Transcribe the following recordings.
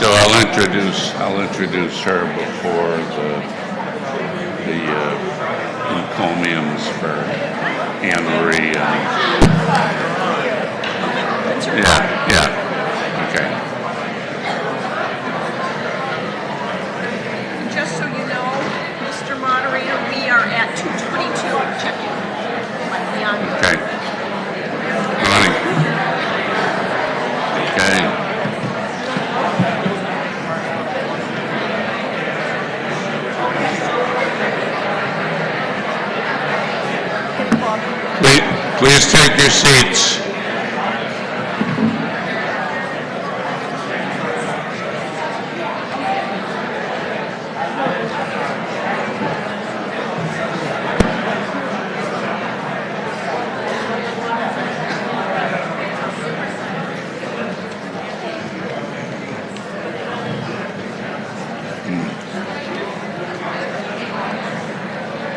So I'll introduce her before the encomiums for Anne Marie. Yeah, okay. Just so you know, Mr. Moderator, we are at 2:22. Check-in. Okay. Running. Okay. Please take your seats.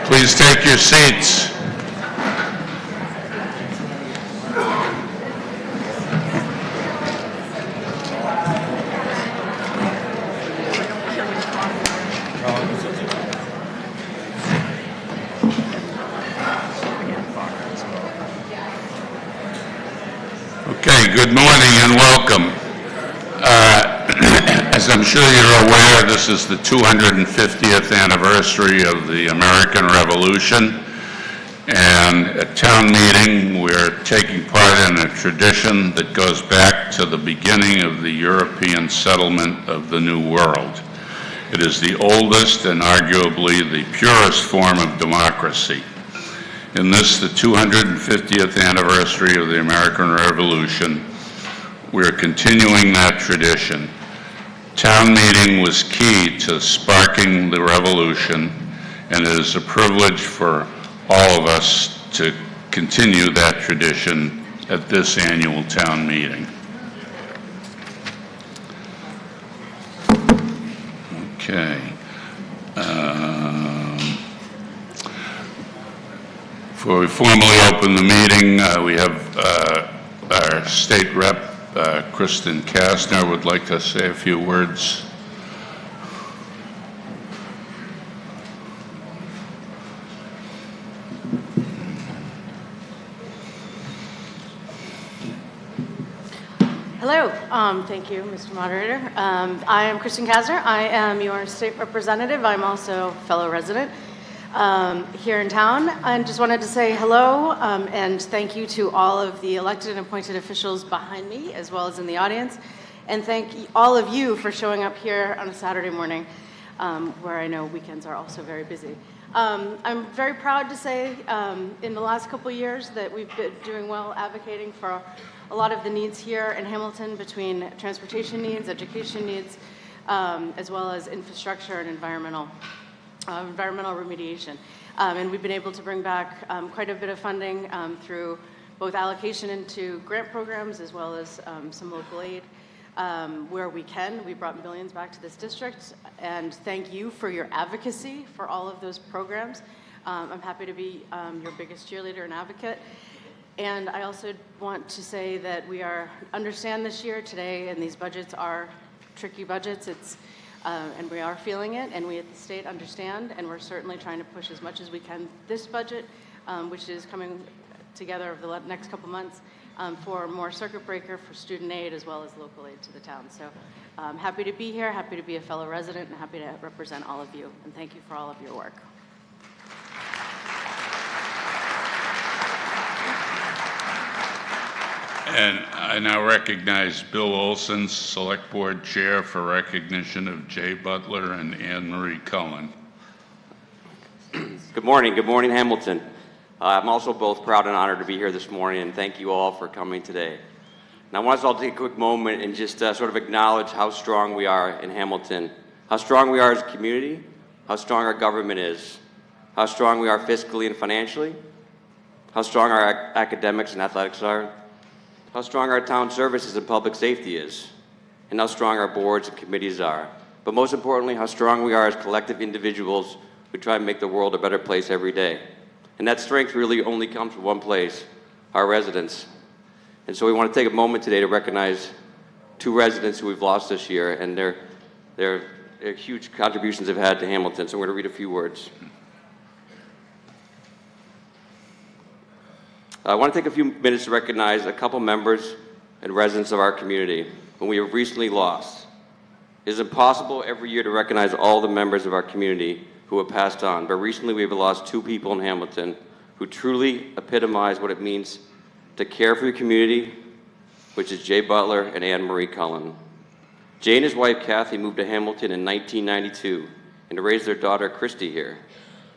Please take your seats. Okay, good morning and welcome. As I'm sure you're aware, this is the 250th anniversary of the American Revolution, and at town meeting we're taking part in a tradition that goes back to the beginning of the European settlement of the New World. It is the oldest and arguably the purest form of democracy. In this, the 250th anniversary of the American Revolution, we're continuing that tradition. Town meeting was key to sparking the revolution, and it is a privilege for all of us to continue that tradition at this annual town meeting. Okay. Before we formally open the meeting, we have our state rep, Kristen Kastner, would like to say a few words. Hello, thank you, Mr. Moderator. I am Kristen Kastner. I am your state representative. I'm also a fellow resident here in town, and just wanted to say hello and thank you to all of the elected and appointed officials behind me, as well as in the audience, and thank all of you for showing up here on a Saturday morning, where I know weekends are also very busy. I'm very proud to say in the last couple of years that we've been doing well advocating for a lot of the needs here in Hamilton, between transportation needs, education needs, as well as infrastructure and environmental remediation. And we've been able to bring back quite a bit of funding through both allocation into grant programs as well as some local aid. Where we can, we brought millions back to this district, and thank you for your advocacy for all of those programs. I'm happy to be your biggest cheerleader and advocate. And I also want to say that we understand this year today, and these budgets are tricky budgets. And we are feeling it, and we at the state understand, and we're certainly trying to push as much as we can this budget, which is coming together over the next couple months, for more circuit breaker for student aid as well as local aid to the town. So I'm happy to be here, happy to be a fellow resident, and happy to represent all of you. And thank you for all of your work. And I now recognize Bill Olson, Select Board Chair, for recognition of Jay Butler and Anne Marie Cullen. Good morning, Hamilton. I'm also both proud and honored to be here this morning, and thank you all for coming today. And I want us all to take a quick moment and just sort of acknowledge how strong we are in Hamilton, how strong we are as a community, how strong our government is, how strong we are fiscally and financially, how strong our academics and athletics are, how strong our town services and public safety is, and how strong our boards and committees are. But most importantly, how strong we are as collective individuals who try to make the world a better place every day. And that strength really only comes from one place, our residents. And so we want to take a moment today to recognize two residents who we've lost this year, and their huge contributions they've had to Hamilton. So I'm going to read a few words. I want to take a few minutes to recognize a couple members and residents of our community whom we have recently lost. It is impossible every year to recognize all the members of our community who have passed on, but recently we have lost two people in Hamilton who truly epitomize what it means to care for your community, which is Jay Butler and Anne Marie Cullen. Jay and his wife Kathy moved to Hamilton in 1992 and raised their daughter Christy here.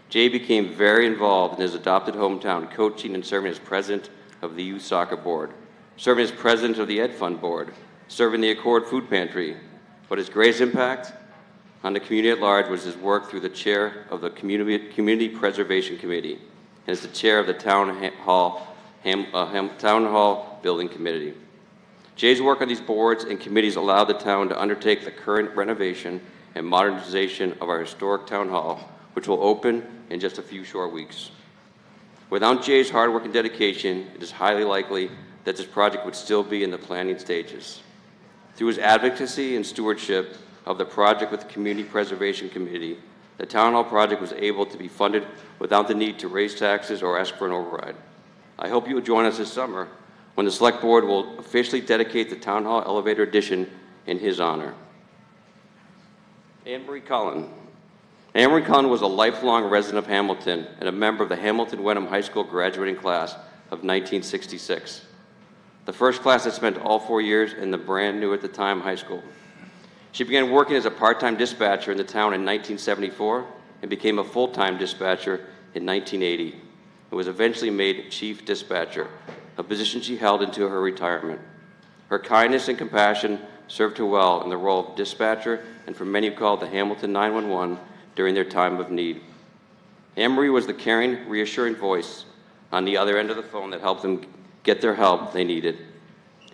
Jay became very involved in his adopted hometown, coaching and serving as president of the youth soccer board, serving as president of the Ed Fund board, serving the Accord Food Pantry. But his greatest impact on the community at large was his work through the chair of the Community Preservation Committee and as the chair of the Town Hall Building Committee. Jay's work on these boards and committees allowed the town to undertake the current renovation and modernization of our historic town hall, which will open in just a few short weeks. Without Jay's hard work and dedication, it is highly likely that this project would still be in the planning stages. Through his advocacy and stewardship of the project with the Community Preservation Committee, the Town Hall project was able to be funded without the need to raise taxes or ask for an override. I hope you will join us this summer when the Select Board will officially dedicate the Town Hall Elevator Addition in his honor. Anne Marie Cullen. Anne Marie Cullen was a lifelong resident of Hamilton and a member of the Hamilton Wenham High School graduating class of 1966. The first class that spent all 4 years in the brand new at the time high school. She began working as a part-time dispatcher in the town in 1974 and became a full-time dispatcher in 1980 and was eventually made chief dispatcher, a position she held into her retirement. Her kindness and compassion served her well in the role of dispatcher and for many who called the Hamilton 911 during their time of need. Anne Marie was the caring, reassuring voice on the other end of the phone that helped them get their help they needed.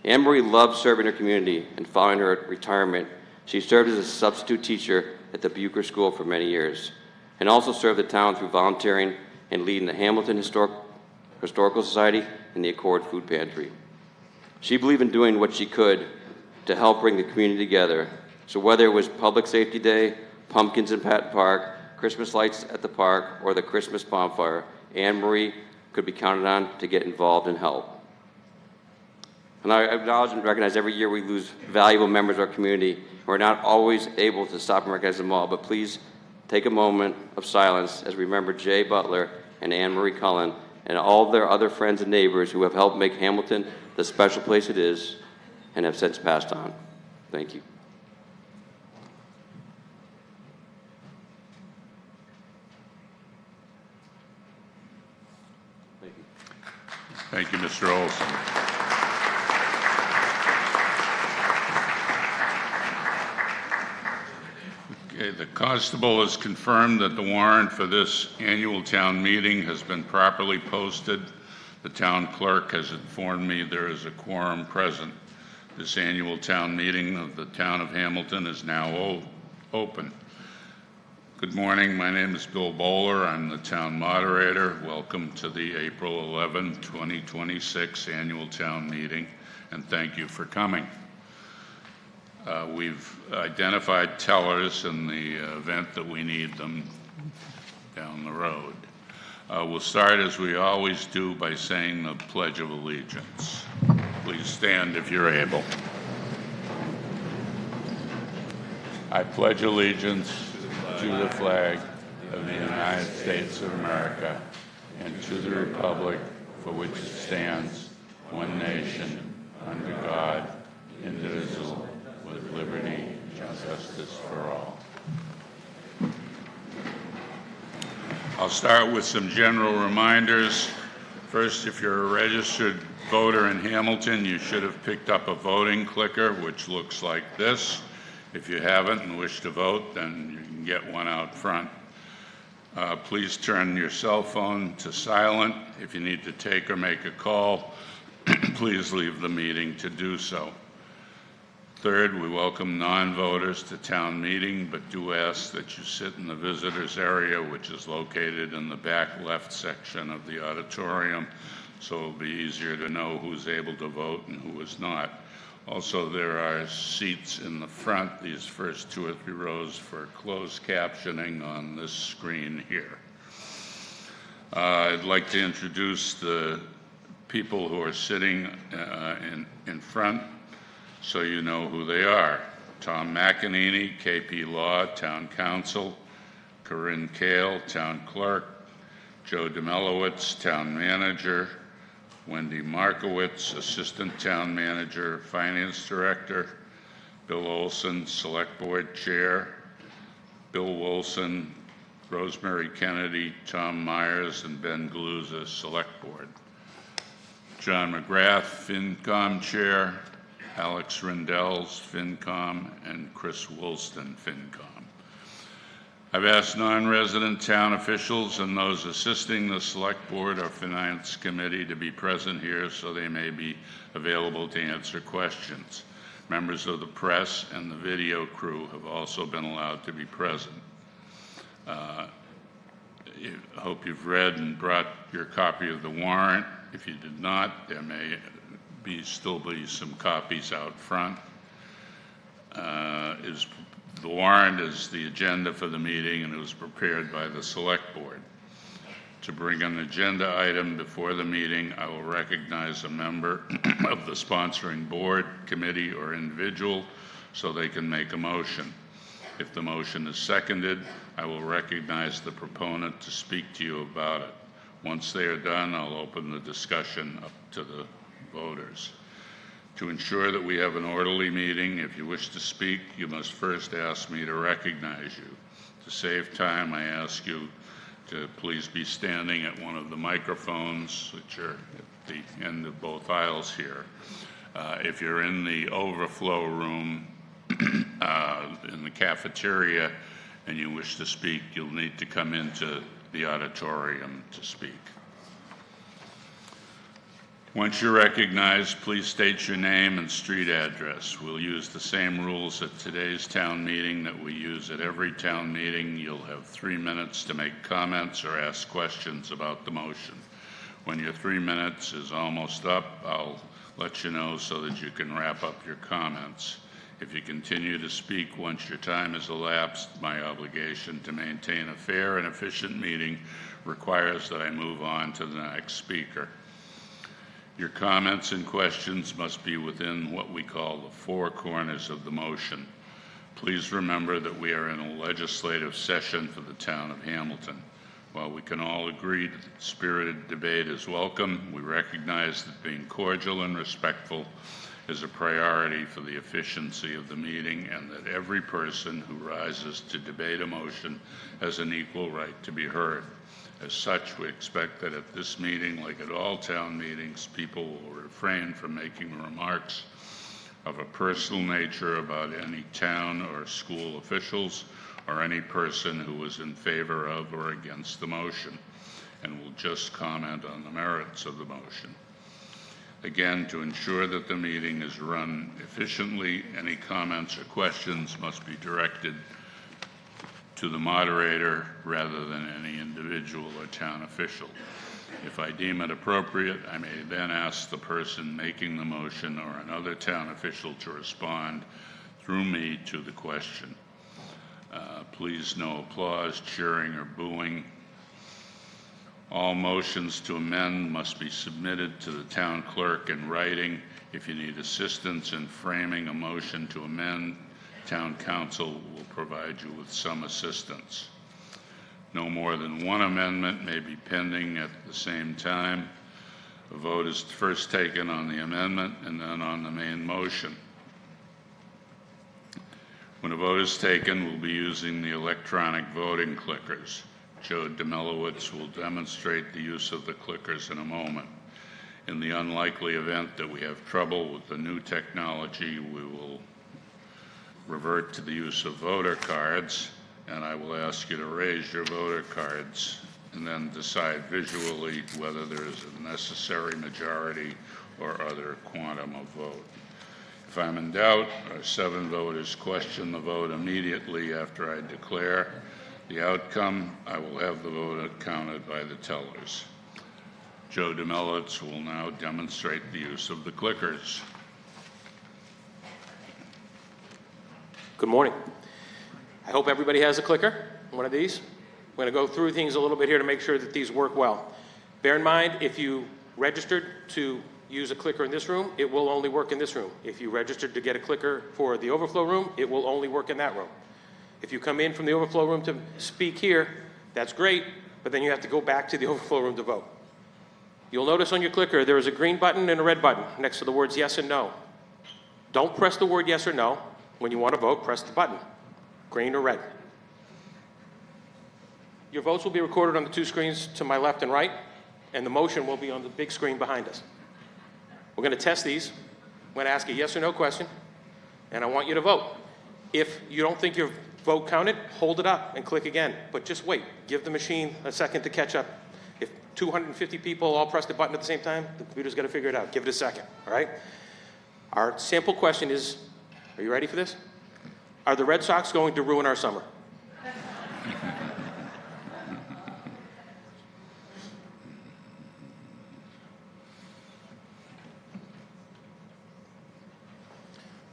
Anne Marie loved serving her community, and following her retirement, she served as a substitute teacher at the Bucher School for many years, and also served the town through volunteering and leading the Hamilton Historical Society and the Accord Food Pantry. She believed in doing what she could to help bring the community together. So whether it was Public Safety Day, pumpkins in Patton Park, Christmas lights at the park, or the Christmas bonfire, Anne Marie could be counted on to get involved and help. And I acknowledge and recognize every year we lose valuable members of our community. We're not always able to stop and recognize them all, but please take a moment of silence as we remember Jay Butler and Anne Marie Cullen and all of their other friends and neighbors who have helped make Hamilton the special place it is and have since passed on. Thank you. Thank you, Mr. Olson. Okay, the constable has confirmed that the warrant for this annual town meeting has been properly posted. The town clerk has informed me there is a quorum present. This annual town meeting of the town of Hamilton is now open. Good morning, my name is Bill Bowler. I'm the town moderator. Welcome to the April 11, 2026 annual town meeting, and thank you for coming. We've identified tellers in the event that we need them down the road. We'll start, as we always do, by saying the Pledge of Allegiance. Please stand if you're able. I pledge allegiance to the flag of the United States of America and to the republic for which it stands, one nation, under God, indivisible, with liberty and justice for all. I'll start with some general reminders. First, if you're a registered voter in Hamilton, you should have picked up a voting clicker, which looks like this. If you haven't and wish to vote, then you can get one out front. Please turn your cell phone to silent. If you need to take or make a call, please leave the meeting to do so. Third, we welcome non-voters to town meeting, but do ask that you sit in the visitors area, which is located in the back left section of the auditorium, so it'll be easier to know who's able to vote and who is not. Also, there are seats in the front, these first 2 or 3 rows, for closed captioning on this screen here. I'd like to introduce the people who are sitting in front so you know who they are. Tom McEnany, KP Law, Town Council; Corinne Kale, Town Clerk; Joe Demelowitz, Town Manager; Wendy Markowitz, Assistant Town Manager, Finance Director; Bill Olson, Select Board Chair; Bill Wilson, Rosemary Kennedy, Tom Myers, and Ben Galuza, Select Board. John McGrath, FinCom Chair; Alex Rindels, FinCom; and Chris Woolston, FinCom. I've asked non-resident town officials and those assisting the Select Board or Finance Committee to be present here so they may be available to answer questions. Members of the press and the video crew have also been allowed to be present. I hope you've read and brought your copy of the warrant. If you did not, there may still be some copies out front. The warrant is the agenda for the meeting, and it was prepared by the Select Board. To bring an agenda item before the meeting, I will recognize a member of the sponsoring board, committee, or individual so they can make a motion. If the motion is seconded, I will recognize the proponent to speak to you about it. Once they are done, I'll open the discussion up to the voters. To ensure that we have an orderly meeting, if you wish to speak, you must first ask me to recognize you. To save time, I ask you to please be standing at one of the microphones, which are at the end of both aisles here. If you're in the overflow room in the cafeteria and you wish to speak, you'll need to come into the auditorium to speak. Once you're recognized, please state your name and street address. We'll use the same rules at today's town meeting that we use at every town meeting. You'll have 3 minutes to make comments or ask questions about the motion. When your 3 minutes is almost up, I'll let you know so that you can wrap up your comments. If you continue to speak once your time has elapsed, my obligation to maintain a fair and efficient meeting requires that I move on to the next speaker. Your comments and questions must be within what we call the 4 corners of the motion. Please remember that we are in a legislative session for the town of Hamilton. While we can all agree that spirited debate is welcome, we recognize that being cordial and respectful is a priority for the efficiency of the meeting, and that every person who rises to debate a motion has an equal right to be heard. As such, we expect that at this meeting, like at all town meetings, people will refrain from making remarks of a personal nature about any town or school officials or any person who is in favor of or against the motion, and will just comment on the merits of the motion. Again, to ensure that the meeting is run efficiently, any comments or questions must be directed to the moderator rather than any individual or town official. If I deem it appropriate, I may then ask the person making the motion or another town official to respond through me to the question. Please, no applause, cheering, or booing. All motions to amend must be submitted to the town clerk in writing. If you need assistance in framing a motion to amend, town council will provide you with some assistance. No more than 1 amendment may be pending at the same time. A vote is first taken on the amendment and then on the main motion. When a vote is taken, we'll be using the electronic voting clickers. Joe Demelowitz will demonstrate the use of the clickers in a moment. In the unlikely event that we have trouble with the new technology, we will revert to the use of voter cards, and I will ask you to raise your voter cards and then decide visually whether there is a necessary majority or other quantum of vote. If I'm in doubt, our 7 voters question the vote immediately after I declare the outcome. I will have the vote counted by the tellers. Joe Demelowitz will now demonstrate the use of the clickers. Good morning. I hope everybody has a clicker, one of these. I'm going to go through things a little bit here to make sure that these work well. Bear in mind, if you registered to use a clicker in this room, it will only work in this room. If you registered to get a clicker for the overflow room, it will only work in that room. If you come in from the overflow room to speak here, that's great, but then you have to go back to the overflow room to vote. You'll notice on your clicker there is a green button and a red button next to the words yes and no. Don't press the word yes or no. When you want to vote, press the button, green or red. Your votes will be recorded on the two screens to my left and right, and the motion will be on the big screen behind us. We're going to test these. I'm going to ask a yes or no question, and I want you to vote. If you don't think your vote counted, hold it up and click again, but just wait. Give the machine a second to catch up. If 250 people all press the button at the same time, the computer's got to figure it out. Give it a second, all right? Our sample question is, are you ready for this? Are the Red Sox going to ruin our summer?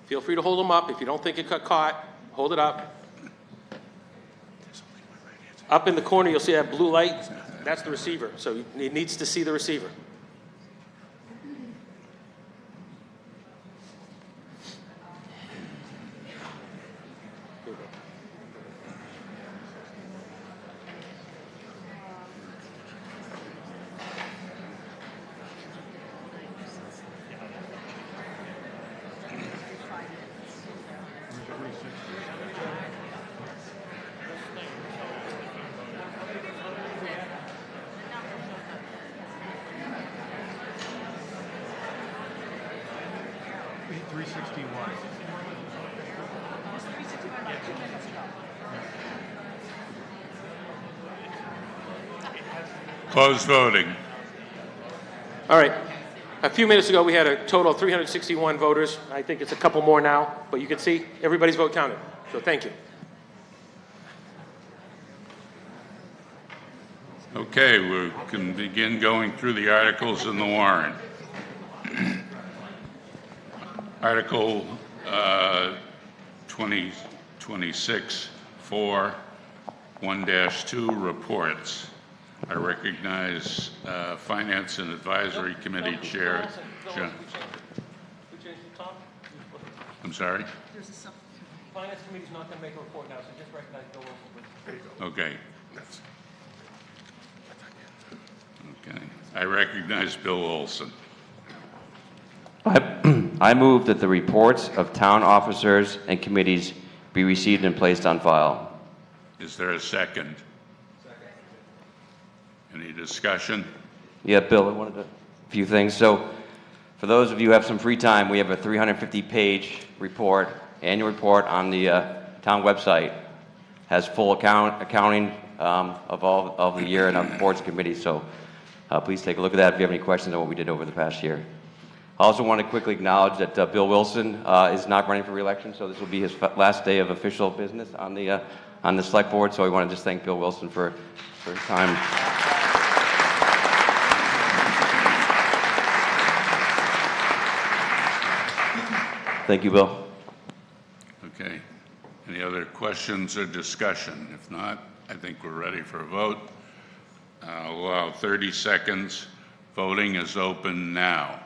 Feel free to hold them up. If you don't think it got caught, hold it up. Up in the corner, you'll see that blue light. That's the receiver, so it needs to see the receiver. Close voting. All right. A few minutes ago, we had a total of 361 voters. I think it's a couple more now, but you can see everybody's vote counted. So thank you. Okay, we can begin going through the articles in the warrant. Article 2026-4, 1-2, reports. I recognize Finance and Advisory Committee Chair John. I'm sorry? Finance Committee's not going to make a report now, so just recognize Bill Wilson. Okay. Okay. I recognize Bill Olson. I move that the reports of town officers and committees be received and placed on file. Is there a second? Any discussion? Yeah, Bill, I wanted a few things. So for those of you who have some free time, we have a 350-page report, annual report on the town website. Has full accounting of all of the year and our boards and committees. So please take a look at that if you have any questions on what we did over the past year. I also want to quickly acknowledge that Bill Wilson is not running for re-election, so this will be his last day of official business on the select board. So we want to just thank Bill Wilson for his time. Thank you, Bill. Okay. Any other questions or discussion? If not, I think we're ready for a vote. I'll allow 30 seconds. Voting is open now.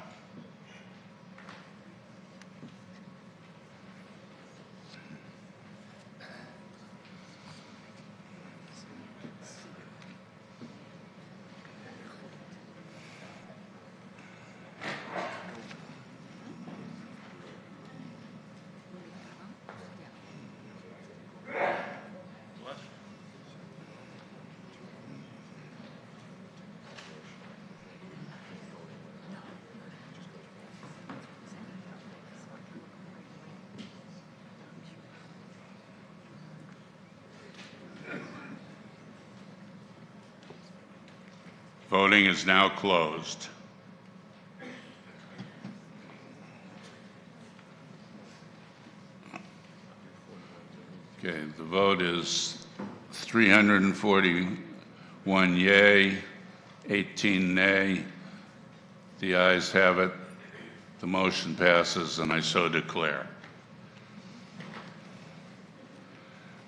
Voting is now closed. Okay, the vote is 341 yay, 18 nay. The ayes have it. The motion passes, and I so declare.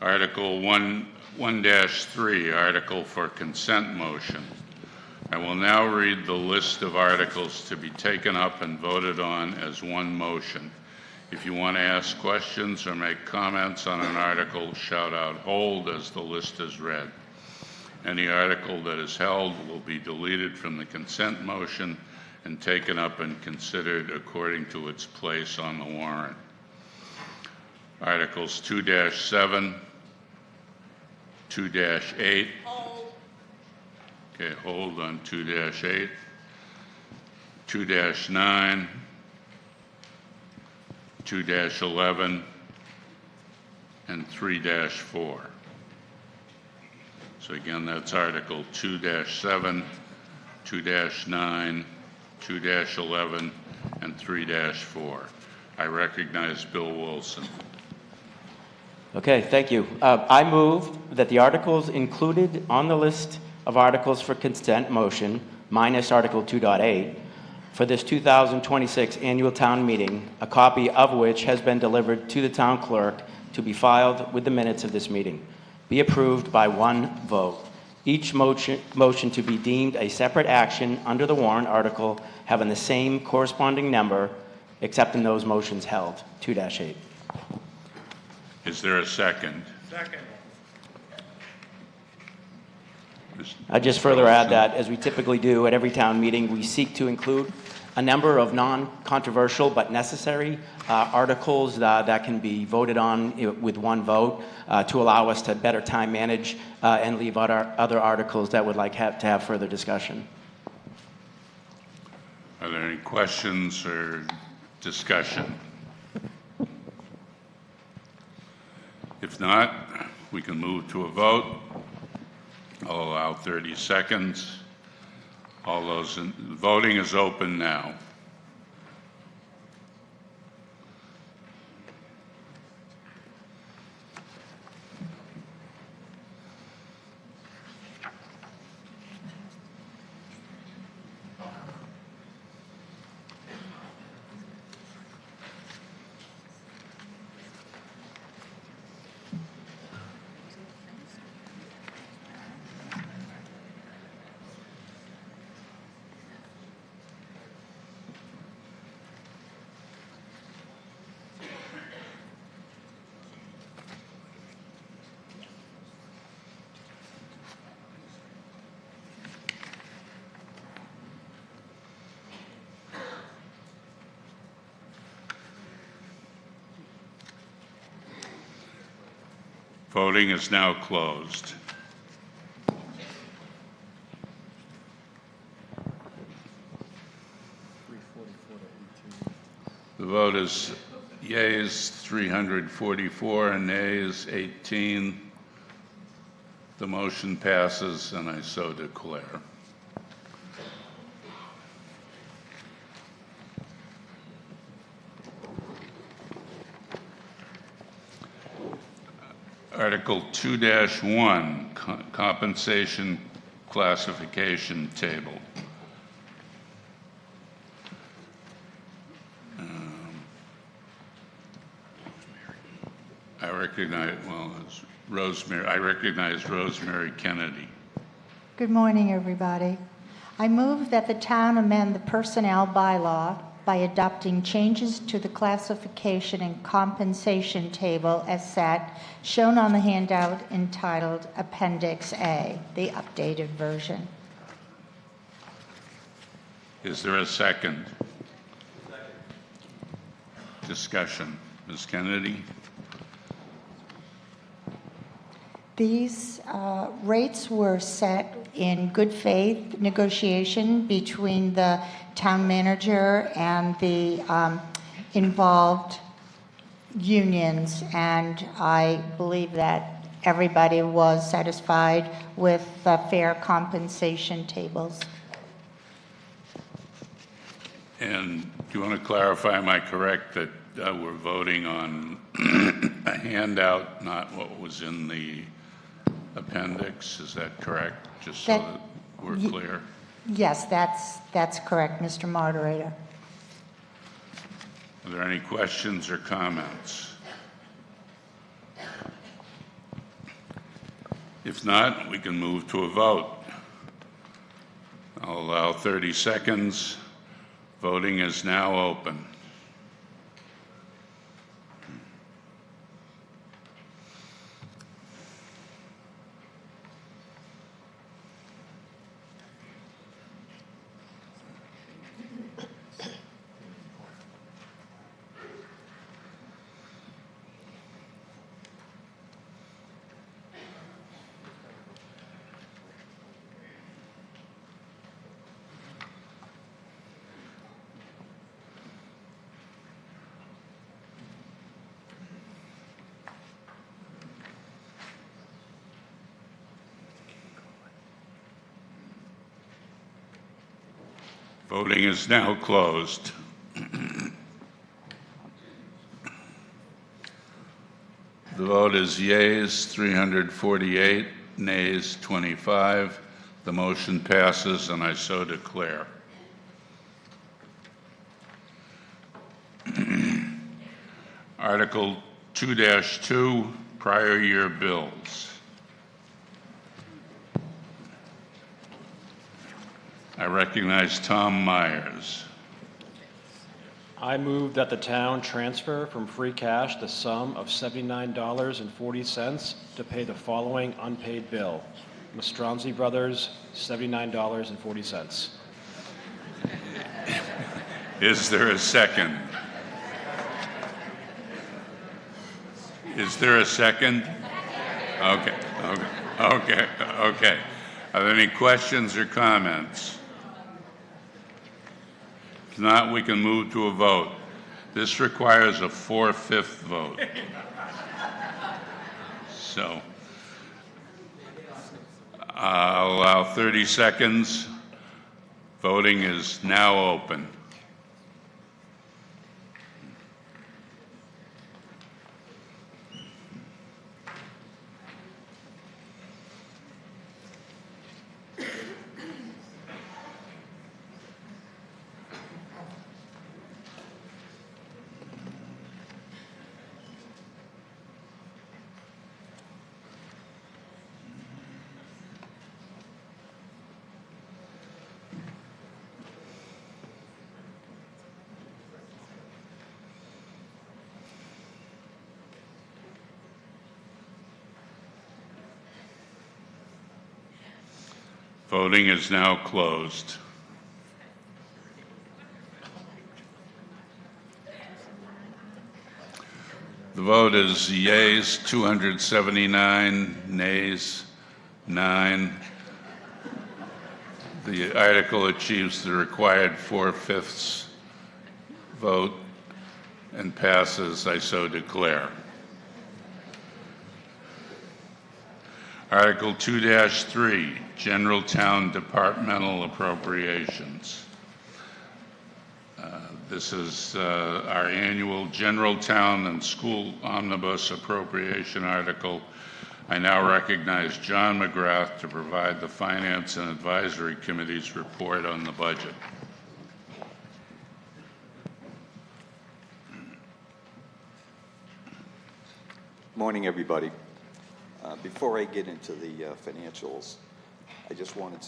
Article 1-3, article for consent motion. I will now read the list of articles to be taken up and voted on as one motion. If you want to ask questions or make comments on an article, shout out "hold" as the list is read. Any article that is held will be deleted from the consent motion and taken up and considered according to its place on the warrant. Articles 2-7, 2-8. Okay, hold on 2-8, 2-9, 2-11, and 3-4. So again, that's Article 2-7, 2-9, 2-11, and 3-4. I recognize Bill Wilson. Okay, thank you. I move that the articles included on the list of articles for consent motion, minus Article 2.8, for this 2026 annual town meeting, a copy of which has been delivered to the town clerk to be filed with the minutes of this meeting, be approved by one vote. Each motion to be deemed a separate action under the warrant article having the same corresponding number, except in those motions held, 2-8. Is there a second? Second. I just further add that, as we typically do at every town meeting, we seek to include a number of non-controversial but necessary articles that can be voted on with one vote to allow us to better time manage and leave out our other articles that would like to have further discussion. Are there any questions or discussion? If not, we can move to a vote. I'll allow 30 seconds. Voting is open now. Voting is now closed. The vote is yeas 344 and nays 18. The motion passes, and I so declare. Article 2-1, compensation classification table. I recognize Rosemary Kennedy. Good morning, everybody. I move that the town amend the personnel bylaw by adopting changes to the classification and compensation table as set, shown on the handout entitled Appendix A, the updated version. Is there a second? Discussion. Ms. Kennedy? These rates were set in good faith negotiation between the town manager and the involved unions, and I believe that everybody was satisfied with the fair compensation tables. And do you want to clarify, am I correct that we're voting on a handout, not what was in the appendix? Is that correct? Just so that we're clear. Yes, that's correct, Mr. Moderator. Are there any questions or comments? If not, we can move to a vote. I'll allow 30 seconds. Voting is now open. Voting is now closed. The vote is yeas 348, nays 25. The motion passes, and I so declare. Article 2-2, prior year bills. I recognize Tom Myers. I move that the town transfer from free cash the sum of $79.40 to pay the following unpaid bill. Mastronzi Brothers, $79.40. Is there a second? Is there a second? Okay. Are there any questions or comments? If not, we can move to a vote. This requires a 4/5 vote. So I'll allow 30 seconds. Voting is now open. Voting is now closed. The vote is yeas 279, nays 9. The article achieves the required 4/5 vote and passes, I so declare. Article 2-3, General Town Departmental Appropriations. This is our annual General Town and School Omnibus Appropriation article. I now recognize John McGrath to provide the Finance and Advisory Committee's report on the budget. Morning, everybody. Before I get into the financials, I just wanted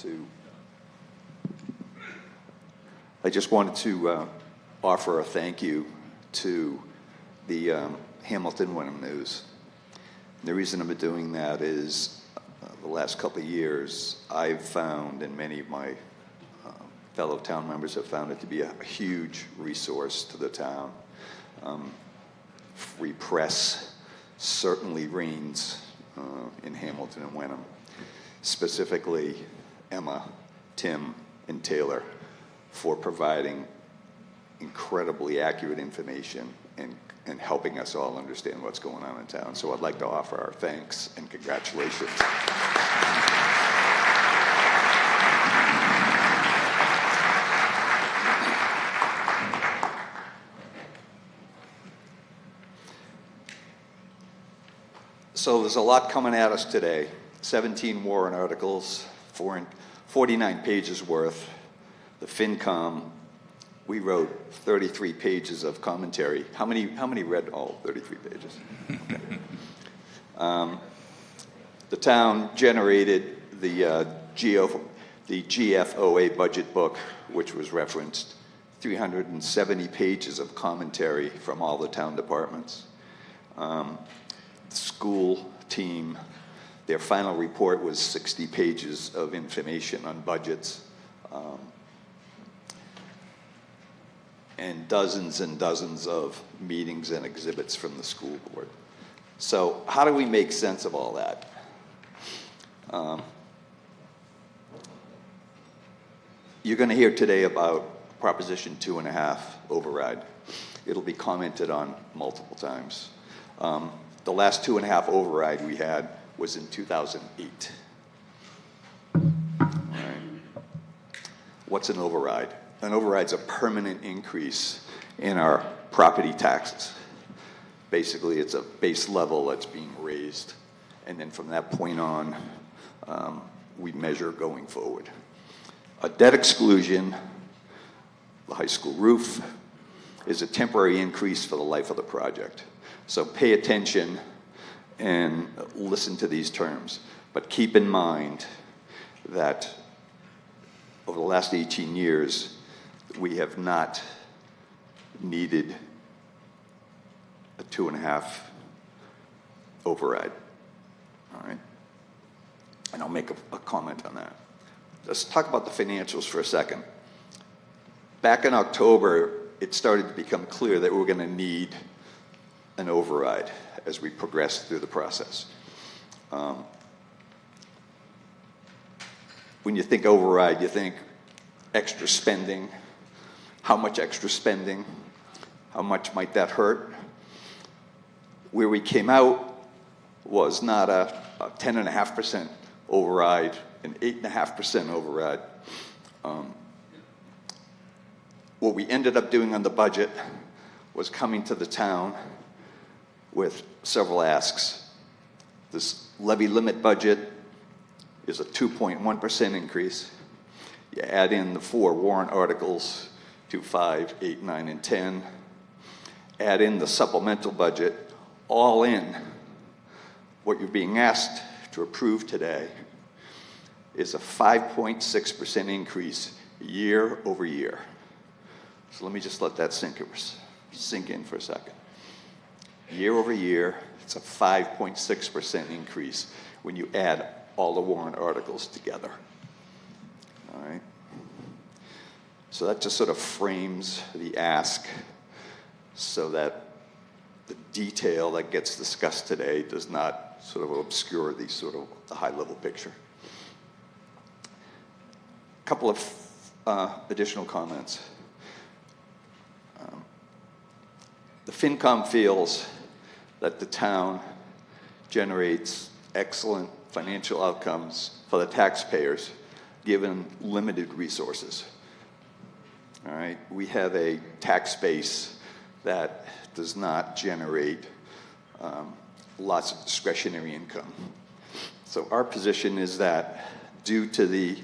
to offer a thank you to the Hamilton Wenham News. The reason I'm doing that is the last couple of years, I've found, and many of my fellow town members have found it to be a huge resource to the town. Free press certainly reigns in Hamilton and Wenham, specifically Emma, Tim, and Taylor for providing incredibly accurate information and helping us all understand what's going on in town. So I'd like to offer our thanks and congratulations. So there's a lot coming at us today. 17 warrant articles, 49 pages worth. The FinCom, we wrote 33 pages of commentary. How many read all 33 pages? Okay. The town generated the GFOA budget book, which was referenced, 370 pages of commentary from all the town departments. The school team, their final report was 60 pages of information on budgets, and dozens of meetings and exhibits from the school board. So how do we make sense of all that? You're going to hear today about Proposition 2.5 override. It'll be commented on multiple times. The last 2.5 override we had was in 2008. All right. What's an override? An override's a permanent increase in our property taxes. Basically, it's a base level that's being raised, and then from that point on, we measure going forward. A debt exclusion, the high school roof, is a temporary increase for the life of the project. So pay attention and listen to these terms. But keep in mind that over the last 18 years, we have not needed a 2.5 override. All right? And I'll make a comment on that. Let's talk about the financials for a second. Back in October, it started to become clear that we're going to need an override as we progress through the process. When you think override, you think extra spending. How much extra spending? How much might that hurt? Where we came out was not a 10.5% override, an 8.5% override. What we ended up doing on the budget was coming to the town with several asks. This levy limit budget is a 2.1% increase. You add in the 4 warrant articles, 2, 5, 8, 9, and 10. Add in the supplemental budget. All in, what you're being asked to approve today is a 5.6% increase year over year. So let me just let that sink in for a second. Year over year, it's a 5.6% increase when you add all the warrant articles together. All right? So that just sort of frames the ask so that the detail that gets discussed today does not sort of obscure the high-level picture. A couple of additional comments. The FinCom feels that the town generates excellent financial outcomes for the taxpayers given limited resources. All right, we have a tax base that does not generate lots of discretionary income. So our position is that due to the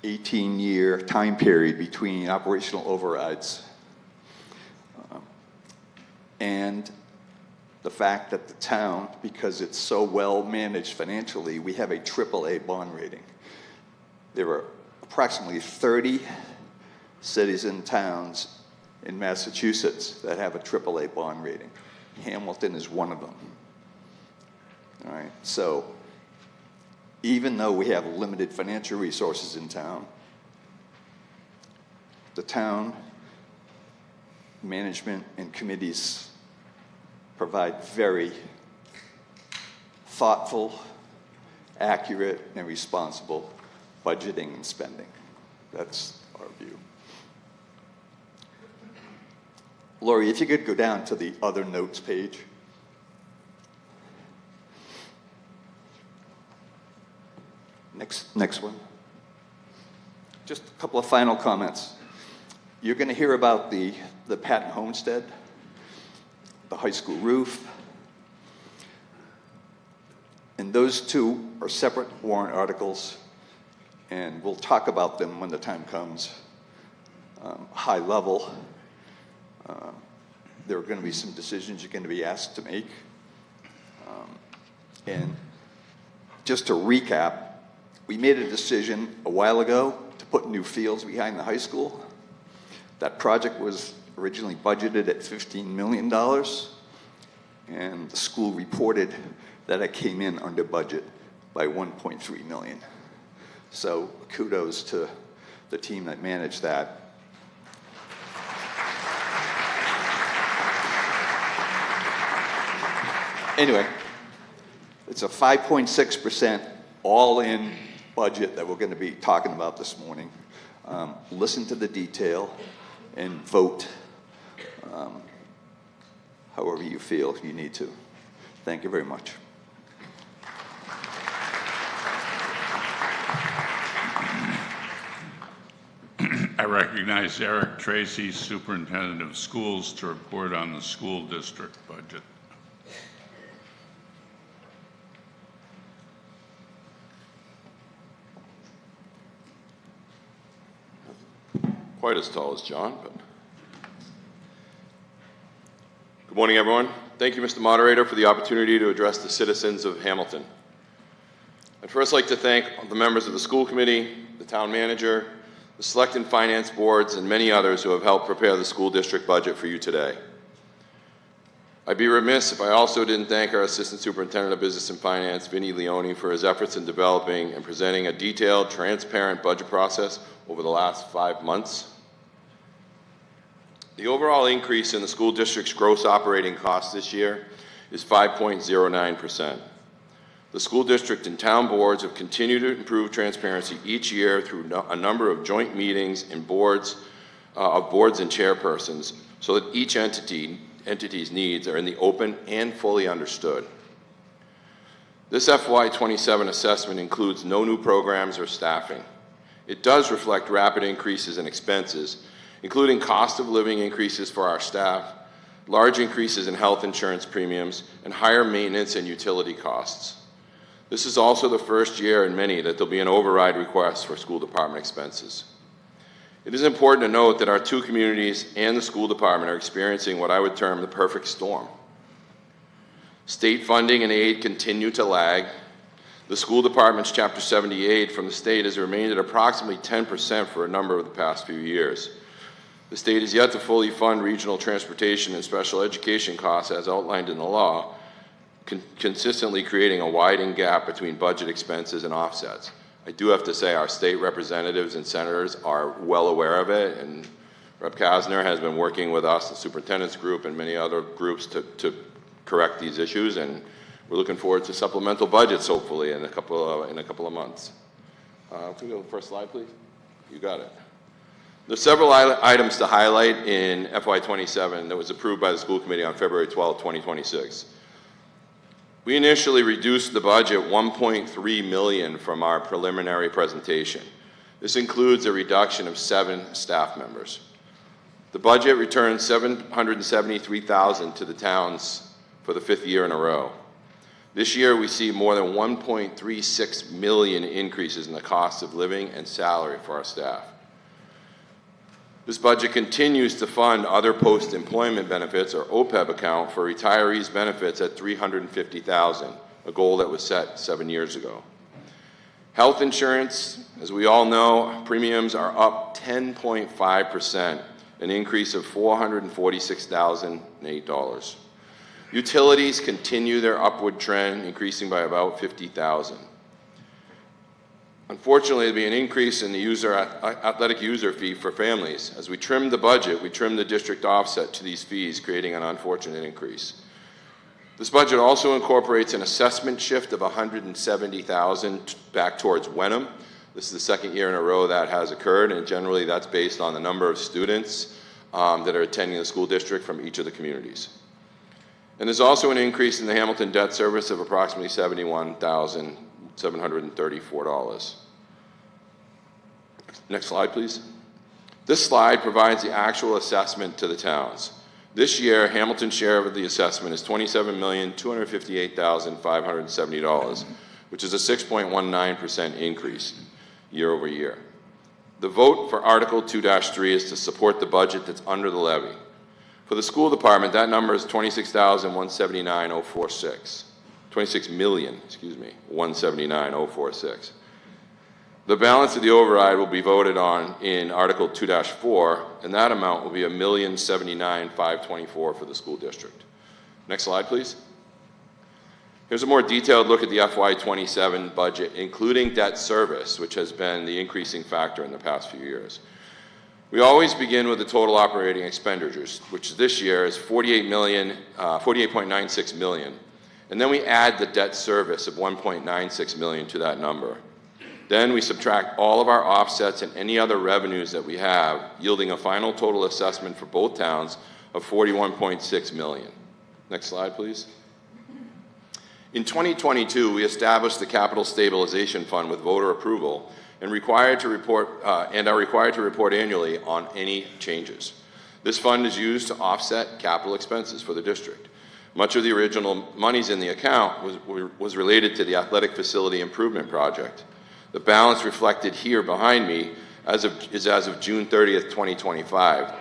18-year time period between operational overrides and the fact that the town, because it's so well managed financially, we have a AAA bond rating. There are approximately 30 cities and towns in Massachusetts that have a AAA bond rating. Hamilton is one of them. All right, so even though we have limited financial resources in town, the town management and committees provide very thoughtful, accurate, and responsible budgeting and spending. That's our view. Lori, if you could go down to the other notes page. Next one. Just a couple of final comments. You're going to hear about the Patton Homestead, the high school roof, and those two are separate warrant articles, and we'll talk about them when the time comes. High level, there are going to be some decisions you're going to be asked to make, and Just to recap, we made a decision a while ago to put new fields behind the high school. That project was originally budgeted at $15 million, and the school reported that it came in under budget by $1.3 million. So kudos to the team that managed that. Anyway, it's a 5.6% all-in budget that we're going to be talking about this morning. Listen to the detail and vote however you feel you need to. Thank you very much. I recognize Eric Tracy, Superintendent of Schools, to report on the school district budget. Quite as tall as John, but. Good morning, everyone. Thank you, Mr. Moderator, for the opportunity to address the citizens of Hamilton. I'd first like to thank the members of the school committee, the town manager, the select and finance boards, and many others who have helped prepare the school district budget for you today. I'd be remiss if I also didn't thank our Assistant Superintendent of Business and Finance, Vinnie Leone, for his efforts in developing and presenting a detailed, transparent budget process over the last 5 months. The overall increase in the school district's gross operating costs this year is 5.09%. The school district and town boards have continued to improve transparency each year through a number of joint meetings and boards and chairpersons so that each entity's needs are in the open and fully understood. This FY27 assessment includes no new programs or staffing. It does reflect rapid increases in expenses, including cost of living increases for our staff, large increases in health insurance premiums, and higher maintenance and utility costs. This is also the first year in many that there'll be an override request for school department expenses. It is important to note that our two communities and the school department are experiencing what I would term the perfect storm. State funding and aid continue to lag. The school department's Chapter 70 aid from the state has remained at approximately 10% for a number of the past few years. The state is yet to fully fund regional transportation and special education costs as outlined in the law, consistently creating a widening gap between budget expenses and offsets. I do have to say our state representatives and senators are well aware of it, and Rep. Kasner has been working with us, the superintendent's group, and many other groups to correct these issues, and we're looking forward to supplemental budgets, hopefully, in a couple of months. Can we go to the first slide, please? You got it. There's several items to highlight in FY27 that was approved by the school committee on February 12, 2026. We initially reduced the budget $1.3 million from our preliminary presentation. This includes a reduction of 7 staff members. The budget returned $773,000 to the towns for the 5th year in a row. This year, we see more than $1.36 million increases in the cost of living and salary for our staff. This budget continues to fund other post-employment benefits, or OPEB account, for retirees' benefits at $350,000, a goal that was set 7 years ago. Health insurance, as we all know, premiums are up 10.5%, an increase of $446,008. Utilities continue their upward trend, increasing by about $50,000. Unfortunately, there'll be an increase in the athletic user fee for families. As we trimmed the budget, we trimmed the district offset to these fees, creating an unfortunate increase. This budget also incorporates an assessment shift of $170,000 back towards Wenham. This is the 2nd year in a row that has occurred, and generally that's based on the number of students that are attending the school district from each of the communities. And there's also an increase in the Hamilton debt service of approximately $71,734. Next slide, please. This slide provides the actual assessment to the towns. This year, Hamilton's share of the assessment is $27,258,570, which is a 6.19% increase year over year. The vote for Article 2-3 is to support the budget that's under the levy. For the school department, that number is $26,179,046. $26,179,046. The balance of the override will be voted on in Article 2-4, and that amount will be $1,079,524 for the school district. Next slide, please. Here's a more detailed look at the FY27 budget, including debt service, which has been the increasing factor in the past few years. We always begin with the total operating expenditures, which this year is $48.96 million, and then we add the debt service of $1.96 million to that number. Then we subtract all of our offsets and any other revenues that we have, yielding a final total assessment for both towns of $41.6 million. Next slide, please. In 2022, we established the Capital Stabilization Fund with voter approval and are required to report annually on any changes. This fund is used to offset capital expenses for the district. Much of the original monies in the account was related to the athletic facility improvement project. The balance reflected here behind me is as of June 30th, 2025.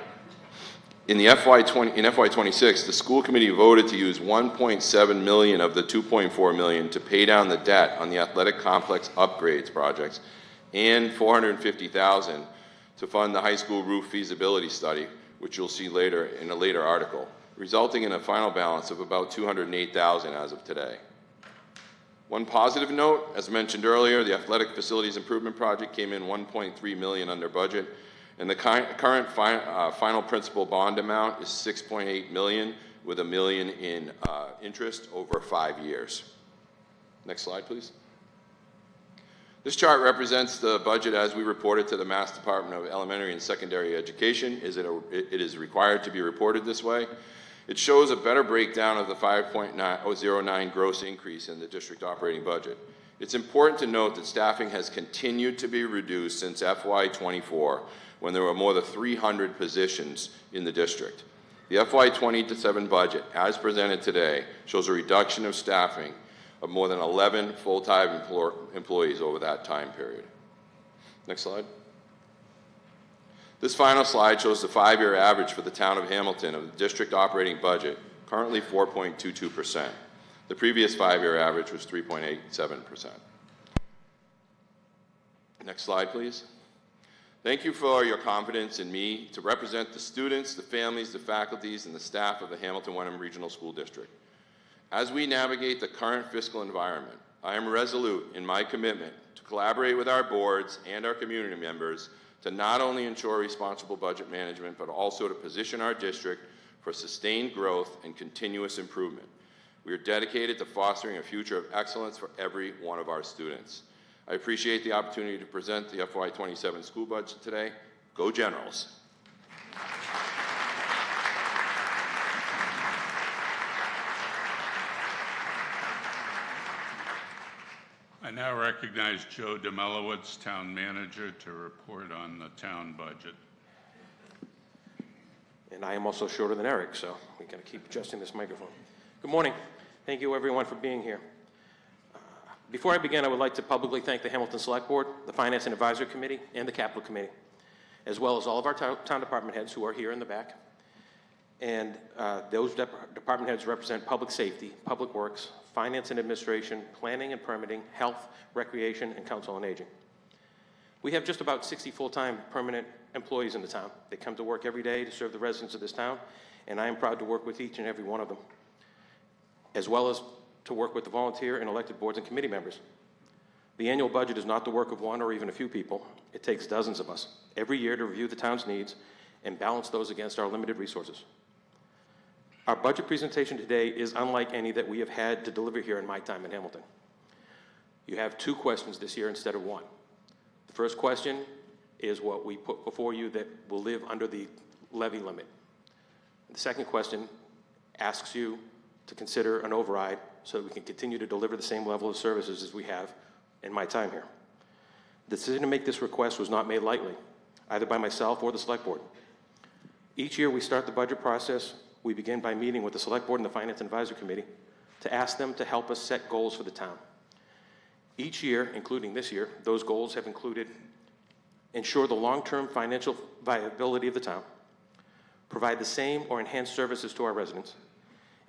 In FY26, the school committee voted to use $1.7 million of the $2.4 million to pay down the debt on the athletic complex upgrades projects and $450,000 to fund the high school roof feasibility study, which you'll see later in a later article, resulting in a final balance of about $208,000 as of today. One positive note, as mentioned earlier, the athletic facilities improvement project came in $1.3 million under budget, and the current final principal bond amount is $6.8 million, with $1 million in interest over 5 years. Next slide, please. This chart represents the budget as we reported to the Mass Department of Elementary and Secondary Education. It is required to be reported this way. It shows a better breakdown of the 5.09 gross increase in the district operating budget. It's important to note that staffing has continued to be reduced since FY24, when there were more than 300 positions in the district. The FY27 budget, as presented today, shows a reduction of staffing of more than 11 full-time employees over that time period. Next slide. This final slide shows the 5-year average for the town of Hamilton of the district operating budget, currently 4.22%. The previous 5-year average was 3.87%. Next slide, please. Thank you for your confidence in me to represent the students, the families, the faculties, and the staff of the Hamilton-Wenham Regional School District. As we navigate the current fiscal environment, I am resolute in my commitment to collaborate with our boards and our community members to not only ensure responsible budget management, but also to position our district for sustained growth and continuous improvement. We are dedicated to fostering a future of excellence for every one of our students. I appreciate the opportunity to present the FY27 school budget today. Go Generals! I now recognize Joe Demelowitz, Town Manager, to report on the town budget. And I am also shorter than Eric, so we got to keep adjusting this microphone. Good morning. Thank you, everyone, for being here. Before I begin, I would like to publicly thank the Hamilton Select Board, the Finance and Advisory Committee, and the Capital Committee, as well as all of our town department heads who are here in the back. And those department heads represent public safety, public works, finance and administration, planning and permitting, health, recreation, and council on aging. We have just about 60 full-time permanent employees in the town. They come to work every day to serve the residents of this town, and I am proud to work with each and every one of them, as well as to work with the volunteer and elected boards and committee members. The annual budget is not the work of one or even a few people. It takes dozens of us every year to review the town's needs and balance those against our limited resources. Our budget presentation today is unlike any that we have had to deliver here in my time in Hamilton. You have 2 questions this year instead of 1. The first question is what we put before you that will live under the levy limit. The second question asks you to consider an override so that we can continue to deliver the same level of services as we have in my time here. The decision to make this request was not made lightly, either by myself or the Select Board. Each year we start the budget process, we begin by meeting with the Select Board and the Finance and Advisory Committee to ask them to help us set goals for the town. Each year, including this year, those goals have included ensure the long-term financial viability of the town, provide the same or enhanced services to our residents,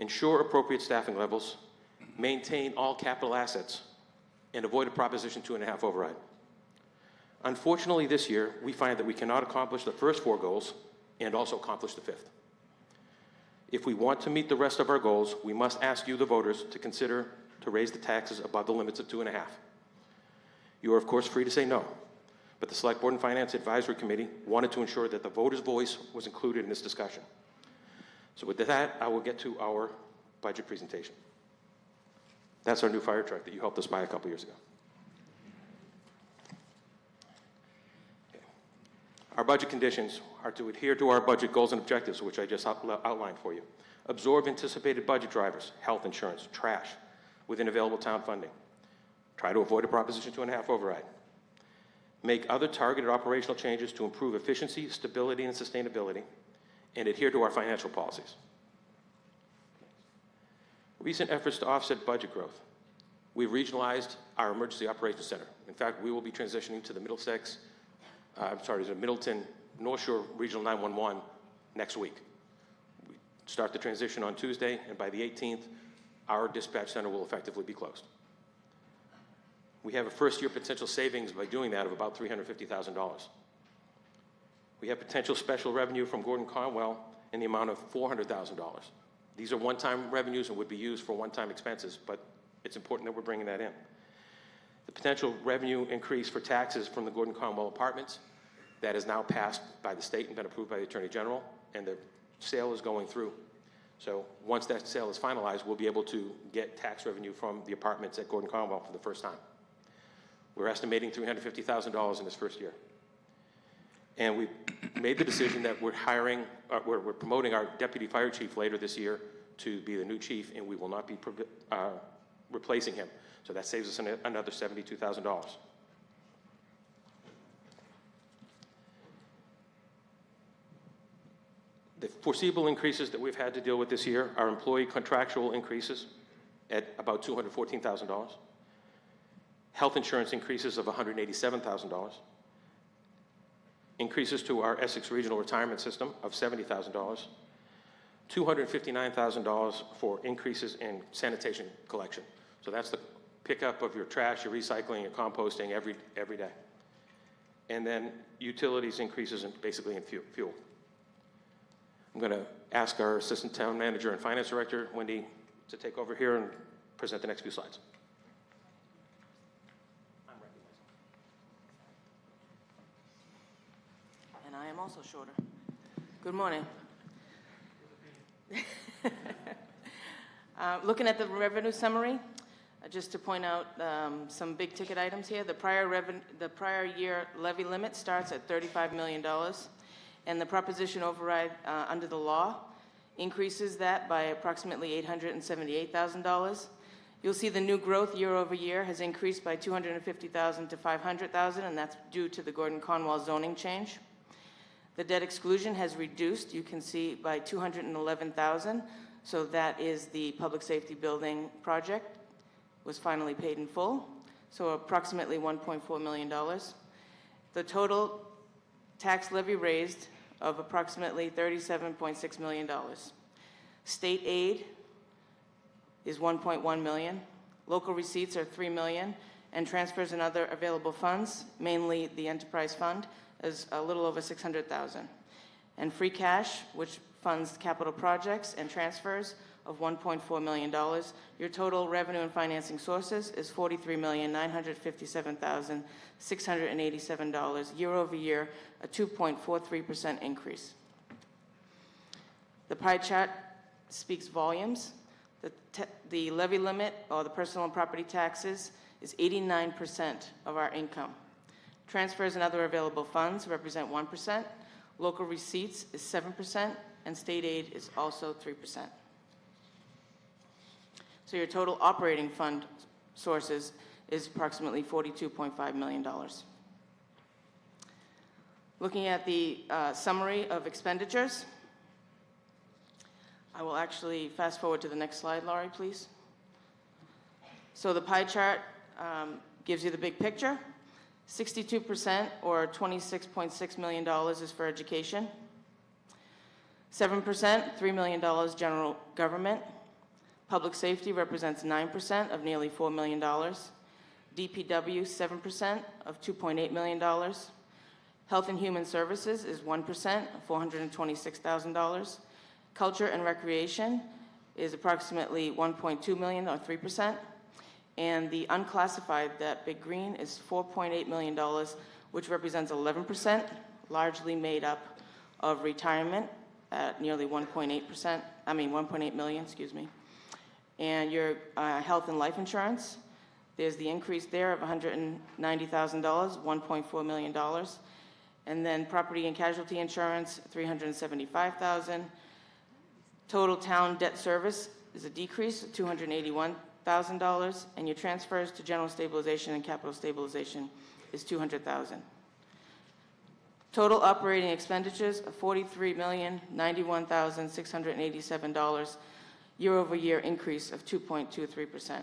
ensure appropriate staffing levels, maintain all capital assets, and avoid a Proposition 2.5 override. Unfortunately, this year, we find that we cannot accomplish the first 4 goals and also accomplish the 5th. If we want to meet the rest of our goals, we must ask you, the voters, to consider to raise the taxes above the limits of 2.5. You are, of course, free to say no, but the Select Board and Finance Advisory Committee wanted to ensure that the voters' voice was included in this discussion. So with that, I will get to our budget presentation. That's our new fire truck that you helped us buy a couple years ago. Okay. Our budget conditions are to adhere to our budget goals and objectives, which I just outlined for you. Absorb anticipated budget drivers, health insurance, trash, within available town funding. Try to avoid a Proposition 2.5 override. Make other targeted operational changes to improve efficiency, stability, and sustainability, and adhere to our financial policies. Recent efforts to offset budget growth. We've regionalized our Emergency Operations Center. In fact, we will be transitioning to the Middleton North Shore Regional 911 next week. We start the transition on Tuesday, and by the 18th, our dispatch center will effectively be closed. We have a first-year potential savings by doing that of about $350,000. We have potential special revenue from Gordon Conwell in the amount of $400,000. These are one-time revenues and would be used for one-time expenses, but it's important that we're bringing that in. The potential revenue increase for taxes from the Gordon Conwell apartments, that is now passed by the state and been approved by the Attorney General, and the sale is going through. So once that sale is finalized, we'll be able to get tax revenue from the apartments at Gordon Conwell for the first time. We're estimating $350,000 in this first year. And we made the decision that we're promoting our deputy fire chief later this year to be the new chief, and we will not be replacing him. So that saves us another $72,000. The foreseeable increases that we've had to deal with this year are employee contractual increases at about $214,000. Health insurance increases of $187,000. Increases to our Essex Regional Retirement System of $70,000. $259,000 for increases in sanitation collection. So that's the pickup of your trash, your recycling, your composting every day. And then utilities increases basically in fuel. I'm going to ask our Assistant Town Manager and Finance Director, Wendy, to take over here and present the next few slides. And I am also shorter. Good morning. Looking at the revenue summary, just to point out some big ticket items here. The prior year levy limit starts at $35 million, and the proposition override under the law increases that by approximately $878,000. You'll see the new growth year over year has increased by $250,000 to $500,000, and that's due to the Gordon Conwell zoning change. The debt exclusion has reduced, you can see, by $211,000. So that is the public safety building project, was finally paid in full. So approximately $1.4 million. The total tax levy raised of approximately $37.6 million. State aid is $1.1 million. Local receipts are $3 million. And transfers and other available funds, mainly the enterprise fund, is a little over $600,000. And free cash, which funds capital projects and transfers, of $1.4 million. Your total revenue and financing sources is $43,957,687 year over year, a 2.43% increase. The pie chart speaks volumes. The levy limit, or the personal and property taxes, is 89% of our income. Transfers and other available funds represent 1%. Local receipts is 7%, and state aid is also 3%. So your total operating fund sources is approximately $42.5 million. Looking at the summary of expenditures, I will actually fast forward to the next slide, Laurie, please. So the pie chart gives you the big picture. 62%, or $26.6 million, is for education. 7%, $3 million, general government. Public safety represents 9% of nearly $4 million. DPW, 7% of $2.8 million. Health and Human Services is 1%, $426,000. Culture and Recreation is approximately 1.2 million, or 3%. And the unclassified, that big green, is $4.8 million, which represents 11%, largely made up of retirement at nearly 1.8 million, excuse me. And your health and life insurance, there's the increase there of $190,000, $1.4 million. And then property and casualty insurance, $375,000. Total town debt service is a decrease of $281,000, and your transfers to general stabilization and capital stabilization is $200,000. Total operating expenditures of $43,091,687, year-over-year increase of 2.23%.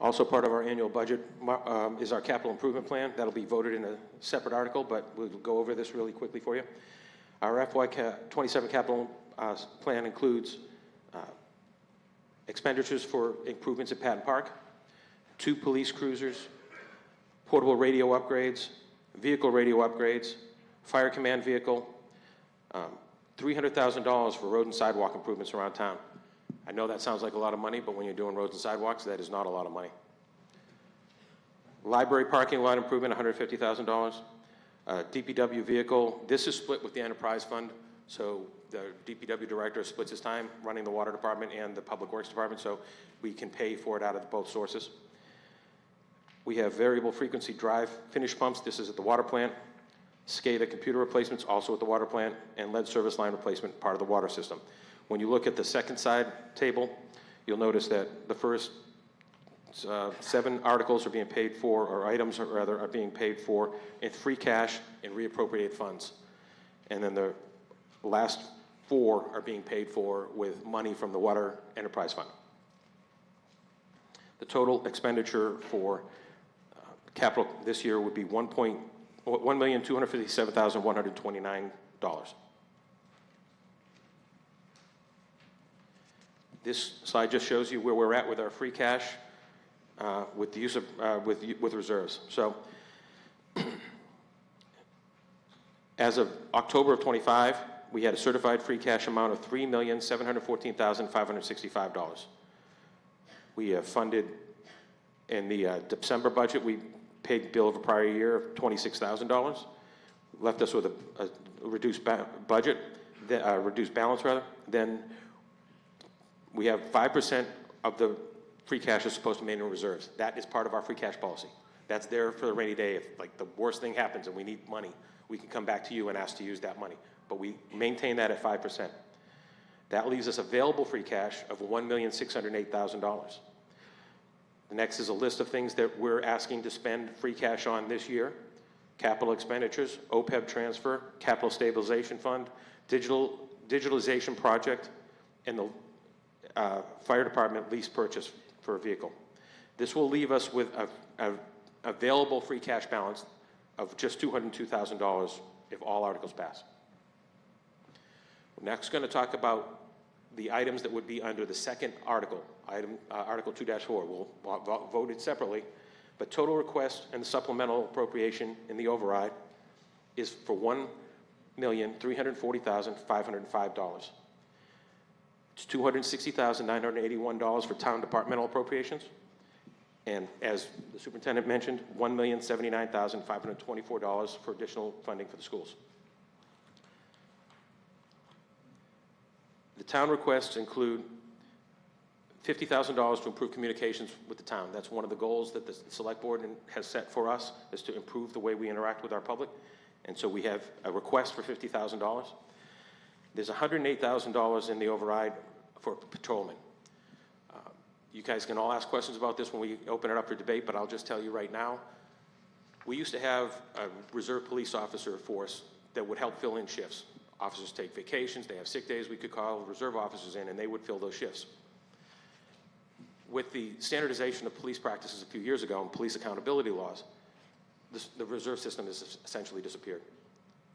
Also part of our annual budget is our capital improvement plan. That'll be voted in a separate article, but we'll go over this really quickly for you. Our FY27 capital plan includes expenditures for improvements at Patton Park, 2 police cruisers, portable radio upgrades, vehicle radio upgrades, fire command vehicle, $300,000 for road and sidewalk improvements around town. I know that sounds like a lot of money, but when you're doing roads and sidewalks, that is not a lot of money. Library parking lot improvement, $150,000. DPW vehicle, this is split with the enterprise fund, so the DPW director splits his time running the water department and the public works department, so we can pay for it out of both sources. We have variable frequency drive finish pumps, this is at the water plant. SCADA computer replacements, also at the water plant, and lead service line replacement, part of the water system. When you look at the second side table, you'll notice that the first 7 articles are being paid for, or items rather, are being paid for in free cash and reappropriated funds. And then the last 4 are being paid for with money from the Water Enterprise Fund. The total expenditure for capital this year would be $1,257,129. This slide just shows you where we're at with our free cash, with the use of with reserves. So, as of October of '25, we had a certified free cash amount of $3,714,565. We have funded in the December budget. We paid the bill of a prior year of $26,000, left us with a reduced budget, reduced balance rather. Then we have 5% of the free cash is supposed to remain in reserves. That is part of our free cash policy. That's there for the rainy day. If like the worst thing happens and we need money, we can come back to you and ask to use that money. But we maintain that at 5%. That leaves us available free cash of $1,608,000. The next is a list of things that we're asking to spend free cash on this year. Capital expenditures, OPEB transfer, capital stabilization fund, digitalization project, and the fire department lease purchase for a vehicle. This will leave us with a available free cash balance of just $202,000 if all articles pass. We're next going to talk about the items that would be under the second article, Article 2-4. We'll vote it separately, but total request and supplemental appropriation in the override is for $1,340,505. It's $260,981 for town departmental appropriations. And as the superintendent mentioned, $1,079,524 for additional funding for the schools. The town requests include $50,000 to improve communications with the town. That's one of the goals that the select board has set for us, is to improve the way we interact with our public. And so we have a request for $50,000. There's $108,000 in the override for patrolmen. You guys can all ask questions about this when we open it up for debate, but I'll just tell you right now, we used to have a reserve police officer force that would help fill in shifts. Officers take vacations, they have sick days, we could call reserve officers in and they would fill those shifts. With the standardization of police practices a few years ago and police accountability laws, the reserve system has essentially disappeared.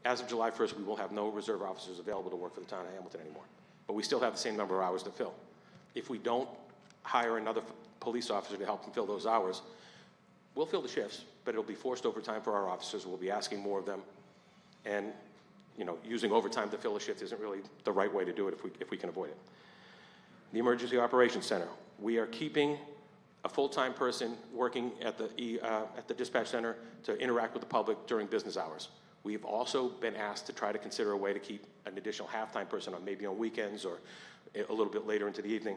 As of July 1st, we will have no reserve officers available to work for the town of Hamilton anymore. But we still have the same number of hours to fill. If we don't hire another police officer to help them fill those hours, we'll fill the shifts, but it'll be forced overtime for our officers. We'll be asking more of them. And, you know, using overtime to fill a shift isn't really the right way to do it if we can avoid it. The Emergency Operations Center. We are keeping a full-time person working at the dispatch center to interact with the public during business hours. We've also been asked to try to consider a way to keep an additional half-time person on, maybe on weekends or a little bit later into the evening.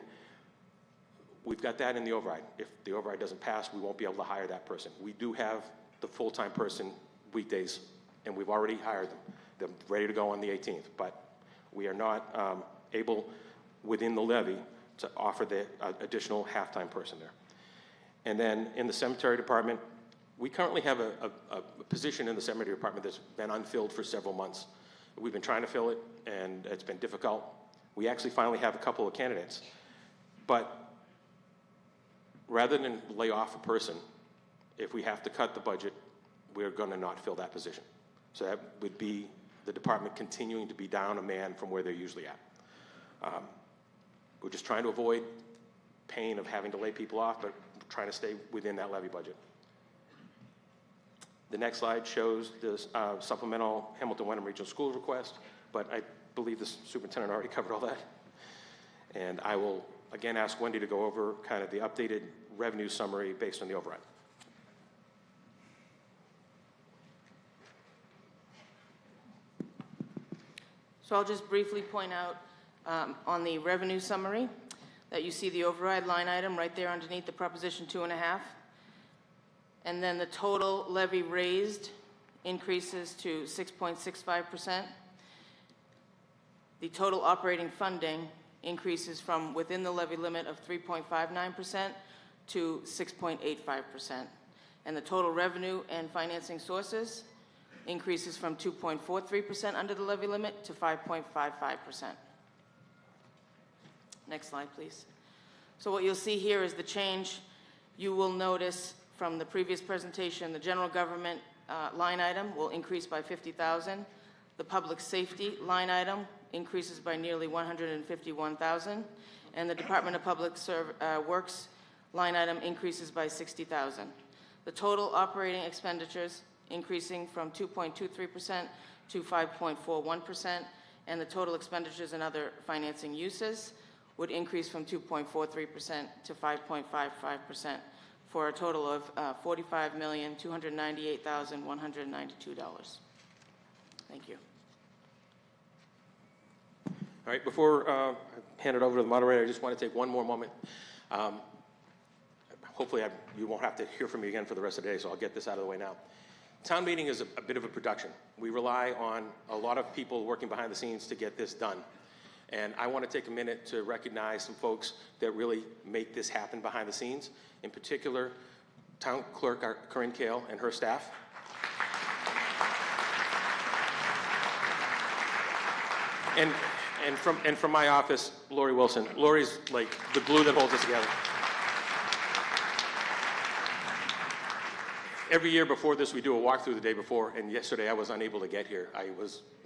We've got that in the override. If the override doesn't pass, we won't be able to hire that person. We do have the full-time person weekdays, and we've already hired them. They're ready to go on the 18th, but we are not able, within the levy, to offer the additional half-time person there. And then in the cemetery department, we currently have a position in the cemetery department that's been unfilled for several months. We've been trying to fill it, and it's been difficult. We actually finally have a couple of candidates. But rather than lay off a person, if we have to cut the budget, we're going to not fill that position. So that would be the department continuing to be down a man from where they're usually at. We're just trying to avoid pain of having to lay people off, but trying to stay within that levy budget. The next slide shows the supplemental Hamilton-Wenham Regional School request, but I believe the superintendent already covered all that. And I will again ask Wendy to go over kind of the updated revenue summary based on the override. So I'll just briefly point out on the revenue summary that you see the override line item right there underneath the proposition 2.5. And then the total levy raised increases to 6.65%. The total operating funding increases from within the levy limit of 3.59% to 6.85%. And the total revenue and financing sources increases from 2.43% under the levy limit to 5.55%. Next slide, please. So what you'll see here is the change. You will notice from the previous presentation, the general government line item will increase by $50,000. The public safety line item increases by nearly $151,000. And the Department of Public Works line item increases by $60,000. The total operating expenditures increasing from 2.23% to 5.41%, and the total expenditures and other financing uses would increase from 2.43% to 5.55%, for a total of $45,298,192. Thank you. All right, before I hand it over to the moderator, I just want to take one more moment. Hopefully you won't have to hear from me again for the rest of the day, so I'll get this out of the way now. Town meeting is a bit of a production. We rely on a lot of people working behind the scenes to get this done. And I want to take a minute to recognize some folks that really make this happen behind the scenes. In particular, Town Clerk Corinne Kale and her staff. And from my office, Lori Wilson. Lori's like the glue that holds us together. Every year before this, we do a walkthrough the day before, and yesterday I was unable to get here. I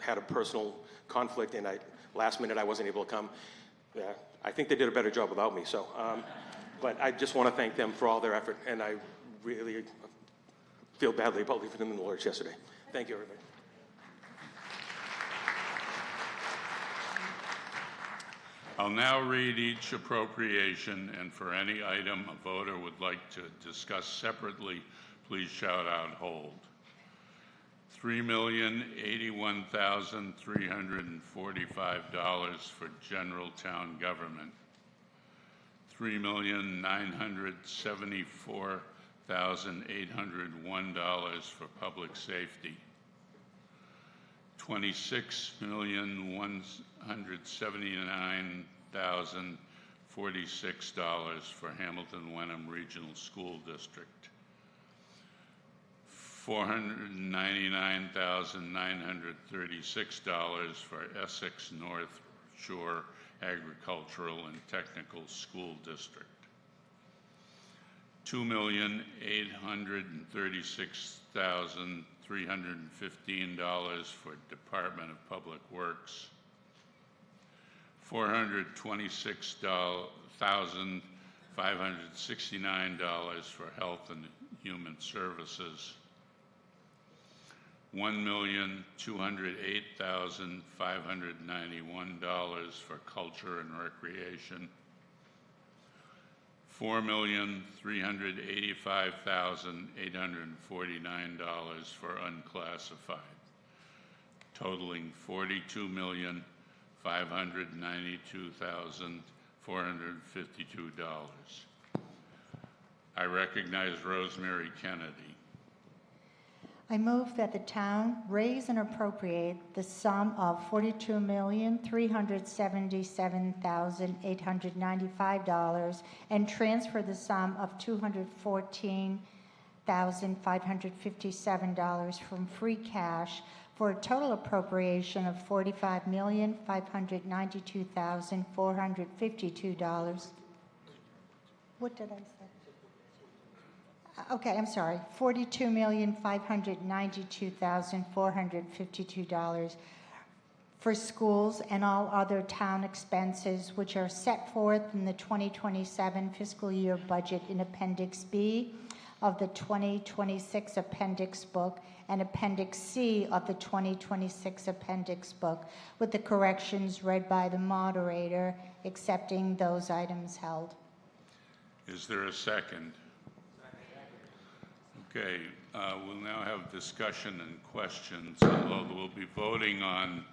had a personal conflict, and last minute I wasn't able to come. I think they did a better job without me, so. But I just want to thank them for all their effort, and I really feel badly about leaving them in the lurch yesterday. Thank you, everybody. I'll now read each appropriation, and for any item a voter would like to discuss separately, please shout out hold. $3,081,345 for general town government. $3,974,801 for public safety. $26,179,046 for Hamilton-Wenham Regional School District. $499,936 for Essex North Shore Agricultural and Technical School District. $2,836,000 $315 for Department of Public Works, $426,569 for Health and Human Services, $1,208,591 for Culture and Recreation, $4,385,849 for unclassified, totaling $42,592,452. I recognize Rosemary Kennedy. I move that the town raise and appropriate the sum of $42,377,895 and transfer the sum of $214,557 from free cash for a total appropriation of $45,592,452. What did I say? Okay, I'm sorry, $42,592,452 for schools and all other town expenses which are set forth in the 2027 fiscal year budget in Appendix B of the 2026 Appendix Book and Appendix C of the 2026 Appendix Book, with the corrections read by the moderator, accepting those items held. Is there a second? Okay, we'll now have discussion and questions, although we'll be voting on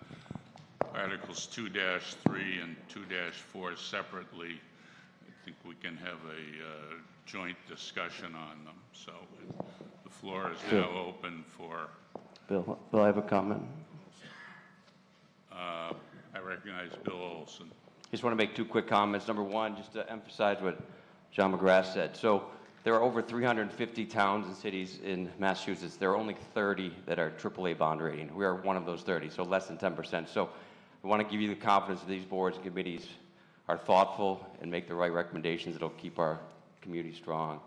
Articles 2-3 and 2-4 separately. I think we can have a joint discussion on them. So the floor is now open for... Bill, I have a comment. I recognize Bill Olson. Just want to make two quick comments. Number one, just to emphasize what John McGrath said. So there are over 350 towns and cities in Massachusetts. There are only 30 that are AAA bond rating. We are one of those 30, so less than 10%. So we want to give you the confidence that these boards and committees are thoughtful and make the right recommendations that will keep our community strong.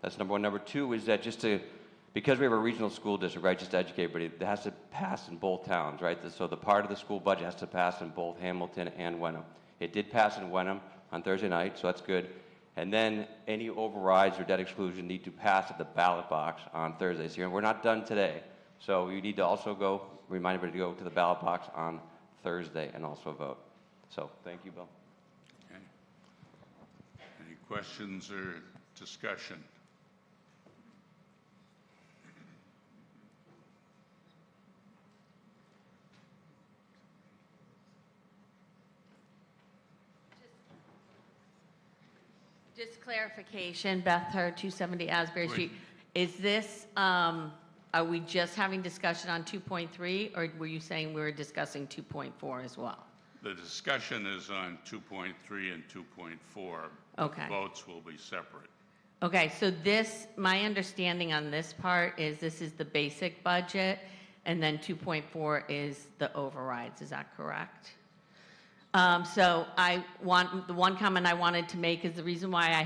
That's number one. Number two is that because we have a regional school district, right, just to educate everybody, it has to pass in both towns, right? So the part of the school budget has to pass in both Hamilton and Wenham. It did pass in Wenham on Thursday night, so that's good. And then any overrides or debt exclusion need to pass at the ballot box on Thursday. So we're not done today. So you need to also remind everybody to go to the ballot box on Thursday and also vote. So thank you, Bill. Okay. Any questions or discussion? Just clarification, Beth Hurd, 270 Asbury Street. Is this, are we just having discussion on 2.3, or were you saying we were discussing 2.4 as well? The discussion is on 2.3 and 2.4. Okay. The votes will be separate. Okay, so my understanding on this part is this is the basic budget, and then 2.4 is the overrides. Is that correct? So the one comment I wanted to make is the reason why I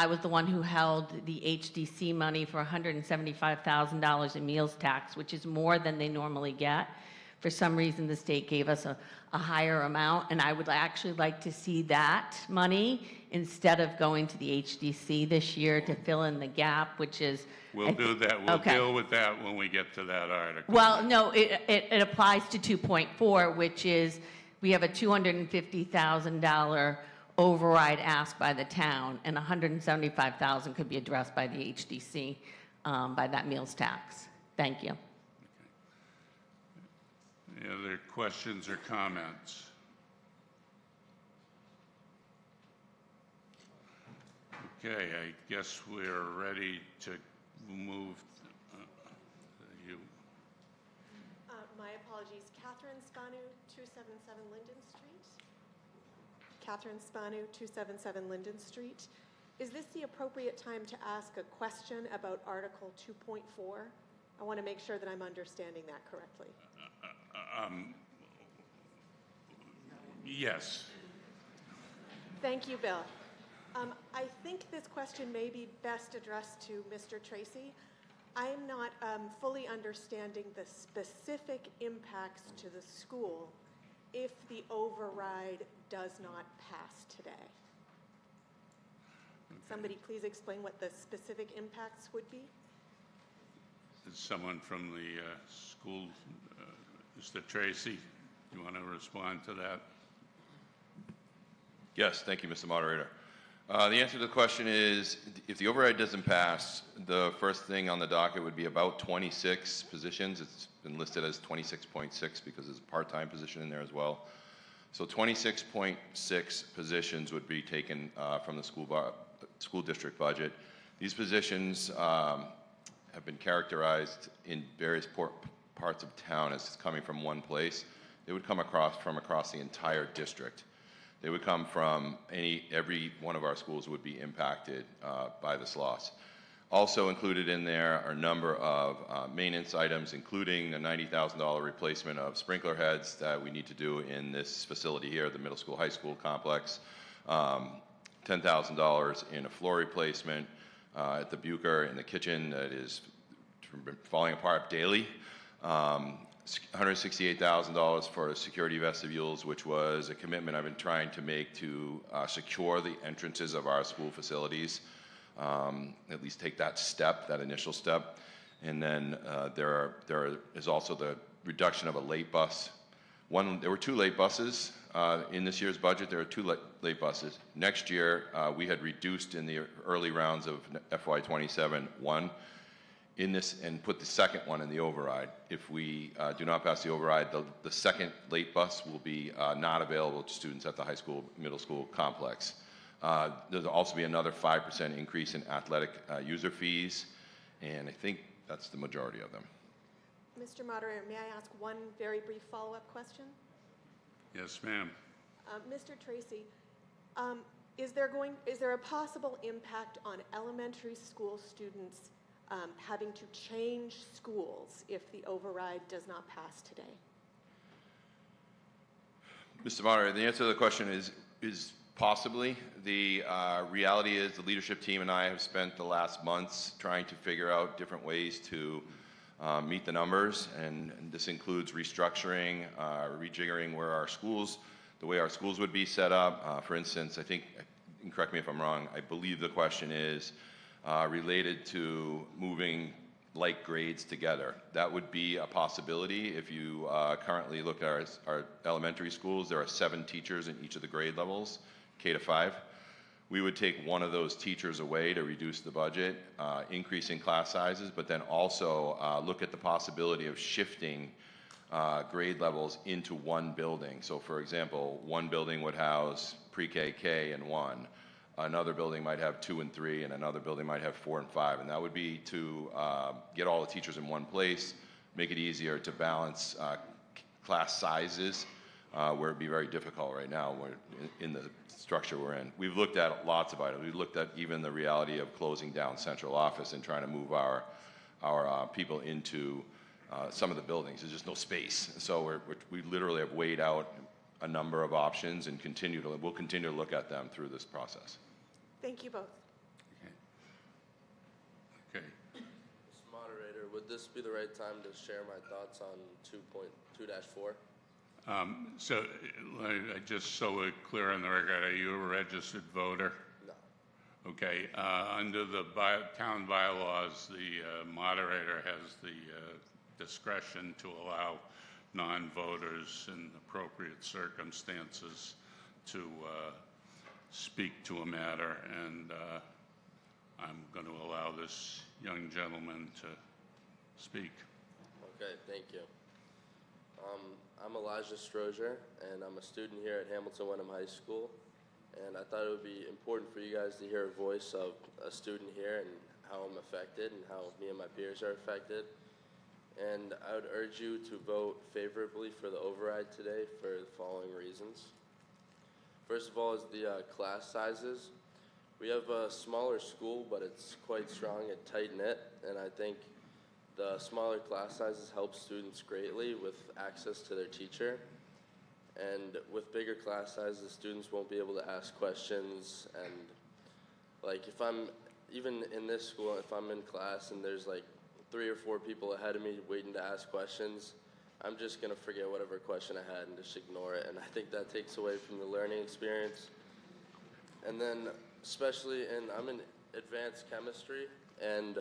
was the one who held the HDC money for $175,000 in meals tax, which is more than they normally get. For some reason, the state gave us a higher amount, and I would actually like to see that money instead of going to the HDC this year to fill in the gap, which is... We'll do that. We'll Okay. deal with that when we get to that article. Well, no, it applies to 2.4, which is we have a $250,000 override asked by the town, and $175,000 could be addressed by the HDC by that meals tax. Thank you. Any other questions or comments? Okay, I guess we're ready to move. You. My apologies. Catherine Spanu, 277 Linden Street. Catherine Spanu, 277 Linden Street. Is this the appropriate time to ask a question about Article 2.4? I want to make sure that I'm understanding that correctly. Yes. Thank you, Bill. I think this question may be best addressed to Mr. Tracy. I am not fully understanding the specific impacts to the school if the override does not pass today. Somebody please explain what the specific impacts would be? Is someone from the school, Mr. Tracy, you want to respond to that? Yes, thank you, Mr. Moderator. The answer to the question is, if the override doesn't pass, the first thing on the docket would be about 26 positions. It's been listed as 26.6 because there's a part-time position in there as well. So 26.6 positions would be taken from the school district budget. These positions have been characterized in various parts of town as coming from one place. They would come across the entire district. They would come from every one of our schools would be impacted by this loss. Also included in there are a number of maintenance items, including a $90,000 replacement of sprinkler heads that we need to do in this facility here, the middle school, high school complex, $10,000 in a floor replacement at the Bucher in the kitchen that is falling apart daily. $168,000 for security vestibules, which was a commitment I've been trying to make to secure the entrances of our school facilities, at least take that step, that initial step. And then there is also the reduction of a late bus. There were 2 late buses in this year's budget. There are 2 late buses. Next year, we had reduced in the early rounds of FY27 1 in this and put the second one in the override. If we do not pass the override, the second late bus will be not available to students at the high school, middle school complex. There'll also be another 5% increase in athletic user fees, and I think that's the majority of them. Mr. Moderator, may I ask one very brief follow-up question? Yes, ma'am. Mr. Tracy, is there a possible impact on elementary school students having to change schools if the override does not pass today? Mr. Moderator, the answer to the question is possibly. The reality is the leadership team and I have spent the last months trying to figure out different ways to meet the numbers, and this includes restructuring, rejiggering the way our schools would be set up. For instance, I think, and correct me if I'm wrong, I believe the question is related to moving like grades together. That would be a possibility. If you currently look at our elementary schools, there are 7 teachers in each of the grade levels, K to 5. We would take one of those teachers away to reduce the budget, increasing class sizes, but then also look at the possibility of shifting grade levels into one building. So for example, one building would house pre-K, K, and 1. Another building might have 2 and 3, and another building might have 4 and 5. And that would be to get all the teachers in one place, make it easier to balance class sizes, where it'd be very difficult right now in the structure we're in. We've looked at lots of items. We've looked at even the reality of closing down central office and trying to move our people into some of the buildings. There's just no space. So we literally have weighed out a number of options and we'll continue to look at them through this process. Thank you both. Okay. Mr. Moderator, would this be the right time to share my thoughts on 2.2-4? So just so we're clear on the record, are you a registered voter? No. Okay. Under the town bylaws, the moderator has the discretion to allow non-voters in appropriate circumstances to speak to a matter, and I'm going to allow this young gentleman to speak. Okay, thank you. I'm Elijah Strozier, and I'm a student here at Hamilton Wenham High School, and I thought it would be important for you guys to hear a voice of a student here and how I'm affected and how me and my peers are affected. And I would urge you to vote favorably for the override today for the following reasons. First of all is the class sizes. We have a smaller school, but it's quite strong and tight-knit, and I think the smaller class sizes help students greatly with access to their teacher. And with bigger class sizes, students won't be able to ask questions. And like if I'm, even in this school, if I'm in class and there's like 3 or 4 people ahead of me waiting to ask questions, I'm just going to forget whatever question I had and just ignore it. And I think that takes away from the learning experience. And then especially I'm in advanced chemistry, and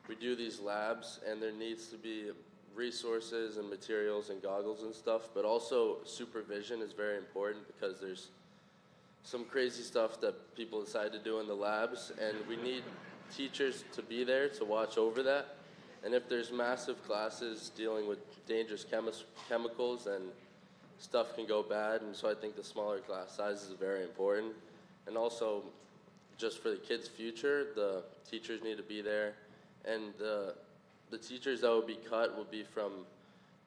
we do these labs, and there needs to be resources and materials and goggles and stuff, but also supervision is very important because there's some crazy stuff that people decide to do in the labs, and we need teachers to be there to watch over that. And if there's massive classes dealing with dangerous chemicals, then stuff can go bad, and so I think the smaller class size is very important. And also, just for the kids' future, the teachers need to be there, and the teachers that will be cut will be from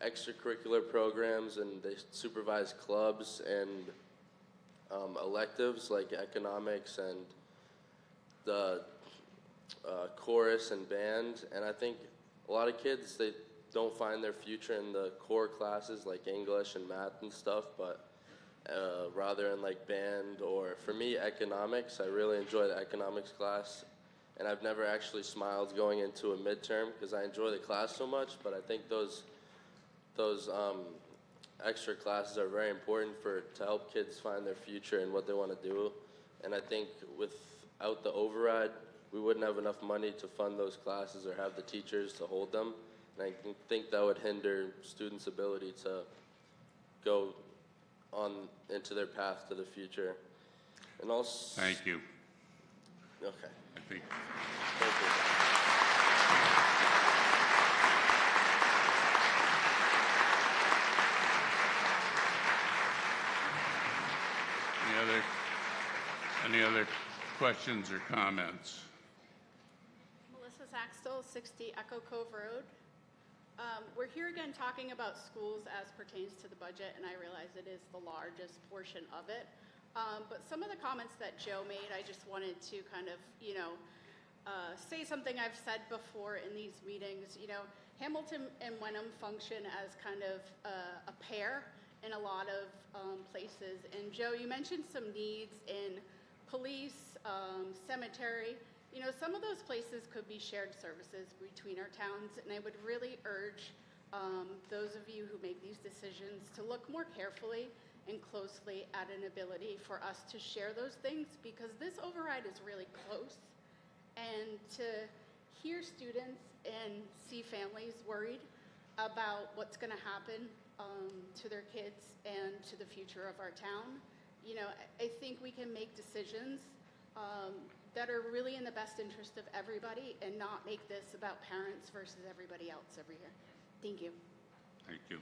extracurricular programs, and they supervise clubs and electives like economics and the chorus and band. And I think a lot of kids, they don't find their future in the core classes like English and math and stuff, but rather in like band, or for me, economics. I really enjoy the economics class, and I've never actually smiled going into a midterm because I enjoy the class so much, but I think those extra classes are very important to help kids find their future and what they want to do. And I think without the override, we wouldn't have enough money to fund those classes or have the teachers to hold them. And I think that would hinder students' ability to go on into their path to the future. And also... Thank you. Okay. I think. Thank you. Any other questions or comments? Melissa Saxtel, 60 Echo Cove Road. We're here again talking about schools as pertains to the budget, and I realize it is the largest portion of it. But some of the comments that Joe made, I just wanted to kind of, say something I've said before in these meetings. Hamilton and Wenham function as kind of a pair in a lot of places. And Joe, you mentioned some needs in police, cemetery. Some of those places could be shared services between our towns, and I would really urge those of you who make these decisions to look more carefully and closely at an ability for us to share those things, because this override is really close, and to hear students and see families worried about what's going to happen to their kids and to the future of our town, I think we can make decisions that are really in the best interest of everybody and not make this about parents versus everybody else every year. Thank you. Thank you.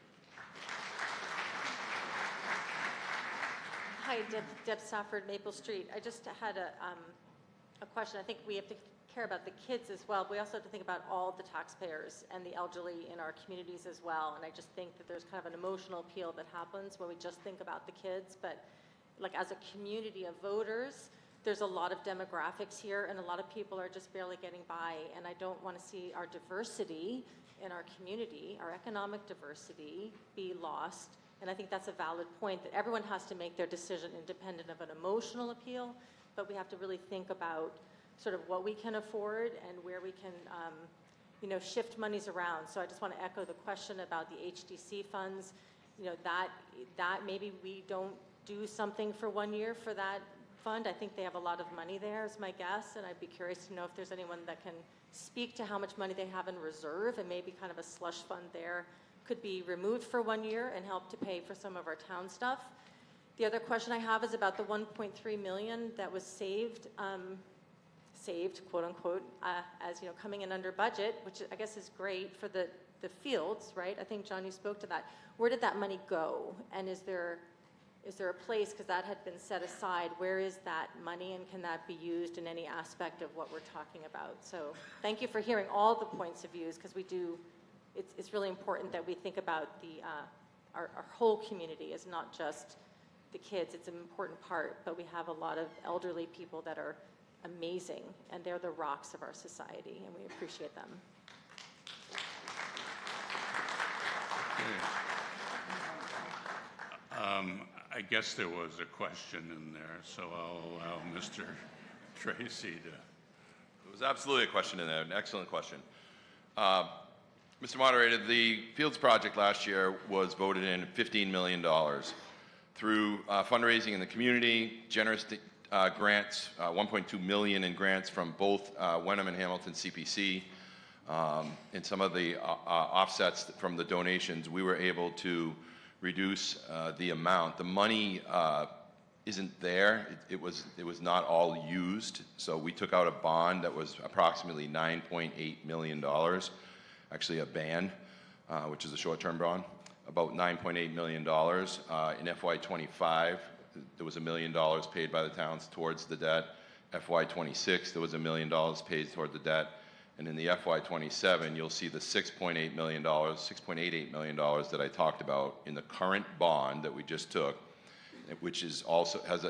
Hi, Deb Stafford, Maple Street. I just had a question. I think we have to care about the kids as well. We also have to think about all the taxpayers and the elderly in our communities as well. And I just think that there's kind of an emotional appeal that happens when we just think about the kids. But like as a community of voters, there's a lot of demographics here, and a lot of people are just barely getting by. And I don't want to see our diversity in our community, our economic diversity, be lost. And I think that's a valid point, that everyone has to make their decision independent of an emotional appeal, but we have to really think about sort of what we can afford and where we can, shift monies around. So I just want to echo the question about the HDC funds, that maybe we don't do something for 1 year for that fund. I think they have a lot of money there, is my guess, and I'd be curious to know if there's anyone that can speak to how much money they have in reserve, and maybe kind of a slush fund there could be removed for 1 year and help to pay for some of our town stuff. The other question I have is about the 1.3 million that was saved, quote unquote, as coming in under budget, which I guess is great for the fields, right? I think, John, you spoke to that. Where did that money go? And is there a place, because that had been set aside, where is that money, and can that be used in any aspect of what we're talking about? So thank you for hearing all the points of views, because it's really important that we think about our whole community as not just the kids. It's an important part, but we have a lot of elderly people that are amazing, and they're the rocks of our society, and we appreciate them. I guess there was a question in there, so I'll allow Mr. Tracy to. It was absolutely a question in there, an excellent question. Mr. Moderator, the Fields project last year was voted in $15 million through fundraising in the community, generous grants, 1.2 million in grants from both Wenham and Hamilton CPC, and some of the offsets from the donations. We were able to reduce the amount. The money isn't there. It was not all used. So we took out a bond that was approximately $9.8 million. Actually a ban, which is a short-term bond, about $9.8 million. In FY25, there was $1 million paid by the towns towards the debt. FY26, there was $1 million paid toward the debt. And in the FY27, you'll see the $6.8 million, $6.88 million that I talked about in the current bond that we just took, which is also has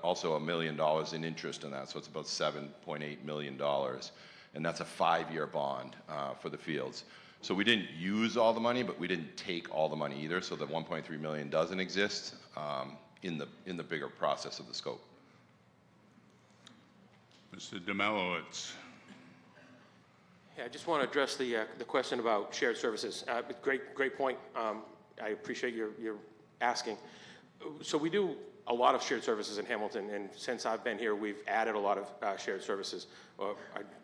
also $1 million in interest in that. So it's about $7.8 million. And that's a 5-year bond for the fields. So we didn't use all the money, but we didn't take all the money either. So the 1.3 million doesn't exist in the bigger process of the scope. Mr. DeMelowitz. Yeah, I just want to address the question about shared services. Great point. I appreciate your asking. So we do a lot of shared services in Hamilton, and since I've been here, we've added a lot of shared services. I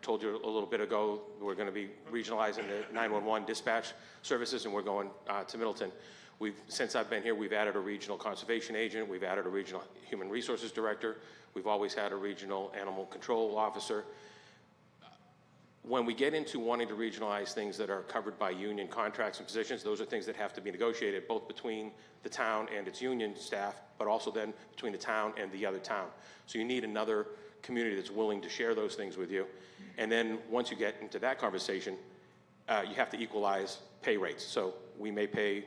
told you a little bit ago, we're going to be regionalizing the 911 dispatch services, and we're going to Middleton. Since I've been here, we've added a regional conservation agent, we've added a regional human resources director, we've always had a regional animal control officer. When we get into wanting to regionalize things that are covered by union contracts and positions, those are things that have to be negotiated both between the town and its union staff, but also then between the town and the other town. So you need another community that's willing to share those things with you. And then once you get into that conversation, you have to equalize pay rates. So we may pay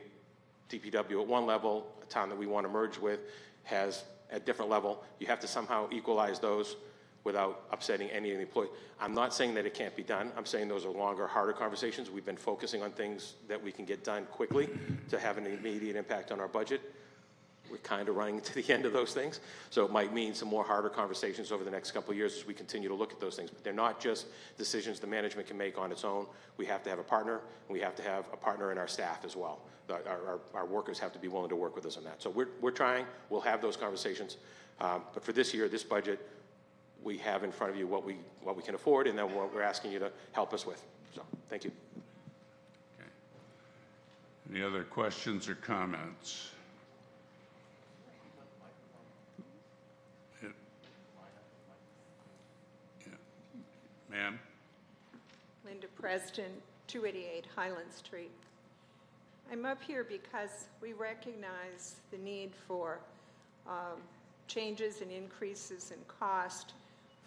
DPW at one level, a town that we want to merge with has a different level. You have to somehow equalize those without upsetting any of the employees. I'm not saying that it can't be done. I'm saying those are longer, harder conversations. We've been focusing on things that we can get done quickly to have an immediate impact on our budget. We're kind of running to the end of those things. So it might mean some more harder conversations over the next couple of years as we continue to look at those things. But they're not just decisions the management can make on its own. We have to have a partner, and we have to have a partner in our staff as well. Our workers have to be willing to work with us on that. So we're trying. We'll have those conversations. But for this year, this budget, we have in front of you what we can afford, and then what we're asking you to help us with. So, thank you. Okay. Any other questions or comments? Ma'am? Linda Preston, 288 Highland Street. I'm up here because we recognize the need for changes and increases in cost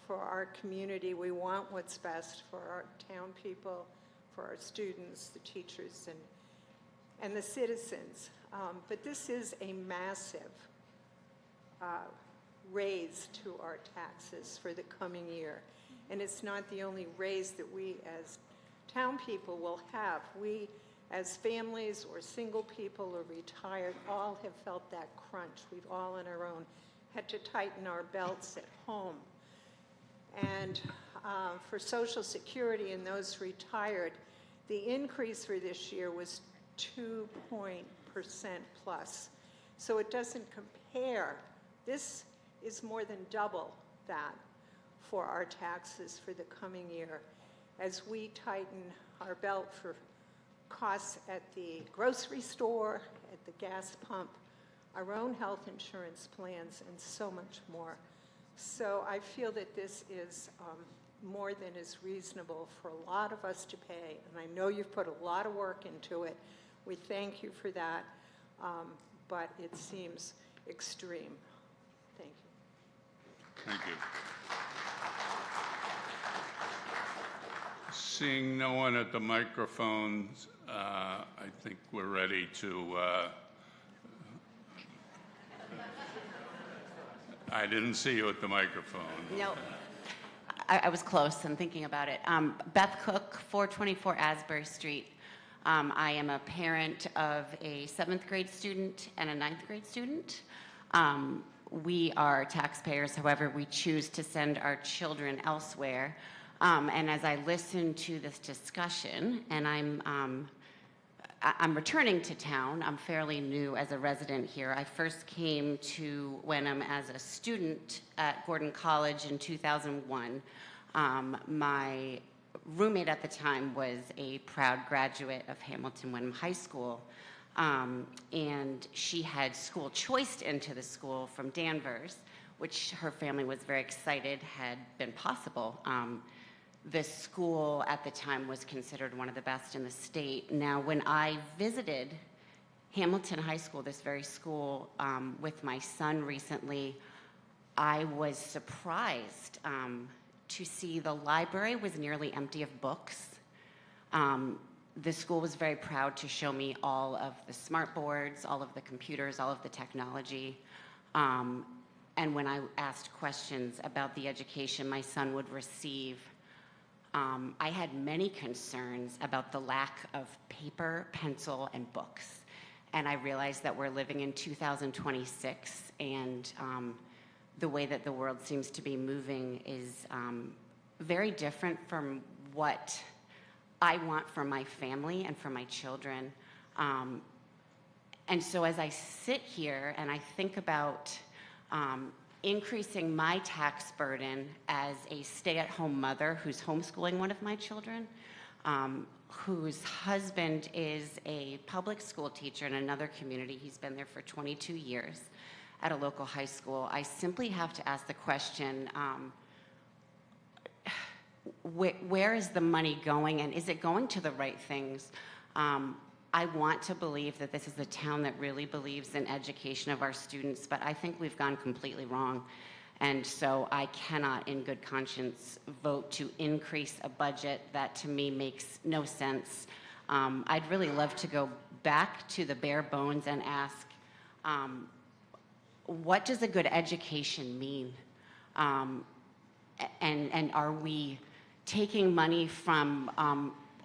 for our community. We want what's best for our town people, for our students, the teachers, and the citizens. But this is a massive raise to our taxes for the coming year. And it's not the only raise that we as town people will have. We as families or single people or retired all have felt that crunch. We've all on our own had to tighten our belts at home. And for Social Security and those retired, the increase for this year was 2% plus. So it doesn't compare. This is more than double that for our taxes for the coming year as we tighten our belt for costs at the grocery store, at the gas pump, our own health insurance plans, and so much more. So I feel that this is more than is reasonable for a lot of us to pay, and I know you've put a lot of work into it. We thank you for that, but it seems extreme. Thank you. Thank you. Seeing no one at the microphones, I think we're ready to... I didn't see you at the microphone. No, I was close. I'm thinking about it. Beth Cook, 424 Asbury Street. I am a parent of a 7th grade student and a 9th grade student. We are taxpayers, however, we choose to send our children elsewhere. And as I listened to this discussion, and I'm returning to town. I'm fairly new as a resident here. I first came to Wenham as a student at Gordon College in 2001. My roommate at the time was a proud graduate of Hamilton Wenham High School, and she had school choiced into the school from Danvers, which her family was very excited had been possible. This school at the time was considered one of the best in the state. Now, when I visited Hamilton High School, this very school, with my son recently, I was surprised to see the library was nearly empty of books. The school was very proud to show me all of the smart boards, all of the computers, all of the technology. And when I asked questions about the education my son would receive, I had many concerns about the lack of paper, pencil, and books. And I realized that we're living in 2026, and the way that the world seems to be moving is very different from what I want for my family and for my children. And so as I sit here and I think about increasing my tax burden as a stay-at-home mother who's homeschooling one of my children, whose husband is a public school teacher in another community. He's been there for 22 years at a local high school. I simply have to ask the question, where is the money going, and is it going to the right things? I want to believe that this is a town that really believes in education of our students, but I think we've gone completely wrong. And so I cannot, in good conscience, vote to increase a budget that to me makes no sense. I'd really love to go back to the bare bones and ask, what does a good education mean? And are we taking money from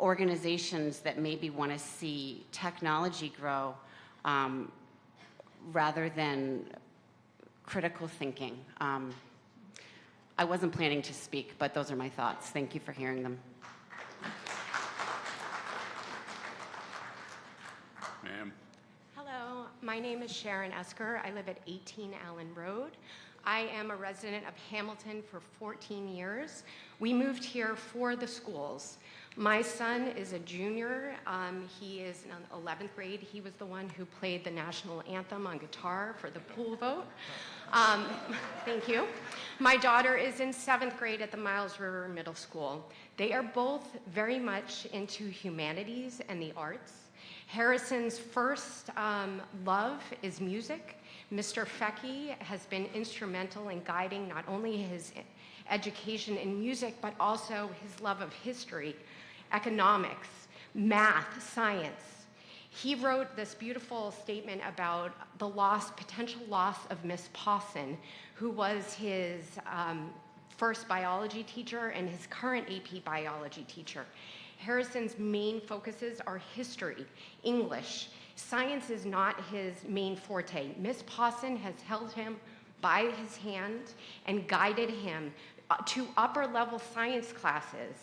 organizations that maybe want to see technology grow rather than critical thinking? I wasn't planning to speak, but those are my thoughts. Thank you for hearing them. Ma'am? Hello, my name is Sharon Esker. I live at 18 Allen Road. I am a resident of Hamilton for 14 years. We moved here for the schools. My son is a junior. He is in 11th grade. He was the one who played the national anthem on guitar for the pool vote. Thank you. My daughter is in 7th grade at the Miles River Middle School. They are both very much into humanities and the arts. Harrison's first love is music. Mr. Fecky has been instrumental in guiding not only his education in music, but also his love of history, economics, math, science. He wrote this beautiful statement about the potential loss of Miss Pawson, who was his first biology teacher and his current AP biology teacher. Harrison's main focuses are history, English. Science is not his main forte. Miss Pawson has held him by his hand and guided him to upper-level science classes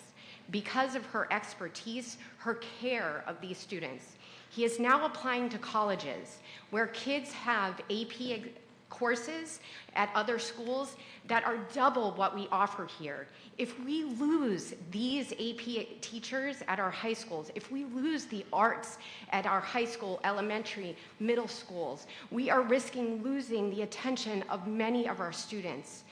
because of her expertise, her care of these students. He is now applying to colleges where kids have AP courses at other schools that are double what we offer here. If we lose these AP teachers at our high schools, if we lose the arts at our high school, elementary, middle schools, we are risking losing the attention of many of our students.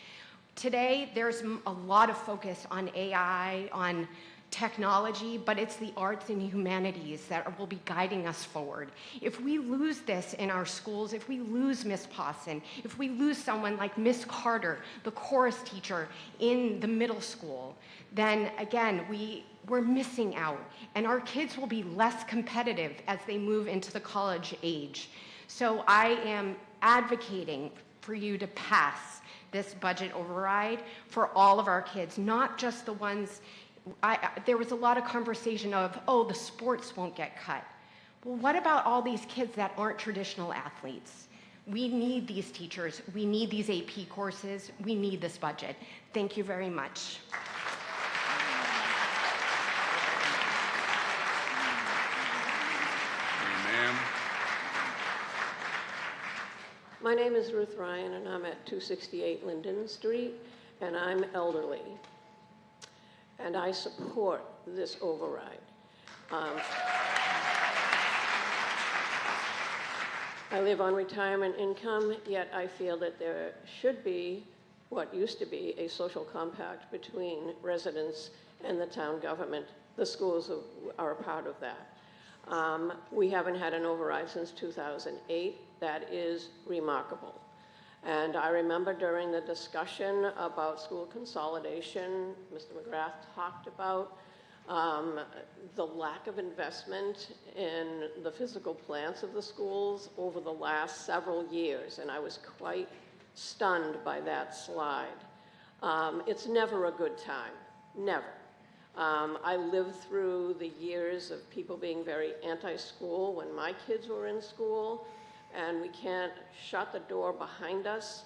Today, there's a lot of focus on AI, on technology, but it's the arts and humanities that will be guiding us forward. If we lose this in our schools, if we lose Miss Pawson, if we lose someone like Miss Carter, the chorus teacher in the middle school, then again, we're missing out, and our kids will be less competitive as they move into the college age. So I am advocating for you to pass this budget override for all of our kids, not just the ones. There was a lot of conversation of, oh, the sports won't get cut. Well, what about all these kids that aren't traditional athletes? We need these teachers. We need these AP courses. We need this budget. Thank you very much. My name is Ruth Ryan, and I'm at 268 Linden Street, and I'm elderly. And I support this override. I live on retirement income, yet I feel that there should be what used to be a social compact between residents and the town government. The schools are a part of that. We haven't had an override since 2008. That is remarkable. And I remember during the discussion about school consolidation, Mr. McGrath talked about the lack of investment in the physical plants of the schools over the last several years, and I was quite stunned by that slide. It's never a good time, never. I lived through the years of people being very anti-school when my kids were in school, and we can't shut the door behind us.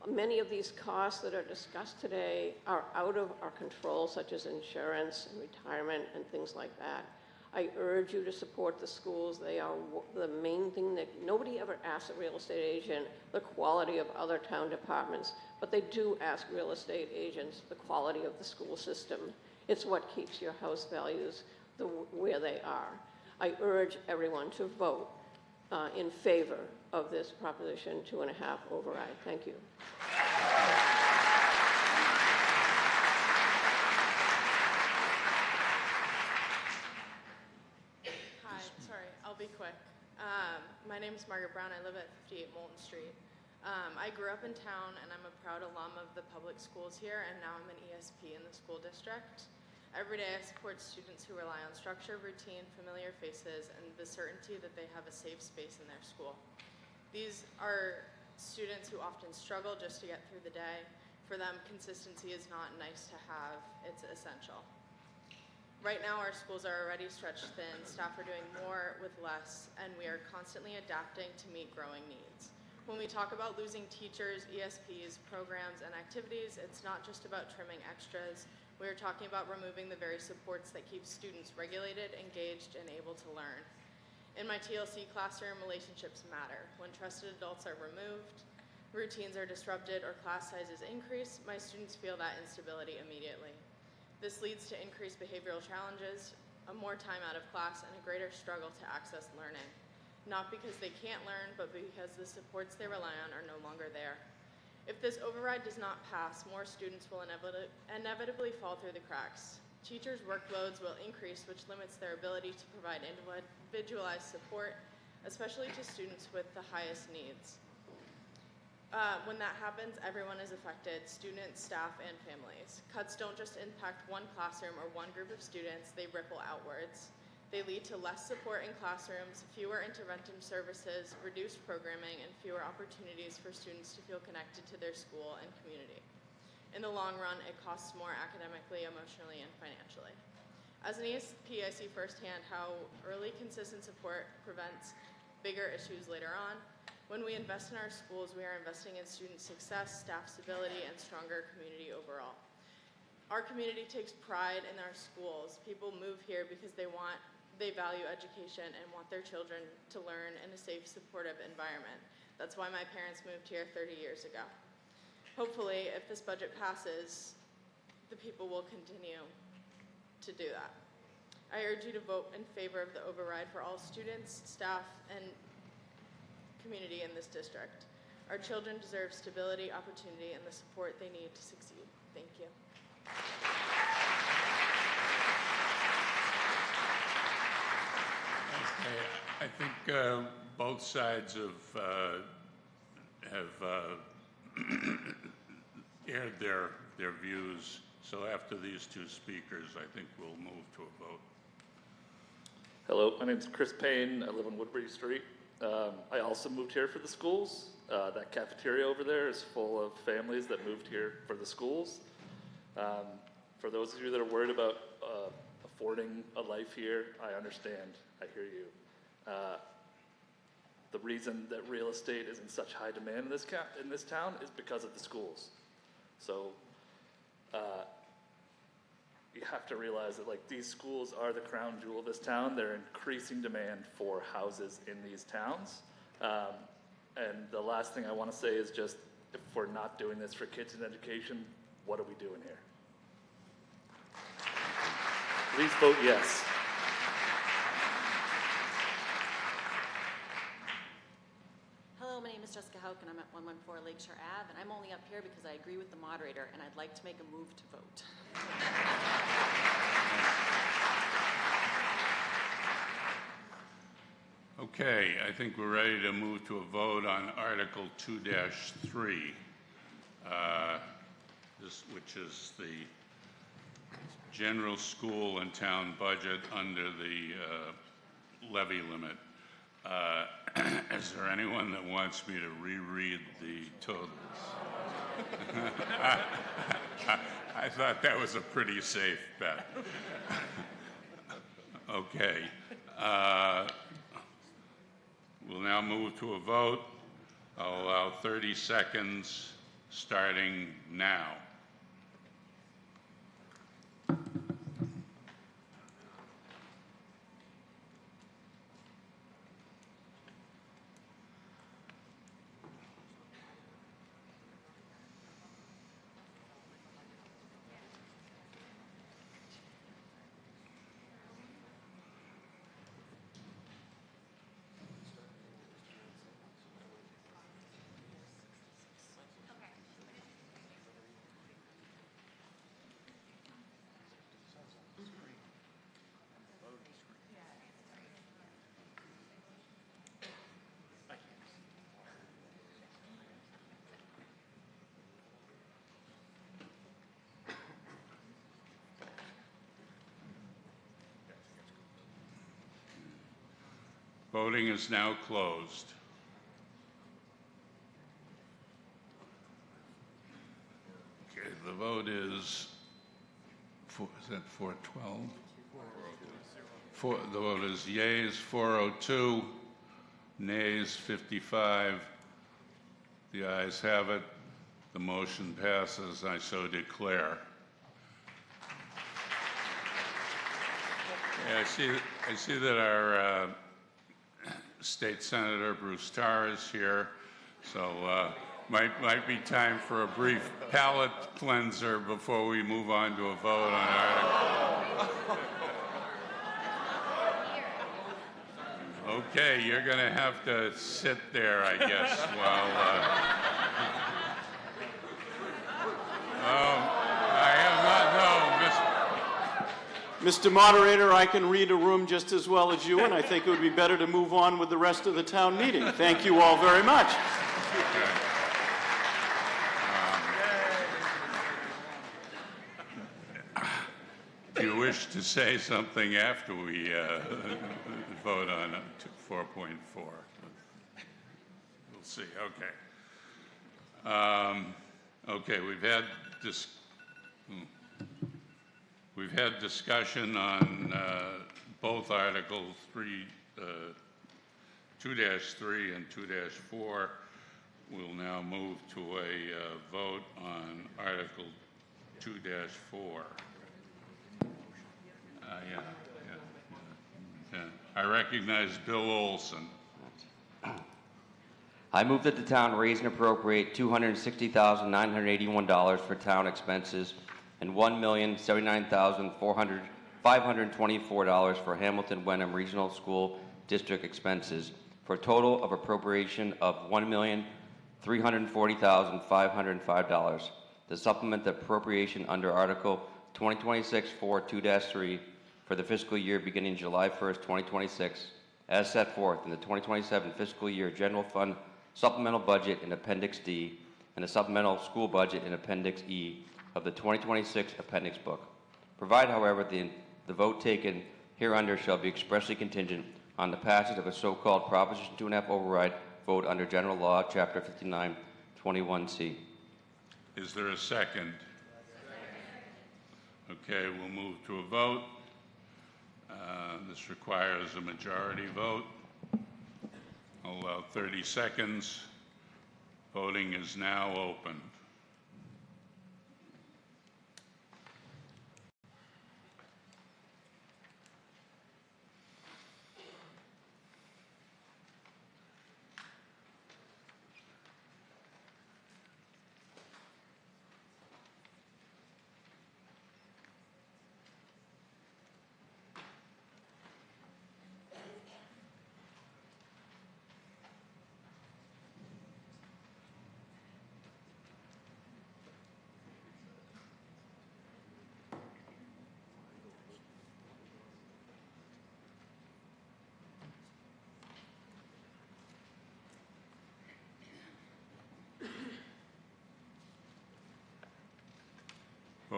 Many of these costs that are discussed today are out of our control, such as insurance and retirement and things like that. I urge you to support the schools. They are the main thing that nobody ever asks a real estate agent the quality of other town departments, but they do ask real estate agents the quality of the school system. It's what keeps your house values where they are. I urge everyone to vote in favor of this Proposition 2.5 override. Thank you. Hi, sorry, I'll be quick. My name is Margaret Brown. I live at 58 Moulton Street. I grew up in town, and I'm a proud alum of the public schools here, and now I'm an ESP in the school district. Every day I support students who rely on structure, routine, familiar faces, and the certainty that they have a safe space in their school. These are students who often struggle just to get through the day. For them, consistency is not nice to have, it's essential. Right now, our schools are already stretched thin, staff are doing more with less, and we are constantly adapting to meet growing needs. When we talk about losing teachers, ESPs, programs, and activities, it's not just about trimming extras. We are talking about removing the very supports that keep students regulated, engaged, and able to learn. In my TLC classroom, relationships matter. When trusted adults are removed, routines are disrupted, or class sizes increase, my students feel that instability immediately. This leads to increased behavioral challenges, more time out of class, and a greater struggle to access learning. Not because they can't learn, but because the supports they rely on are no longer there. If this override does not pass, more students will inevitably fall through the cracks. Teachers' workloads will increase, which limits their ability to provide individualized support, especially to students with the highest needs. When that happens, everyone is affected, students, staff, and families. Cuts don't just impact one classroom or one group of students, they ripple outwards. They lead to less support in classrooms, fewer intervention services, reduced programming, and fewer opportunities for students to feel connected to their school and community. In the long run, it costs more academically, emotionally, and financially. As an ESP, I see firsthand how early consistent support prevents bigger issues later on. When we invest in our schools, we are investing in student success, staff stability, and stronger community overall. Our community takes pride in our schools. People move here because they value education and want their children to learn in a safe, supportive environment. That's why my parents moved here 30 years ago. Hopefully, if this budget passes, the people will continue to do that. I urge you to vote in favor of the override for all students, staff, and community in this district. Our children deserve stability, opportunity, and the support they need to succeed. Thank you. I think both sides have aired their views. So after these two speakers, I think we'll move to a vote. Hello, my name's Chris Payne. I live on Woodbury Street. I also moved here for the schools. That cafeteria over there is full of families that moved here for the schools. For those of you that are worried about affording a life here, I understand. I hear you. The reason that real estate is in such high demand in this town is because of the schools. So you have to realize that these schools are the crown jewel of this town. They're increasing demand for houses in these towns. And the last thing I want to say is just, if we're not doing this for kids in education, what are we doing here? Please vote yes. Hello, my name is Jessica Hauk, and I'm at 114 Lakeshore Ave, and I'm only up here because I agree with the moderator, and I'd like to make a move to vote. Okay, I think we're ready to move to a vote on Article 2-3, which is the general school and town budget under the levy limit. Is there anyone that wants me to reread the totals? I thought that was a pretty safe bet. Okay. We'll now move to a vote. I'll allow 30 seconds starting now. Voting is now closed. Okay, the vote is, is that 412? The vote is yeas 402, nays 55. The ayes have it. The motion passes. I so declare. Yeah, I see that our State Senator Bruce Tarr is here, so might be time for a brief palate cleanser before we move on to a vote on Article. Okay, you're going to have to sit there, I guess, while. I have not known, Mr. Moderator, I can read a room just as well as you, and I think it would be better to move on with the rest of the town meeting. Thank you all very much. Do you wish to say something after we vote on 4.4? We'll see. Okay. Okay, we've had discussion on both Articles 2-3 and 2-4. We'll now move to a vote on Article 2-4. I recognize Bill Olson. I move that the town raise and appropriate $260,981 for town expenses and $1,079,524 for Hamilton Wenham Regional School District expenses, for a total of appropriation of $1,340,505. To supplement the appropriation under Article 2026-4-2-3 for the fiscal year beginning July 1st, 2026, as set forth in the 2027 fiscal year general fund supplemental budget in Appendix D and the supplemental school budget in Appendix E of the 2026 appendix book. Provide, however, the vote taken hereunder shall be expressly contingent on the passage of a so-called Proposition 2.5 override vote under General Law, Chapter 59, 21C. Is there a second? Okay, we'll move to a vote. This requires a majority vote. I'll allow 30 seconds. Voting is now open.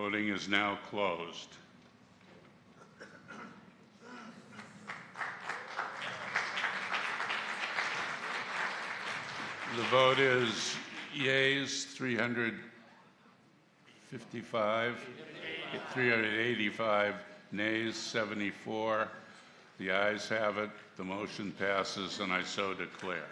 Voting is now closed. The vote is yeas 385, nays 74. The ayes have it. The motion passes, and I so declare.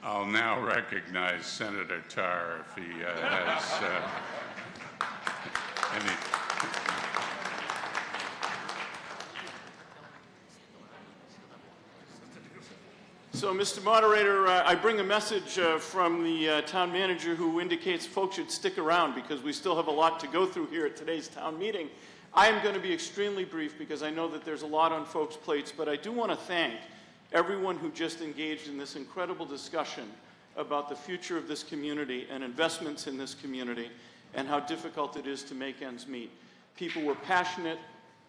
I'll now recognize Senator Tarr if he has any. So, Mr. Moderator, I bring a message from the town manager who indicates folks should stick around because we still have a lot to go through here at today's town meeting. I am going to be extremely brief because I know that there's a lot on folks' plates, but I do want to thank everyone who just engaged in this incredible discussion about the future of this community and investments in this community and how difficult it is to make ends meet. People were passionate.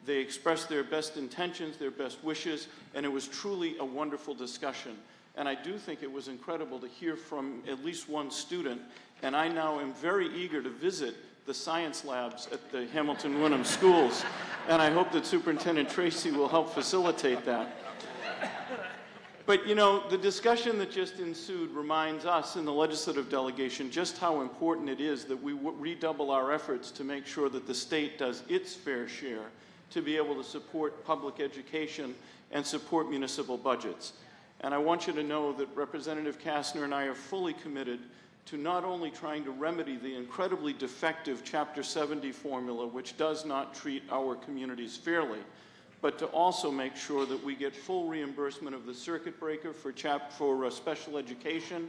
They expressed their best intentions, their best wishes, and it was truly a wonderful discussion. And I do think it was incredible to hear from at least one student, and I now am very eager to visit the science labs at the Hamilton Wyndham schools, and I hope that Superintendent Tracy will help facilitate that. But, you know, the discussion that just ensued reminds us in the legislative delegation just how important it is that we redouble our efforts to make sure that the state does its fair share to be able to support public education and support municipal budgets. And I want you to know that Representative Kastner and I are fully committed to not only trying to remedy the incredibly defective Chapter 70 formula, which does not treat our communities fairly, but to also make sure that we get full reimbursement of the circuit breaker for special education,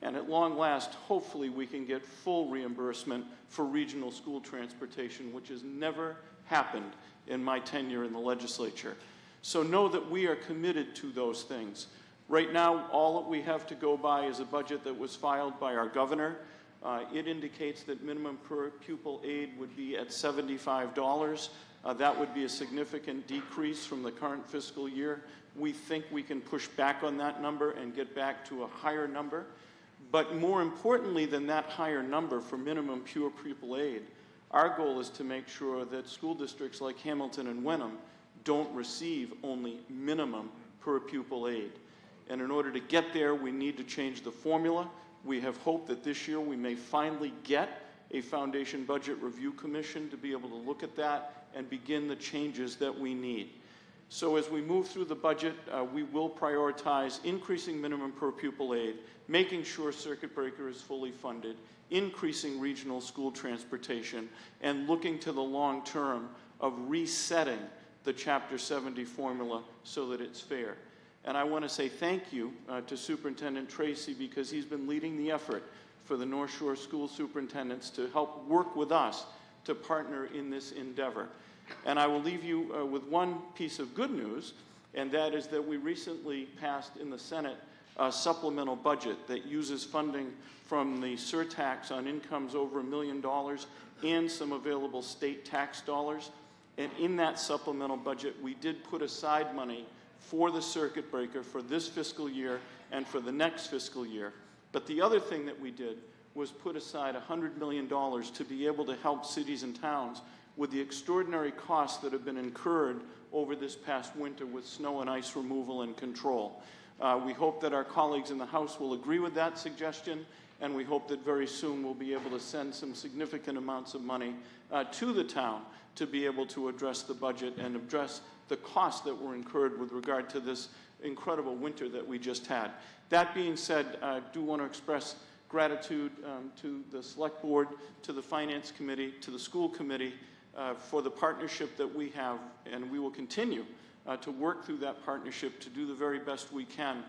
and at long last, hopefully we can get full reimbursement for regional school transportation, which has never happened in my tenure in the legislature. So know that we are committed to those things. Right now, all that we have to go by is a budget that was filed by our governor. It indicates that minimum per pupil aid would be at $75. That would be a significant decrease from the current fiscal year. We think we can push back on that number and get back to a higher number. But more importantly than that higher number for minimum pure pupil aid, our goal is to make sure that school districts like Hamilton and Wenham don't receive only minimum per pupil aid. And in order to get there, we need to change the formula. We have hope that this year we may finally get a Foundation Budget Review Commission to be able to look at that and begin the changes that we need. So as we move through the budget, we will prioritize increasing minimum per pupil aid, making sure circuit breaker is fully funded, increasing regional school transportation, and looking to the long term of resetting the Chapter 70 formula so that it's fair. And I want to say thank you to Superintendent Tracy because he's been leading the effort for the North Shore School Superintendents to help work with us to partner in this endeavor. And I will leave you with one piece of good news, and that is that we recently passed in the Senate a supplemental budget that uses funding from the surtax on incomes over $1 million and some available state tax dollars. And in that supplemental budget, we did put aside money for the circuit breaker for this fiscal year and for the next fiscal year. But the other thing that we did was put aside $100 million to be able to help cities and towns with the extraordinary costs that have been incurred over this past winter with snow and ice removal and control. We hope that our colleagues in the House will agree with that suggestion, and we hope that very soon we'll be able to send some significant amounts of money to the town to be able to address the budget and address the costs that were incurred with regard to this incredible winter that we just had. That being said, I do want to express gratitude to the Select Board, to the Finance Committee, to the School Committee for the partnership that we have, and we will continue to work through that partnership to do the very best we can,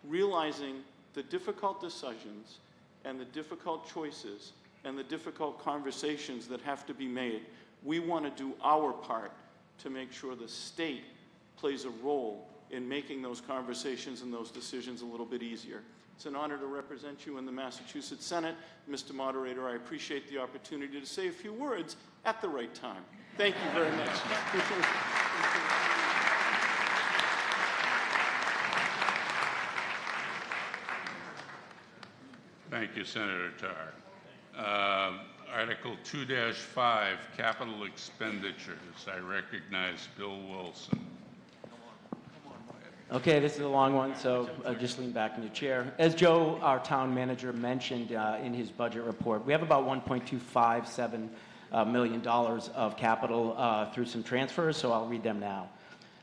realizing the difficult decisions and the difficult choices and the difficult conversations that have to be made. We want to do our part to make sure the state plays a role in making those conversations and those decisions a little bit easier. It's an honor to represent you in the Massachusetts Senate. Mr. Moderator, I appreciate the opportunity to say a few words at the right time. Thank you very much. Thank you, Senator Tar. Article 2-5, capital expenditures. I recognize Bill Wilson. Okay, this is a long one, so just lean back in your chair. As Joe, our town manager, mentioned in his budget report, we have about $1.257 million of capital through some transfers, so I'll read them now.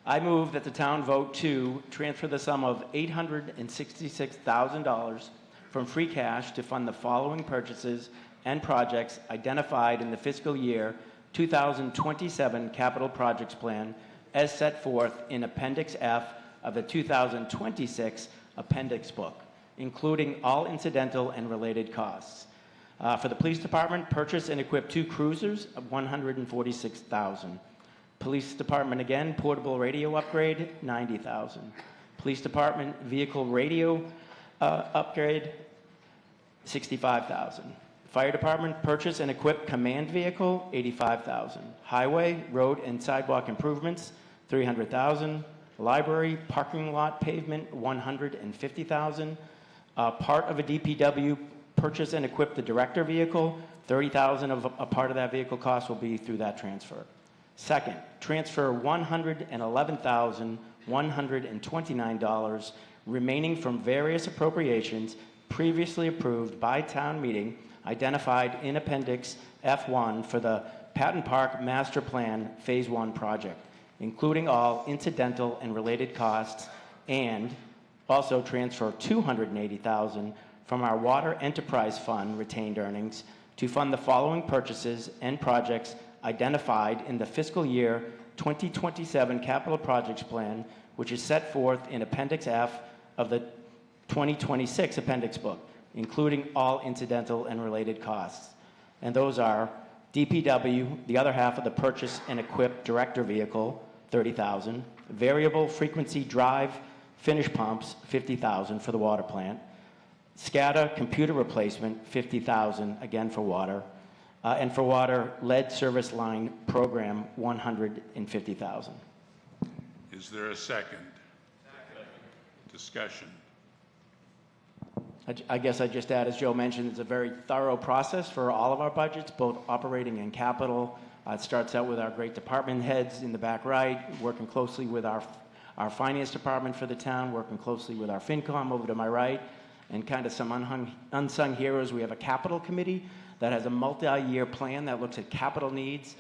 I move that the town vote to transfer the sum of $866,000 from free cash to fund the following purchases and projects identified in the fiscal year 2027 capital projects plan as set forth in Appendix F of the 2026 appendix book, including all incidental and related costs. For the police department, purchase and equip 2 cruisers of $146,000. Police department, again, portable radio upgrade, $90,000. Police department vehicle radio upgrade, $65,000. Fire department, purchase and equip command vehicle, $85,000. Highway, road, and sidewalk improvements, $300,000. Library, parking lot pavement, $150,000. Part of a DPW, purchase and equip the director vehicle, $30,000 of a part of that vehicle cost will be through that transfer. Second, transfer $111,129 remaining from various appropriations previously approved by town meeting identified in Appendix F1 for the Patton Park Master Plan Phase 1 project, including all incidental and related costs, and also transfer $280,000 from our Water Enterprise Fund retained earnings to fund the following purchases and projects identified in the fiscal year 2027 capital projects plan, which is set forth in Appendix F of the 2026 appendix book, including all incidental and related costs. And those are DPW, the other half of the purchase and equip director vehicle, $30,000. Variable frequency drive finish pumps, $50,000 for the water plant. SCADA computer replacement, $50,000, again for water. And for water, lead service line program, $150,000. Is there a second? Discussion. I guess I just add, as Joe mentioned, it's a very thorough process for all of our budgets, both operating and capital. It starts out with our great department heads in the back right, working closely with our finance department for the town, working closely with our FinCom over to my right, and kind of some unsung heroes. We have a capital committee that has a multi-year plan that looks at capital needs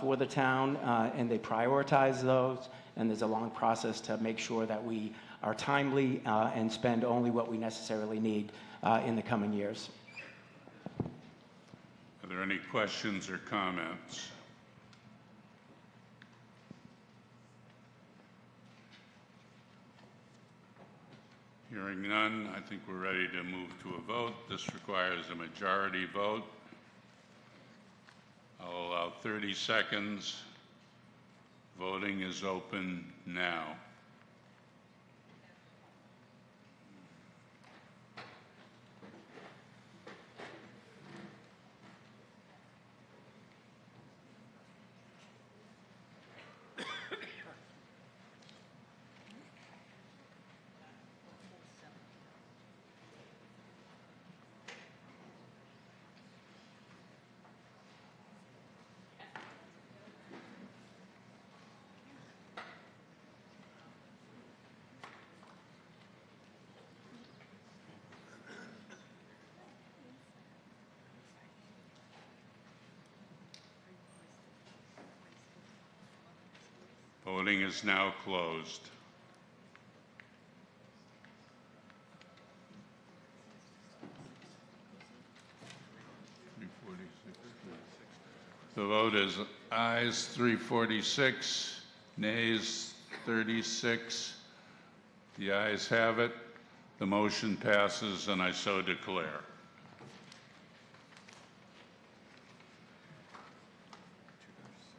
for the town, and they prioritize those, and there's a long process to make sure that we are timely and spend only what we necessarily need in the coming years. Are there any questions or comments? Hearing none, I think we're ready to move to a vote. This requires a majority vote. I'll allow 30 seconds. Voting is open now. Voting is now closed. The vote is ayes 346, nays 36. The ayes have it. The motion passes, and I so declare.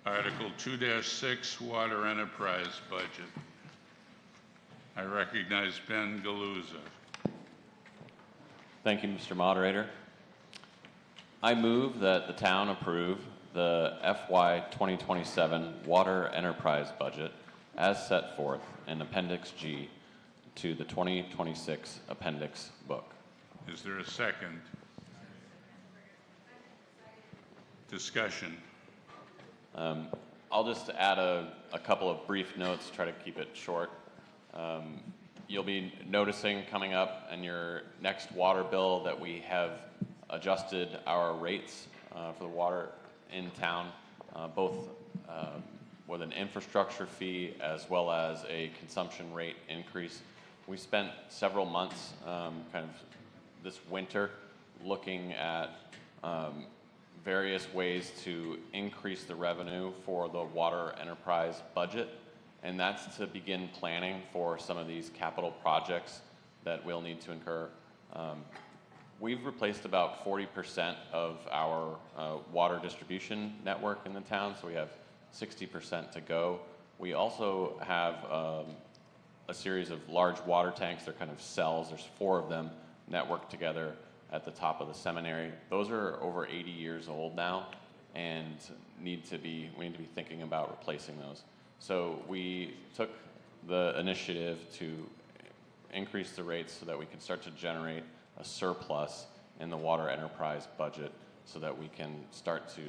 Article 2-6, Water Enterprise Budget. I recognize Ben Galuza. Thank you, Mr. Moderator. I move that the town approve the FY 2027 Water Enterprise Budget as set forth in Appendix G to the 2026 Appendix Book. Is there a second? Discussion. I'll just add a couple of brief notes, try to keep it short. You'll be noticing coming up in your next water bill that we have adjusted our rates for the water in town, both with an infrastructure fee as well as a consumption rate increase. We spent several months kind of this winter looking at various ways to increase the revenue for the water enterprise budget, and that's to begin planning for some of these capital projects that we'll need to incur. We've replaced about 40% of our water distribution network in the town, so we have 60% to go. We also have a series of large water tanks. They're kind of cells. There's 4 of them networked together at the top of the seminary. Those are over 80 years old now and we need to be thinking about replacing those. So we took the initiative to increase the rates so that we can start to generate a surplus in the water enterprise budget so that we can start to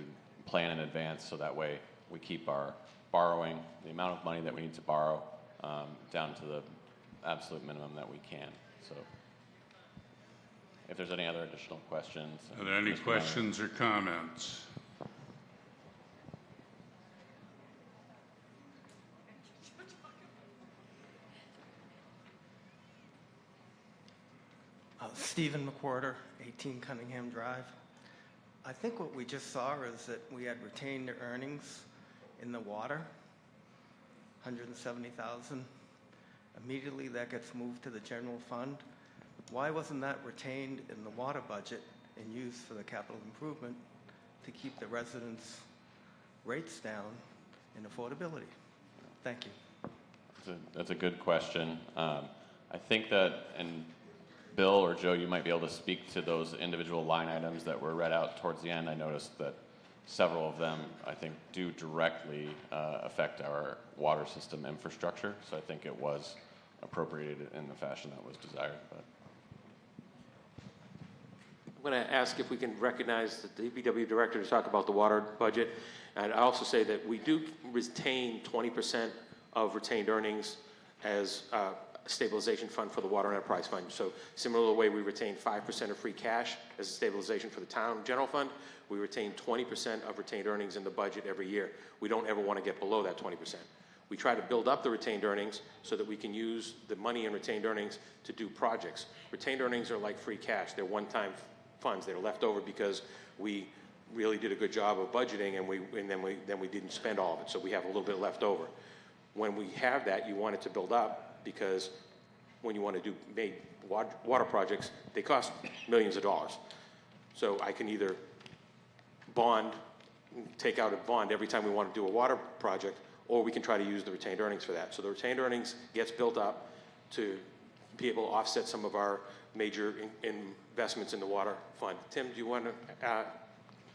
plan in advance so that way we keep our borrowing, the amount of money that we need to borrow, down to the absolute minimum that we can. So if there's any other additional questions. Are there any questions or comments? Stephen McWhorter, 18 Cunningham Drive. I think what we just saw is that we had retained earnings in the water, 170,000. Immediately that gets moved to the general fund. Why wasn't that retained in the water budget and used for the capital improvement to keep the residents' rates down and affordability? Thank you. That's a good question. I think that, and Bill or Joe, you might be able to speak to those individual line items that were read out towards the end. I noticed that several of them, I think, do directly affect our water system infrastructure. So I think it was appropriated in the fashion that was desired. But I'm going to ask if we can recognize the DPW director to talk about the water budget. And I also say that we do retain 20% of retained earnings as a stabilization fund for the water enterprise fund. So similar to the way we retain 5% of free cash as a stabilization for the town general fund, we retain 20% of retained earnings in the budget every year. We don't ever want to get below that 20%. We try to build up the retained earnings so that we can use the money in retained earnings to do projects. Retained earnings are like free cash. They're one-time funds. They're left over because we really did a good job of budgeting and then we didn't spend all of it, so we have a little bit left over. When we have that, you want it to build up because when you want to do water projects, they cost millions of dollars. So I can either take out a bond every time we want to do a water project, or we can try to use the retained earnings for that. So the retained earnings gets built up to be able to offset some of our major investments in the water fund. Tim, do you want to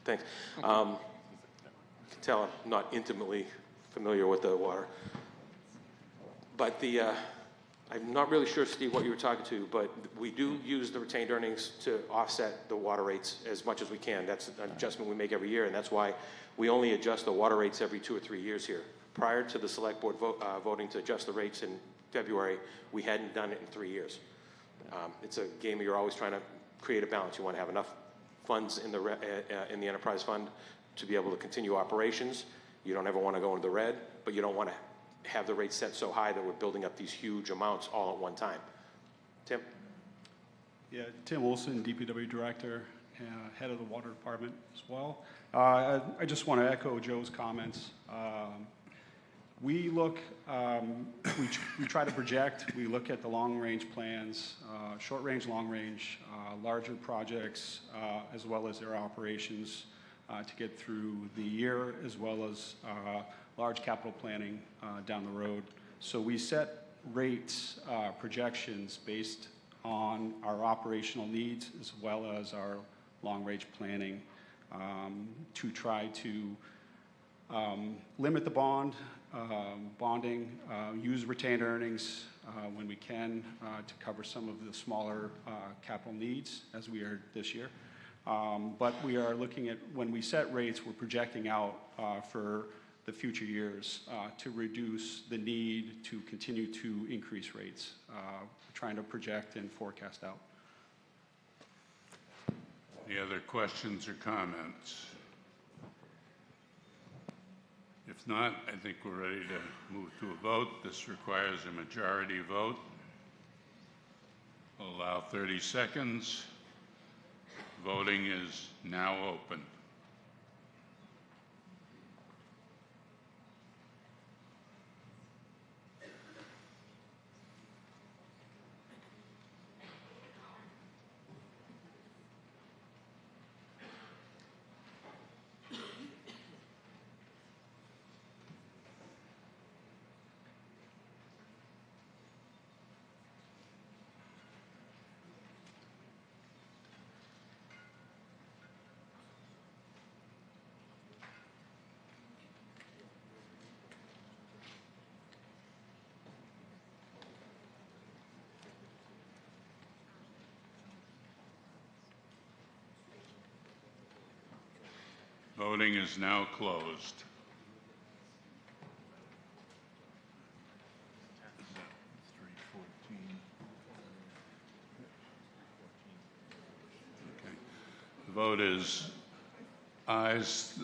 thanks. You can tell I'm not intimately familiar with the water. But I'm not really sure, Steve, what you were talking to, but we do use the retained earnings to offset the water rates as much as we can. That's an adjustment we make every year, and that's why we only adjust the water rates every 2 or 3 years here. Prior to the select board voting to adjust the rates in February, we hadn't done it in 3 years. It's a game where you're always trying to create a balance. You want to have enough funds in the enterprise fund to be able to continue operations. You don't ever want to go into the red, but you don't want to have the rates set so high that we're building up these huge amounts all at one time. Tim? Yeah, Tim Olson, DPW Director, head of the Water Department as well. I just want to echo Joe's comments. We look, we try to project, we look at the long-range plans, short-range, long-range, larger projects, as well as their operations to get through the year, as well as large capital planning down the road. So we set rates, projections based on our operational needs as well as our long-range planning to try to limit the bonding, use retained earnings when we can to cover some of the smaller capital needs as we are this year. But we are looking at, when we set rates, we're projecting out for the future years to reduce the need to continue to increase rates, trying to project and forecast out. Any other questions or comments? If not, I think we're ready to move to a vote. This requires a majority vote. I'll allow 30 seconds. Voting is now open. Voting is now closed. Okay. The vote is ayes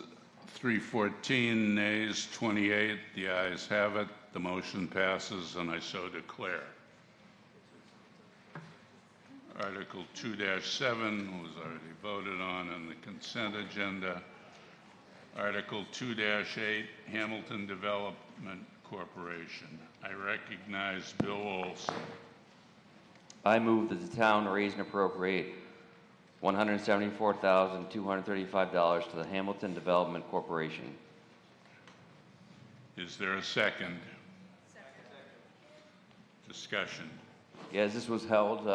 314, nays 28. The ayes have it. The motion passes, and I so declare. Article 2-7 was already voted on the consent agenda. Article 2-8, Hamilton Development Corporation. I recognize Bill Olson. I move that the town raise and appropriate $174,235 to the Hamilton Development Corporation. Is there a second? Discussion. Yeah, as this was held,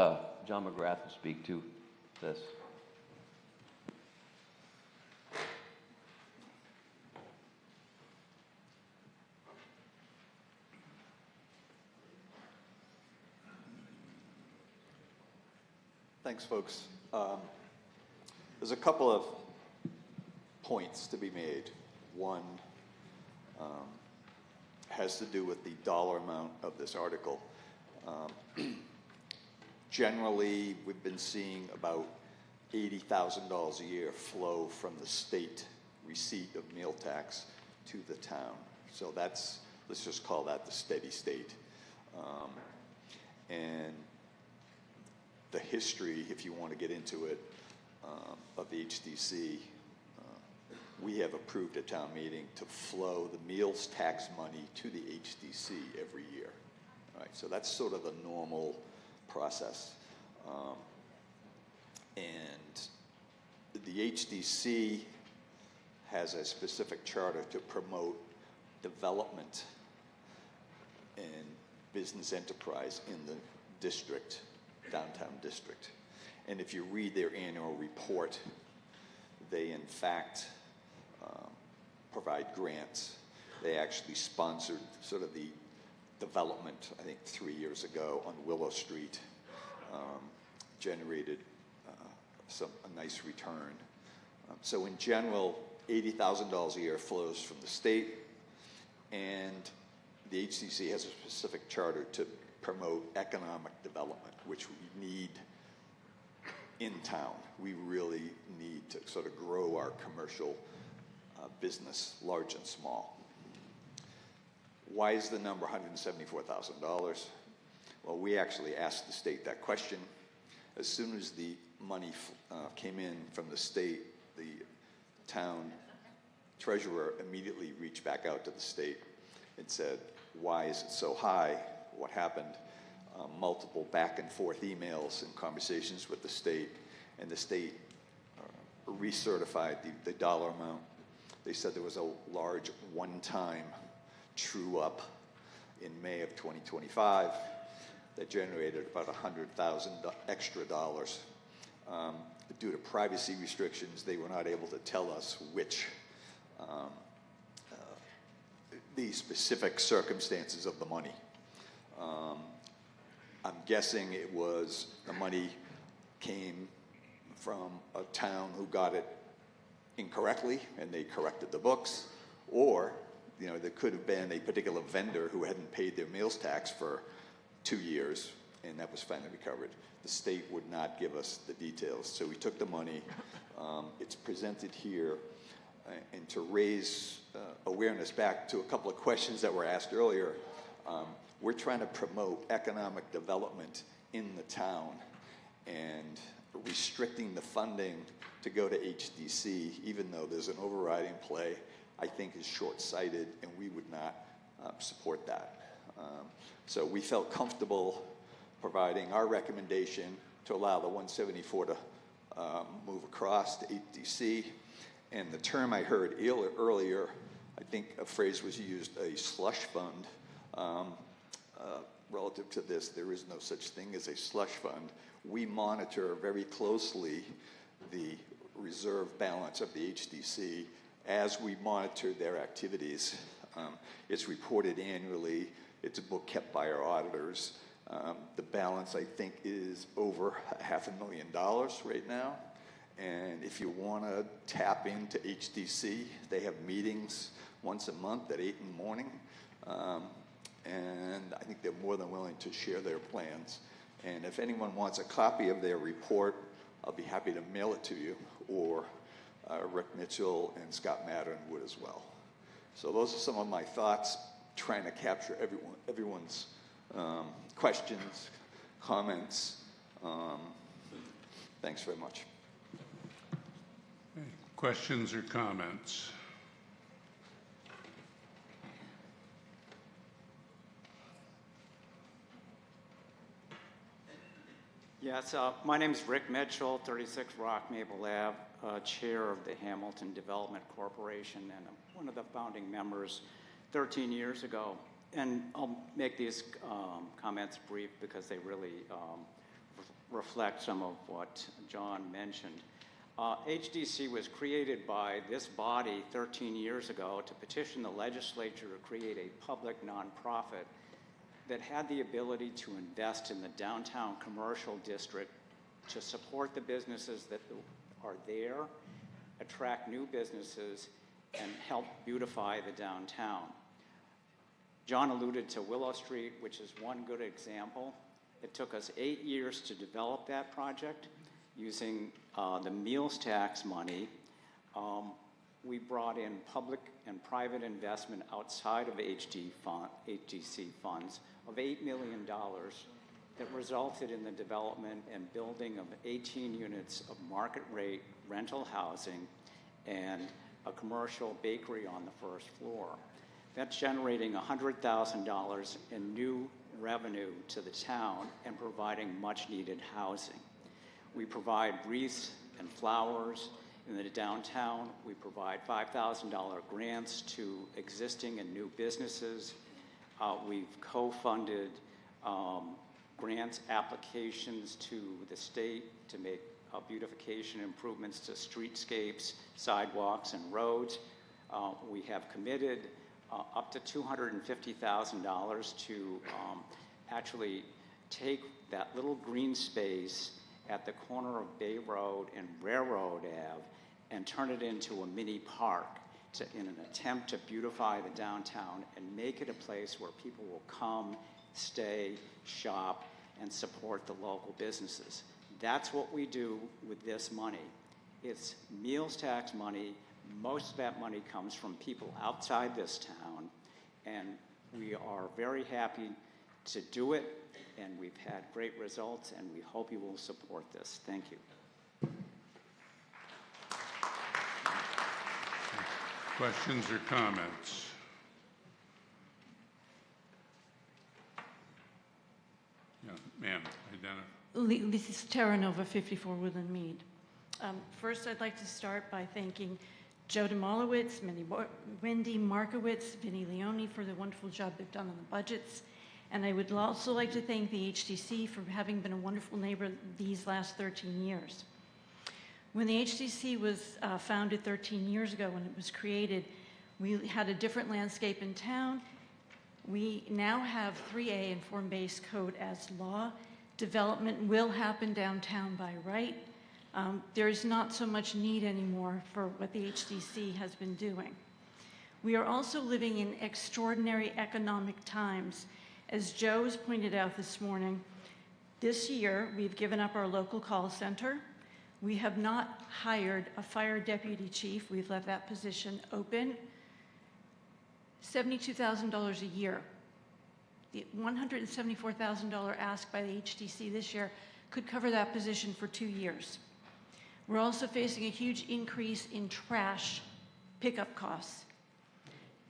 John McGrath will speak to this. Thanks, folks. There's a couple of points to be made. One has to do with the dollar amount of this article. Generally, we've been seeing about $80,000 a year flow from the state receipt of meal tax to the town. So that's, let's just call that the steady state. And the history, if you want to get into it, of the HDC, we have approved at town meeting to flow the meals tax money to the HDC every year. All right, so that's sort of the normal process. And the HDC has a specific charter to promote development and business enterprise in the district, downtown district. And if you read their annual report, they in fact provide grants. They actually sponsored sort of the development, I think 3 years ago on Willow Street, generated a nice return. So in general, $80,000 a year flows from the state, and the HCC has a specific charter to promote economic development, which we need in town. We really need to sort of grow our commercial business, large and small. Why is the number $174,000? Well, we actually asked the state that question. As soon as the money came in from the state, the town treasurer immediately reached back out to the state and said, why is it so high? What happened? Multiple back and forth emails and conversations with the state, and the state recertified the dollar amount. They said there was a large one-time true-up in May of 2025 that generated about $100,000 extra dollars. Due to privacy restrictions, they were not able to tell us which the specific circumstances of the money. I'm guessing it was the money came from a town who got it incorrectly and they corrected the books, or there could have been a particular vendor who hadn't paid their meals tax for 2 years and that was finally recovered. The state would not give us the details, so we took the money. It's presented here, and to raise awareness back to a couple of questions that were asked earlier, we're trying to promote economic development in the town, and restricting the funding to go to HDC, even though there's an overriding play, I think is short-sighted, and we would not support that. So we felt comfortable providing our recommendation to allow the 174 to move across to HDC. And the term I heard earlier, I think a phrase was used, a slush fund. Relative to this, there is no such thing as a slush fund. We monitor very closely the reserve balance of the HDC as we monitor their activities. It's reported annually. It's a book kept by our auditors. The balance, I think, is over $500,000 right now. And if you want to tap into HDC, they have meetings once a month at 8 in the morning. And I think they're more than willing to share their plans. And if anyone wants a copy of their report, I'll be happy to mail it to you, or Rick Mitchell and Scott Mattern would as well. So those are some of my thoughts, trying to capture everyone's questions, comments. Thanks very much. Questions or comments? Yes, my name is Rick Mitchell, 36 Rock Maple Ave, Chair of the Hamilton Development Corporation, and I'm one of the founding members 13 years ago. And I'll make these comments brief because they really reflect some of what John mentioned. HDC was created by this body 13 years ago to petition the legislature to create a public nonprofit that had the ability to invest in the downtown commercial district to support the businesses that are there, attract new businesses, and help beautify the downtown. John alluded to Willow Street, which is one good example. It took us 8 years to develop that project using the meals tax money. We brought in public and private investment outside of HDC funds of $8 million that resulted in the development and building of 18 units of market rate rental housing and a commercial bakery on the first floor. That's generating $100,000 in new revenue to the town and providing much needed housing. We provide wreaths and flowers in the downtown. We provide $5,000 grants to existing and new businesses. We've co-funded grants applications to the state to make beautification improvements to streetscapes, sidewalks, and roads. We have committed up to $250,000 to actually take that little green space at the corner of Bay Road and Railroad Ave and turn it into a mini park in an attempt to beautify the downtown and make it a place where people will come, stay, shop, and support the local businesses. That's what we do with this money. It's meals tax money. Most of that money comes from people outside this town, and we are very happy to do it, and we've had great results, and we hope you will support this. Thank you. Questions or comments? Yeah, ma'am, identify. This is Tara Nova, 54 Woodland Mead. First, I'd like to start by thanking Joe Demolowitz, Wendy Markowitz, Vinnie Leone for the wonderful job they've done on the budgets. And I would also like to thank the HDC for having been a wonderful neighbor these last 13 years. When the HDC was founded 13 years ago, when it was created, We had a different landscape in town. We now have 3A in form-based code as law. Development will happen downtown by right. There is not so much need anymore for what the HDC has been doing. We are also living in extraordinary economic times. As Joe has pointed out this morning, this year we've given up our local call center. We have not hired a fire deputy chief. We've left that position open. $72,000 a year. The $174,000 ask by the HDC this year could cover that position for 2 years. We're also facing a huge increase in trash pickup costs.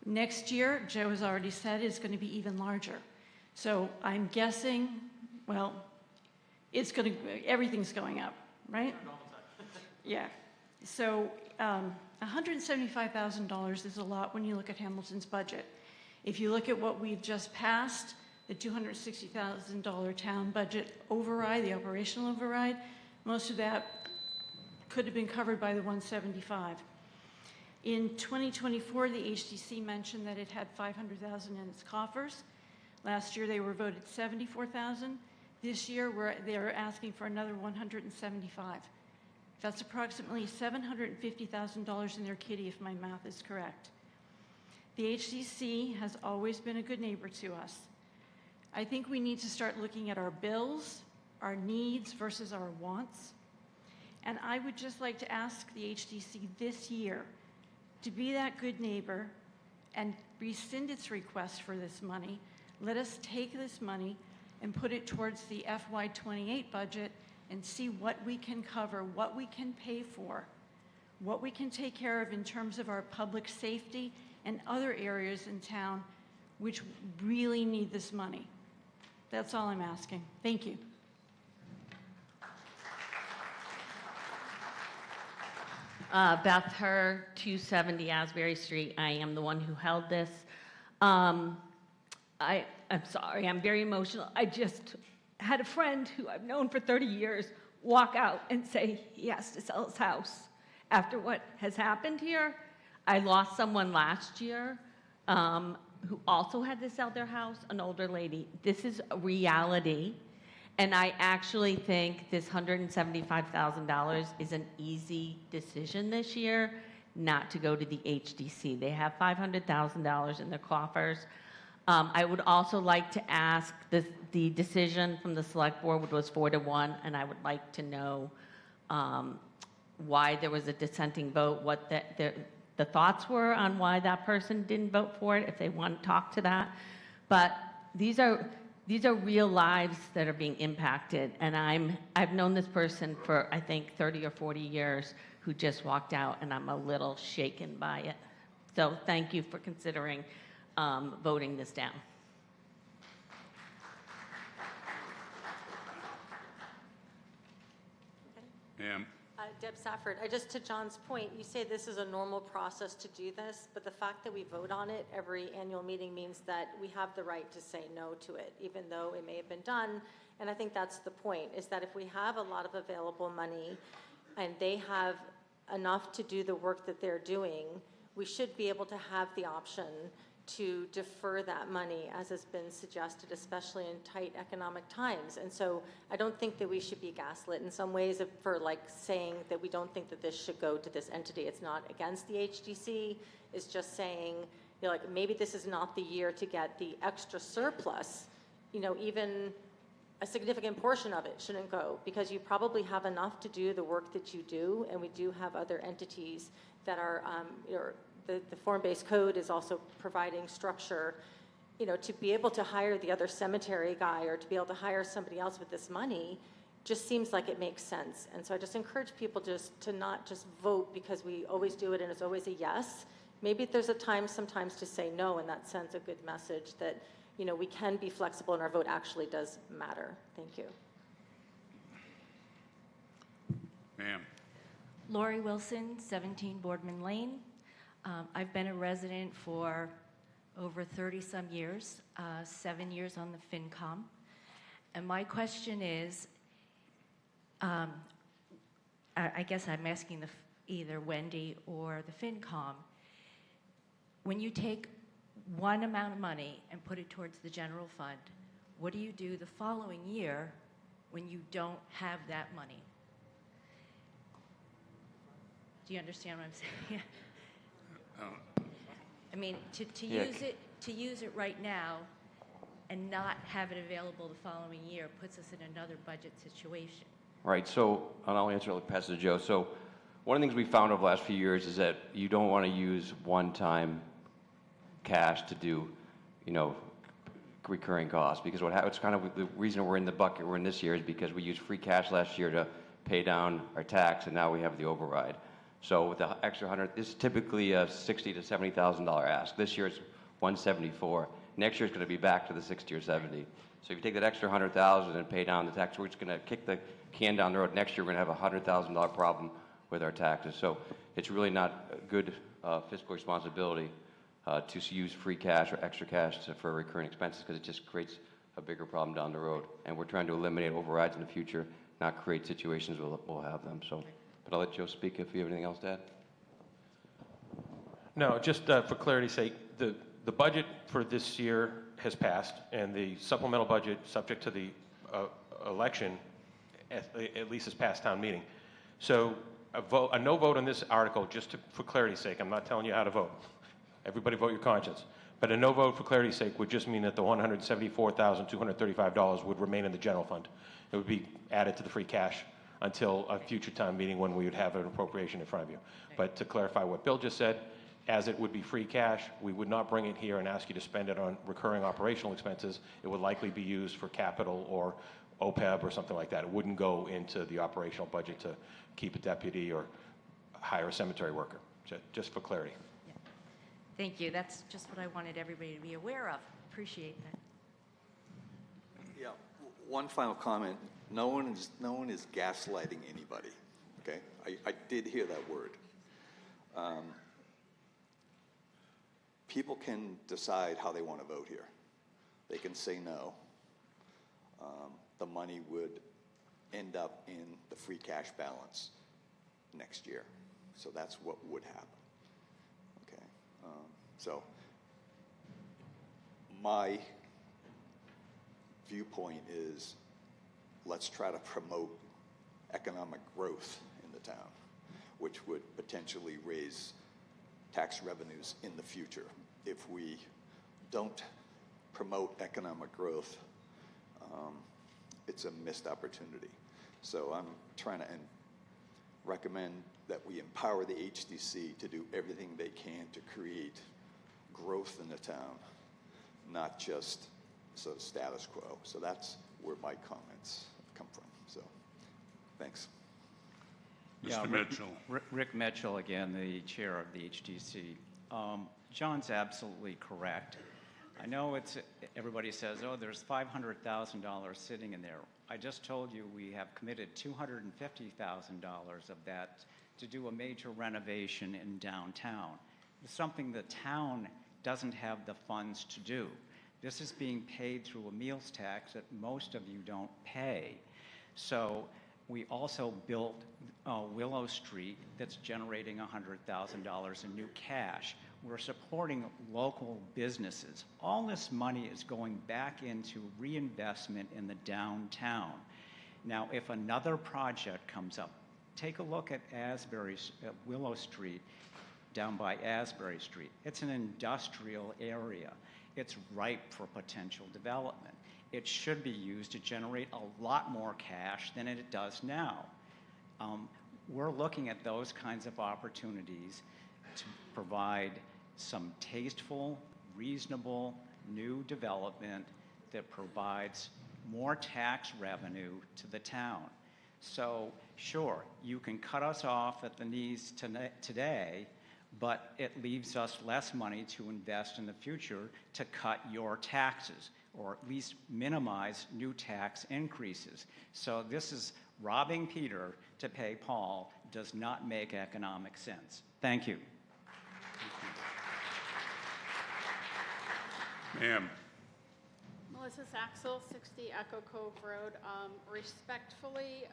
Next year, Joe has already said, is going to be even larger. So I'm guessing, well, everything's going up, right? Yeah. So $175,000 is a lot when you look at Hamilton's budget. If you look at what we've just passed, the $260,000 town budget override, the operational override, most of that could have been covered by the 175. In 2024, the HDC mentioned that it had $500,000 in its coffers. Last year, they were voted $74,000. This year, they're asking for another $175,000. That's approximately $750,000 in their kitty, if my math is correct. The HDC has always been a good neighbor to us. I think we need to start looking at our bills, our needs versus our wants. And I would just like to ask the HDC this year to be that good neighbor and rescind its request for this money. Let us take this money and put it towards the FY28 budget and see what we can cover, what we can pay for, what we can take care of in terms of our public safety and other areas in town which really need this money. That's all I'm asking. Thank you. Beth Herr, 270 Asbury Street. I am the one who held this. I'm sorry, I'm very emotional. I just had a friend who I've known for 30 years walk out and say he has to sell his house after what has happened here. I lost someone last year who also had to sell their house, an older lady. This is a reality. And I actually think this $175,000 is an easy decision this year not to go to the HDC. They have $500,000 in their coffers. I would also like to ask the decision from the select board, which was 4-1, and I would like to know why there was a dissenting vote, what the thoughts were on why that person didn't vote for it, if they want to talk to that. But these are real lives that are being impacted, and I've known this person for, I think, 30 or 40 years who just walked out, and I'm a little shaken by it. So thank you for considering voting this down. Ma'am? Deb Safford, to John's point, you say this is a normal process to do this, but the fact that we vote on it every annual meeting means that we have the right to say no to it, even though it may have been done. And I think that's the point, is that if we have a lot of available money and they have enough to do the work that they're doing, we should be able to have the option to defer that money, as has been suggested, especially in tight economic times. And so I don't think that we should be gaslit in some ways for saying that we don't think that this should go to this entity. It's not against the HDC. It's just saying, maybe this is not the year to get the extra surplus. Even a significant portion of it shouldn't go, because you probably have enough to do the work that you do, and we do have other entities that are, the form-based code is also providing structure, to be able to hire the other cemetery guy or to be able to hire somebody else with this money just seems like it makes sense. And so I just encourage people just to not just vote because we always do it and it's always a yes. Maybe there's a time sometimes to say no, and that sends a good message that, we can be flexible and our vote actually does matter. Thank you. Ma'am? Lori Wilson, 17 Boardman Lane. I've been a resident for over 30-some years, 7 years on the FinCom. And my question is, I guess I'm asking either Wendy or the FinCom, when you take one amount of money and put it towards the general fund, what do you do the following year when you don't have that money? Do you understand what I'm saying? I mean, to use it right now and not have it available the following year puts us in another budget situation. Right, so, and I'll answer it, pass it to Joe. So, one of the things we found over the last few years is that you don't want to use one-time cash to do, recurring costs, because it's kind of the reason we're in the bucket we're in this year is because we used free cash last year to pay down our tax, and now we have the override. So with the extra 100, this is typically a $60,000 to $70,000 ask. This year it's 174. Next year it's going to be back to the 60 or 70. So if you take that extra 100,000 and pay down the tax, we're just going to kick the can down the road. Next year we're going to have a $100,000 problem with our taxes. So it's really not a good fiscal responsibility to use free cash or extra cash for recurring expenses, because it just creates a bigger problem down the road. And we're trying to eliminate overrides in the future, not create situations where we'll have them. So, but I'll let Joe speak if you have anything else to add. No, just for clarity's sake, the budget for this year has passed, and the supplemental budget, subject to the election, at least has passed town meeting. So a no vote on this article, for clarity's sake, I'm not telling you how to vote. Everybody vote your conscience. But a no vote, for clarity's sake, would just mean that the $174,235 would remain in the general fund. It would be added to the free cash until a future town meeting when we would have an appropriation in front of you. But to clarify what Bill just said, as it would be free cash, we would not bring it here and ask you to spend it on recurring operational expenses. It would likely be used for capital or OPEB or something like that. It wouldn't go into the operational budget to keep a deputy or hire a cemetery worker, just for clarity. Thank you. That's just what I wanted everybody to be aware of. Appreciate that. Yeah, one final comment. No one is gaslighting anybody, okay? I did hear that word. People can decide how they want to vote here. They can say no. The money would end up in the free cash balance next year. So that's what would happen. Okay. So my viewpoint is, let's try to promote economic growth in the town, which would potentially raise tax revenues in the future. If we don't promote economic growth, it's a missed opportunity. So I'm trying to recommend that we empower the HDC to do everything they can to create growth in the town, not just sort of status quo. So that's where my comments come from. So, thanks. Mr. Mitchell. Rick Mitchell again, the chair of the HDC. John's absolutely correct. I know everybody says, oh, there's $500,000 sitting in there. I just told you we have committed $250,000 of that to do a major renovation in downtown. It's something the town doesn't have the funds to do. This is being paid through a meals tax that most of you don't pay. So we also built Willow Street that's generating $100,000 in new cash. We're supporting local businesses. All this money is going back into reinvestment in the downtown. Now, if another project comes up, take a look at Willow Street down by Asbury Street. It's an industrial area. It's ripe for potential development. It should be used to generate a lot more cash than it does now. We're looking at those kinds of opportunities to provide some tasteful, reasonable, new development that provides more tax revenue to the town. So, sure, you can cut us off at the knees today, but it leaves us less money to invest in the future to cut your taxes, or at least minimize new tax increases. So this is robbing Peter to pay Paul does not make economic sense. Thank you. Ma'am. Melissa Saxel, 60 Echo Cove Road. Respectfully,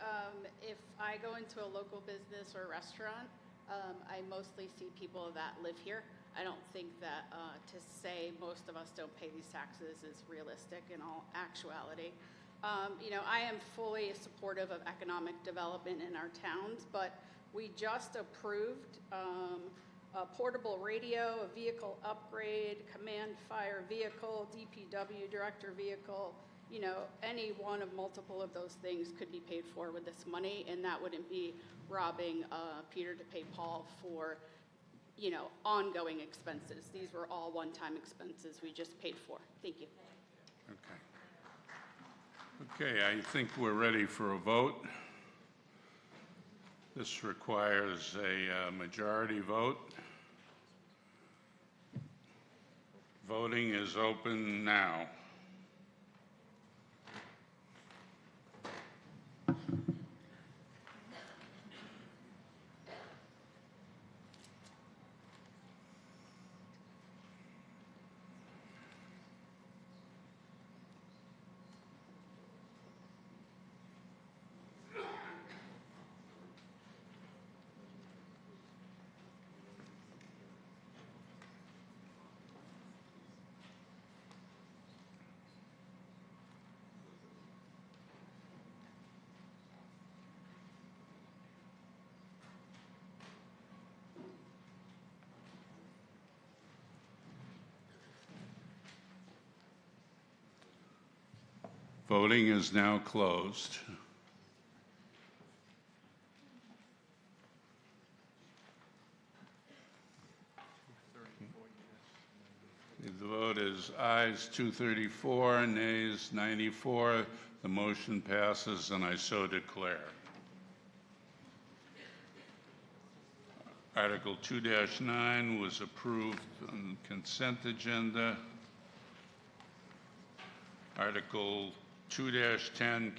if I go into a local business or restaurant, I mostly see people that live here. I don't think that to say most of us don't pay these taxes is realistic in all actuality. I am fully supportive of economic development in our towns, but we just approved a portable radio, a vehicle upgrade, command fire vehicle, DPW director vehicle. Any one of multiple of those things could be paid for with this money, and that wouldn't be robbing Peter to pay Paul for, ongoing expenses. These were all one-time expenses we just paid for. Thank you. Okay, I think we're ready for a vote. This requires a majority vote. Voting is open now. Voting is now closed. The vote is ayes 234, nays 94. The motion passes, and I so declare. Article 2-9 was approved on the consent agenda. Article 2-10,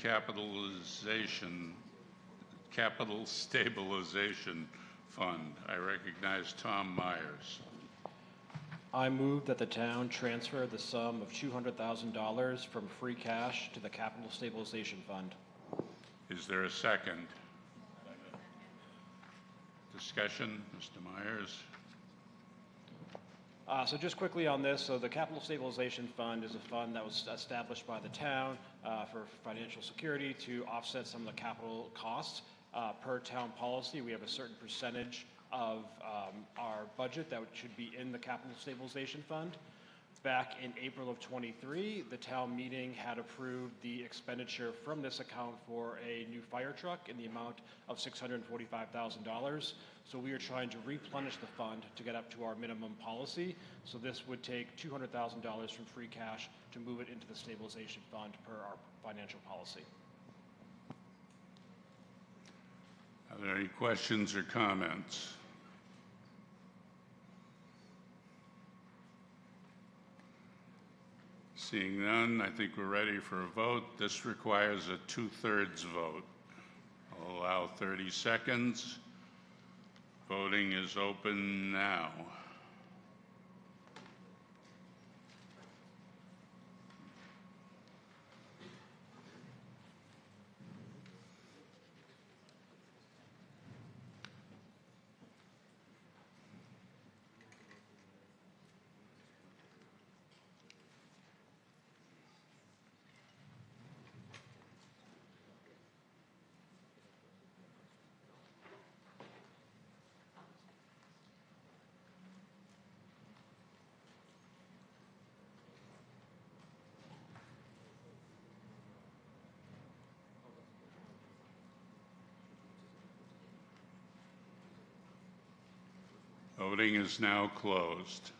Capital Stabilization Fund. I recognize Tom Myers. I move that the town transfer the sum of $200,000 from free cash to the Capital Stabilization Fund. Is there a second? Discussion, Mr. Myers. So just quickly on this, so the Capital Stabilization Fund is a fund that was established by the town for financial security to offset some of the capital costs. Per town policy, we have a certain percentage of our budget that should be in the Capital Stabilization Fund. Back in April of '23, the town meeting had approved the expenditure from this account for a new fire truck in the amount of $645,000. So we are trying to replenish the fund to get up to our minimum policy. So this would take $200,000 from free cash to move it into the stabilization fund per our financial policy. Are there any questions or comments? Seeing none, I think we're ready for a vote. This requires a 2/3 vote. I'll allow 30 seconds. Voting is open now. Voting is now closed.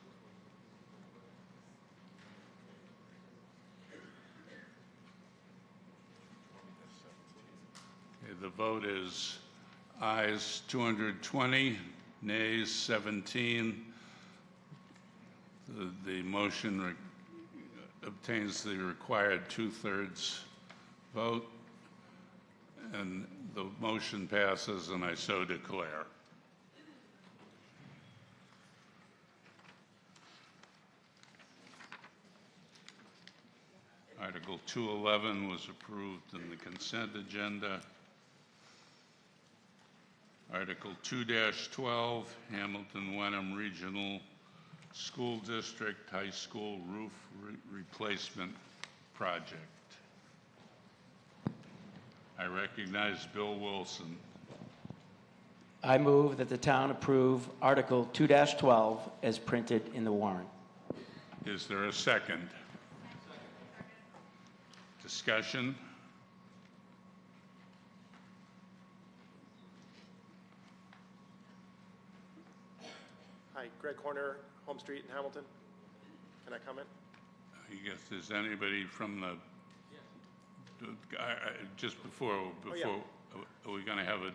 Okay, the vote is ayes 220, nays 17. The motion obtains the required 2/3 vote, and the motion passes, and I so declare. Article 211 was approved in the consent agenda. Article 2-12, Hamilton Wenham Regional School District High School Roof Replacement Project. I recognize Bill Wilson. I move that the town approve Article 2-12 as printed in the warrant. Is there a second? Discussion? Hi, Greg Horner, Home Street in Hamilton. Can I comment? I guess there's anybody from the, just before, are we going to have a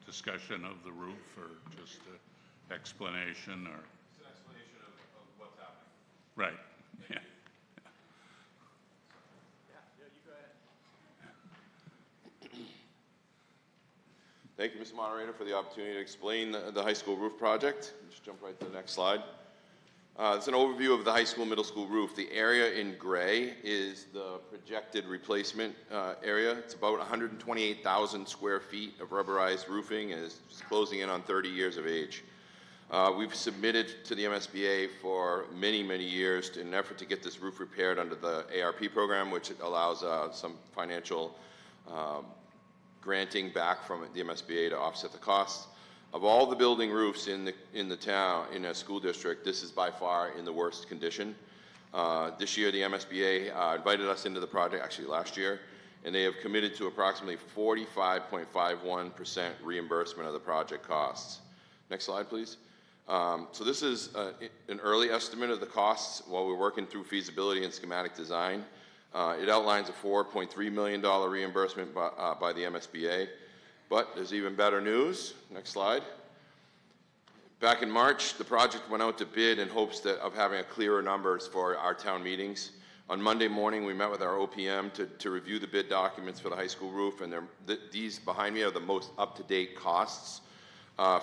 discussion of the roof or just an explanation or? It's an explanation of what's happening. Right, yeah. Thank you, Mr. Moderator, for the opportunity to explain the high school roof project. Just jump right to the next slide. It's an overview of the high school, middle school roof. The area in gray is the projected replacement area. It's about 128,000 square feet of rubberized roofing and is closing in on 30 years of age. We've submitted to the MSBA for many, many years in an effort to get this roof repaired under the ARP program, which allows some financial granting back from the MSBA to offset the costs. Of all the building roofs in the town, in a school district, this is by far in the worst condition. This year, the MSBA invited us into the project, actually last year, and they have committed to approximately 45.51% reimbursement of the project costs. Next slide, please. So this is an early estimate of the costs while we're working through feasibility and schematic design. It outlines a $4.3 million reimbursement by the MSBA. But there's even better news. Next slide. Back in March, the project went out to bid in hopes of having a clearer numbers for our town meetings. On Monday morning, we met with our OPM to review the bid documents for the high school roof, and these behind me are the most up-to-date costs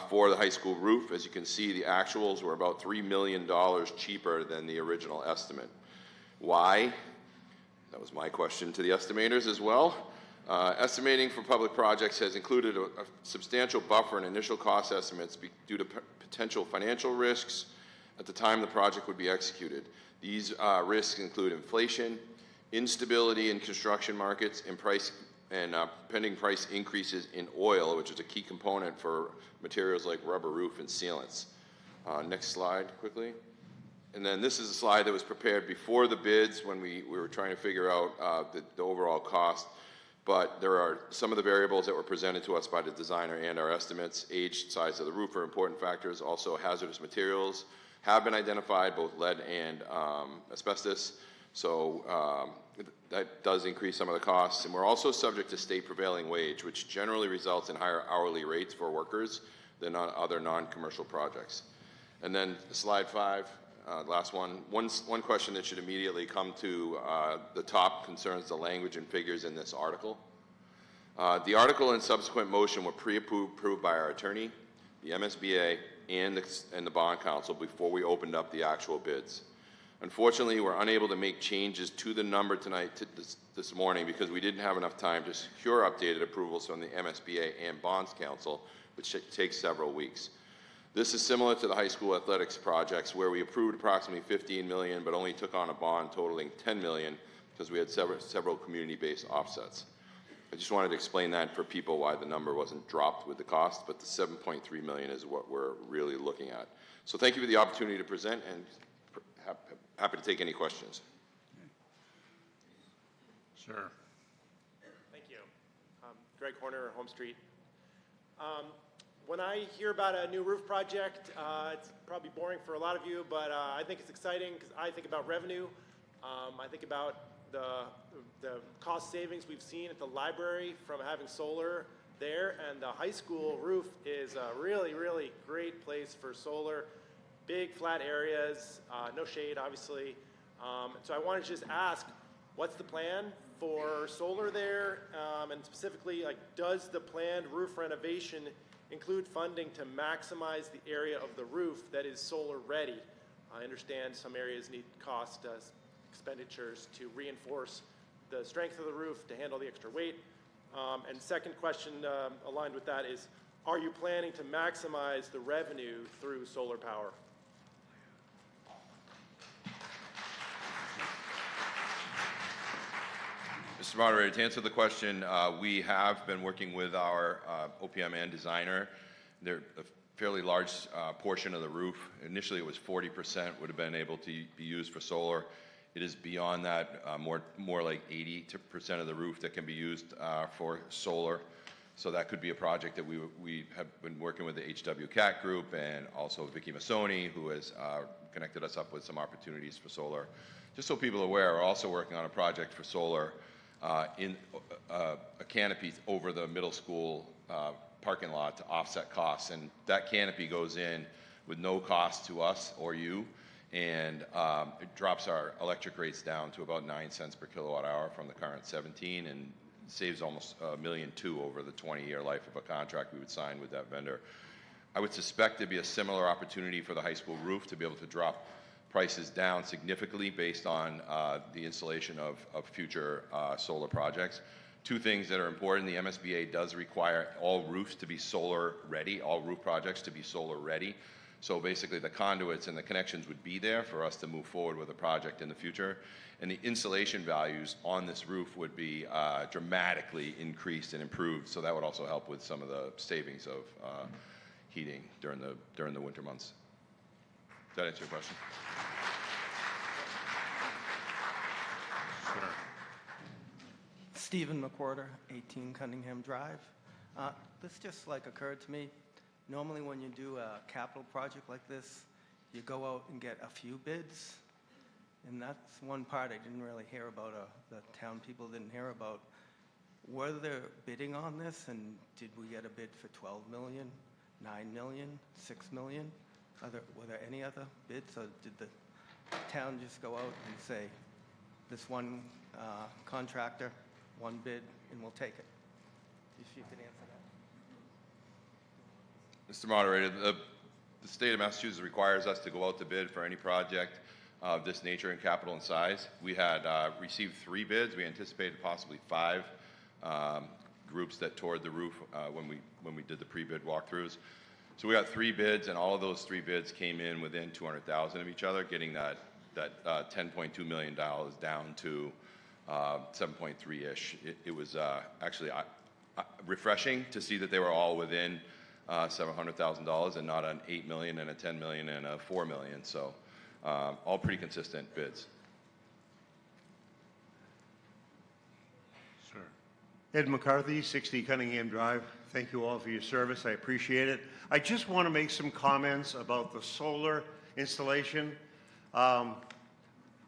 for the high school roof. As you can see, the actuals were about $3 million cheaper than the original estimate. Why? That was my question to the estimators as well. Estimating for public projects has included a substantial buffer in initial cost estimates due to potential financial risks at the time the project would be executed. These risks include inflation, instability in construction markets, and pending price increases in oil, which is a key component for materials like rubber roof and sealants. Next slide, quickly. And then this is a slide that was prepared before the bids when we were trying to figure out the overall cost. But there are some of the variables that were presented to us by the designer and our estimates. Age, size of the roof are important factors. Also, hazardous materials have been identified, both lead and asbestos. So that does increase some of the costs. And we're also subject to state prevailing wage, which generally results in higher hourly rates for workers than on other non-commercial projects. And then slide 5. Last one. One question that should immediately come to the top concerns the language and figures in this article. The article and subsequent motion were pre-approved by our attorney, the MSBA, and the bond council before we opened up the actual bids. Unfortunately, we're unable to make changes to the number tonight, this morning, because we didn't have enough time to secure updated approvals from the MSBA and bonds council, which takes several weeks. This is similar to the high school athletics projects where we approved approximately $15 million but only took on a bond totaling $10 million because we had several community-based offsets. I just wanted to explain that for people why the number wasn't dropped with the cost, but the $7.3 million is what we're really looking at. So thank you for the opportunity to present and happy to take any questions. Sir. Thank you. Greg Horner, Home Street. When I hear about a new roof project, it's probably boring for a lot of you, but I think it's exciting because I think about revenue. I think about the cost savings we've seen at the library from having solar there, and the high school roof is a really, really great place for solar. Big flat areas, no shade, obviously. So I wanted to just ask, what's the plan for solar there? And specifically, does the planned roof renovation include funding to maximize the area of the roof that is solar ready? I understand some areas need cost expenditures to reinforce the strength of the roof to handle the extra weight. And second question aligned with that is, are you planning to maximize the revenue through solar power? Mr. Moderator, to answer the question, we have been working with our OPM and designer. They're a fairly large portion of the roof. Initially, it was 40% would have been able to be used for solar. It is beyond that, more like 80% of the roof that can be used for solar. So that could be a project that we have been working with the HWCAT group and also Vicky Massoni, who has connected us up with some opportunities for solar. Just so people are aware, we're also working on a project for solar in a canopy over the middle school parking lot to offset costs. And that canopy goes in with no cost to us or you, and it drops our electric rates down to about 9 cents per kilowatt hour from the current 17, and saves almost $1.2 million over the 20-year life of a contract we would sign with that vendor. I would suspect there'd be a similar opportunity for the high school roof to be able to drop prices down significantly based on the installation of future solar projects. Two things that are important: the MSBA does require all roofs to be solar ready, all roof projects to be solar ready. So basically the conduits and the connections would be there for us to move forward with a project in the future. And the insulation values on this roof would be dramatically increased and improved. So that would also help with some of the savings of heating during the winter months. Does that answer your question? Sure. Stephen McWhorter, 18 Cunningham Drive. This just occurred to me. Normally when you do a capital project like this, you go out and get a few bids. And that's one part I didn't really hear about, the town people didn't hear about. Were there bidding on this, and did we get a bid for 12 million, 9 million, 6 million? Were there any other bids, or did the town just go out and say, this one contractor, one bid, and we'll take it? If you could answer that. Mr. Moderator, the state of Massachusetts requires us to go out to bid for any project of this nature and capital and size. We had received 3 bids. We anticipated possibly 5 groups that toured the roof when we did the pre-bid walkthroughs. So we got 3 bids, and all of those 3 bids came in within $200,000 of each other, getting that $10.2 million down to 7.3-ish. It was actually refreshing to see that they were all within $700,000 and not an $8 million and a $10 million and a $4 million. So all pretty consistent bids. Sure. Ed McCarthy, 60 Cunningham Drive. Thank you all for your service. I appreciate it. I just want to make some comments about the solar installation. I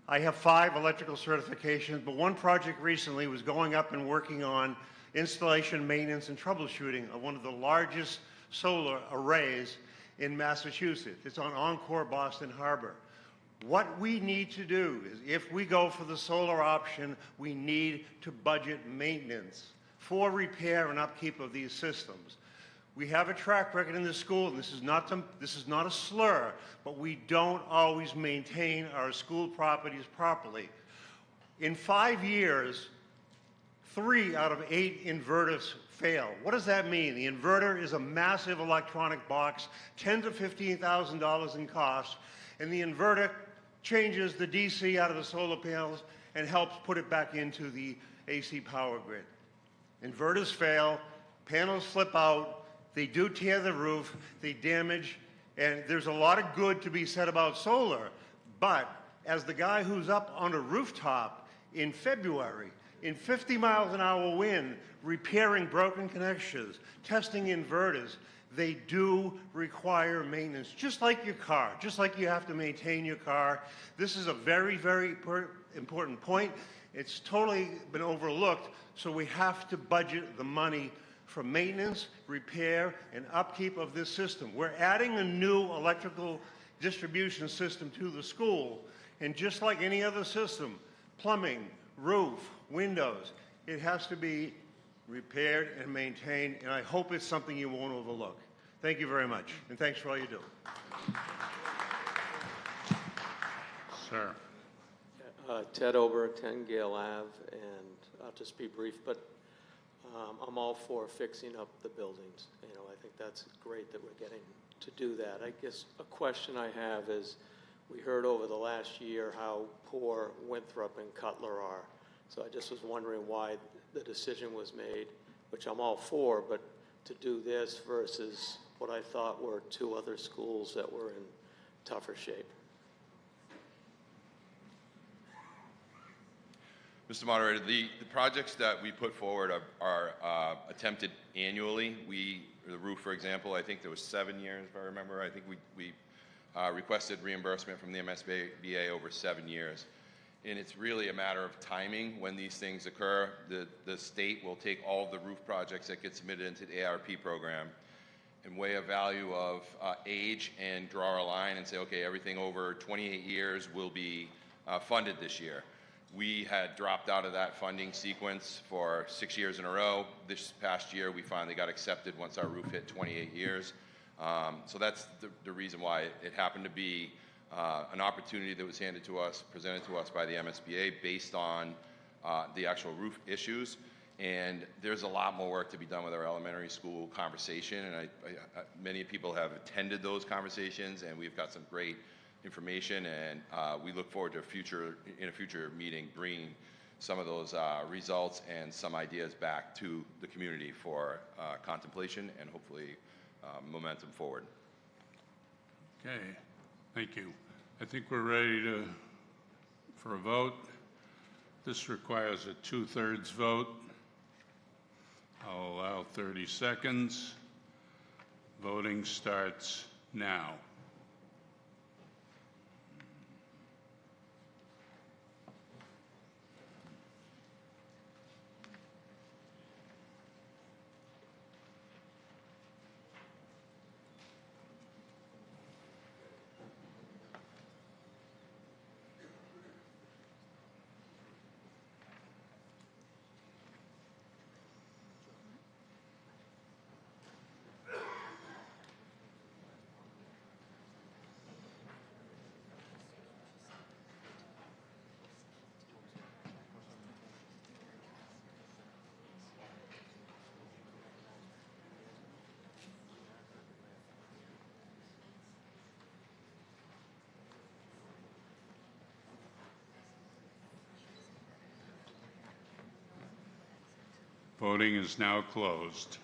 have 5 electrical certifications, but one project recently was going up and working on installation, maintenance, and troubleshooting of one of the largest solar arrays in Massachusetts. It's on Encore Boston Harbor. What we need to do is, if we go for the solar option, we need to budget maintenance for repair and upkeep of these systems. We have a track record in the school, and this is not a slur, but we don't always maintain our school properties properly. In 5 years, 3 out of 8 inverters fail. What does that mean? The inverter is a massive electronic box, $10,000 to $15,000 in cost, and the inverter changes the DC out of the solar panels and helps put it back into the AC power grid. Inverters fail, panels flip out, they do tear the roof, they damage, and there's a lot of good to be said about solar, but as the guy who's up on a rooftop in February, in 50 miles an hour wind, repairing broken connections, testing inverters, they do require maintenance, just like your car, just like you have to maintain your car. This is a very, very important point. It's totally been overlooked, so we have to budget the money for maintenance, repair, and upkeep of this system. We're adding a new electrical distribution system to the school, and just like any other system, plumbing, roof, windows, it has to be repaired and maintained, and I hope it's something you won't overlook. Thank you very much, and thanks for all you do. Sir. Ted Ober, 10 Gale Ave, and I'll just be brief, but I'm all for fixing up the buildings. I think that's great that we're getting to do that. I guess a question I have is, we heard over the last year how poor Winthrop and Cutler are. So I just was wondering why the decision was made, which I'm all for, but to do this versus what I thought were two other schools that were in tougher shape. Mr. Moderator, the projects that we put forward are attempted annually. The roof, for example, I think there was 7 years, if I remember. I think we requested reimbursement from the MSBA over 7 years. And it's really a matter of timing when these things occur. The state will take all the roof projects that get submitted into the ARP program and weigh a value of age and draw a line and say, okay, everything over 28 years will be funded this year. We had dropped out of that funding sequence for 6 years in a row. This past year, we finally got accepted once our roof hit 28 years. So that's the reason why it happened to be an opportunity that was handed to us, presented to us by the MSBA based on the actual roof issues. And there's a lot more work to be done with our elementary school conversation. And many people have attended those conversations, and we've got some great information, and we look forward to in a future meeting bringing some of those results and some ideas back to the community for contemplation and hopefully momentum forward. Okay, thank you. I think we're ready for a vote. This requires a 2/3 vote. I'll allow 30 seconds. Voting starts now. Voting is now closed.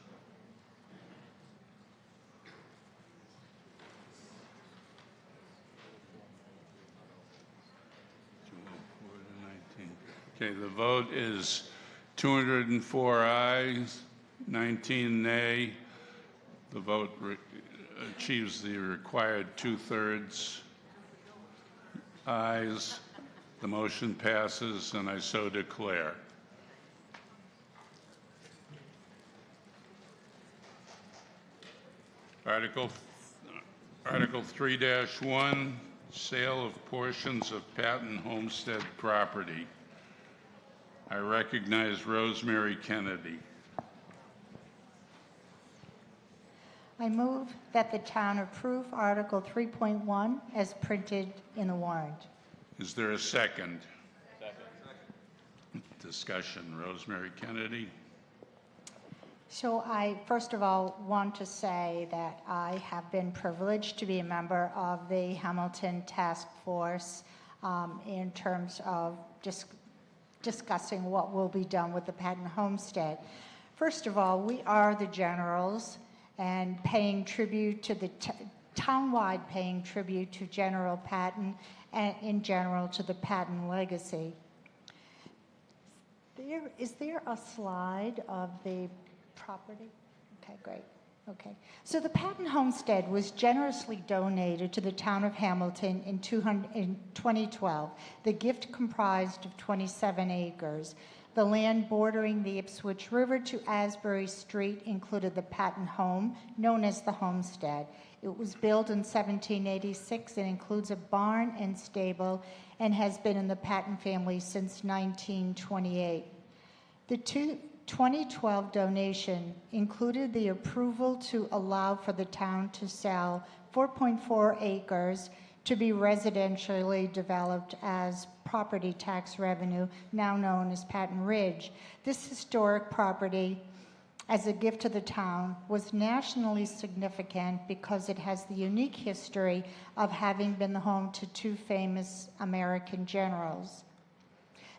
Okay, the vote is 204 ayes, 19 nay. The vote achieves the required 2/3 ayes. The motion passes, and I so declare. Article 3-1, sale of portions of Patton Homestead property. I recognize Rosemary Kennedy. I move that the town approve Article 3.1 as printed in the warrant. Is there a second? Second. Discussion, Rosemary Kennedy. So I, first of all, want to say that I have been privileged to be a member of the Hamilton Task Force in terms of discussing what will be done with the Patton Homestead. First of all, we are the generals and paying tribute to the townwide paying tribute to General Patton and in general to the Patton legacy. Is there a slide of the property? Okay, great. Okay. So the Patton Homestead was generously donated to the town of Hamilton in 2012. The gift comprised of 27 acres. The land bordering the Ipswich River to Asbury Street included the Patton home, known as the Homestead. It was built in 1786 and includes a barn and stable and has been in the Patton family since 1928. The 2012 donation included the approval to allow for the town to sell 4.4 acres to be residentially developed as property tax revenue, now known as Patton Ridge. This historic property, as a gift to the town, was nationally significant because it has the unique history of having been the home to two famous American generals.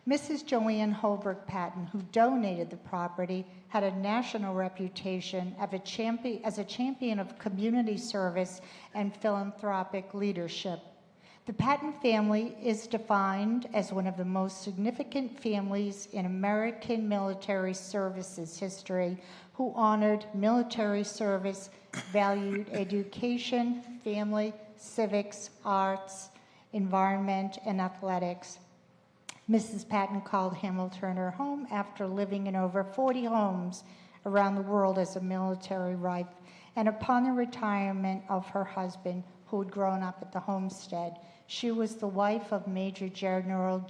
Mrs. Joanne Holbrook Patton, who donated the property, had a national reputation as a champion of community service and philanthropic leadership. The Patton family is defined as one of the most significant families in American military services history who honored military service, valued education, family, civics, arts, environment, and athletics. Mrs. Patton called Hamilton her home after living in over 40 homes around the world as a military wife, and upon the retirement of her husband, who had grown up at the homestead. She was the wife of Major General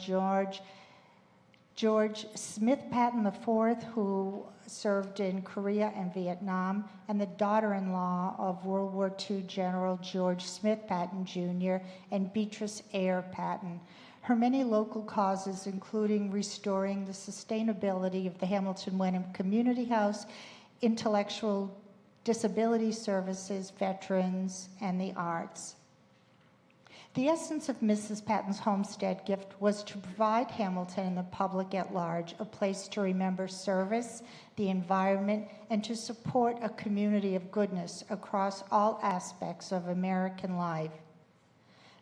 George Smith Patton IV, who served in Korea and Vietnam, and the daughter-in-law of World War II General George Smith Patton Jr. and Beatrice Eyre Patton. Her many local causes, including restoring the sustainability of the Hamilton Wenham Community House, intellectual disability services, veterans, and the arts. The essence of Mrs. Patton's homestead gift was to provide Hamilton and the public at large a place to remember service, the environment, and to support a community of goodness across all aspects of American life.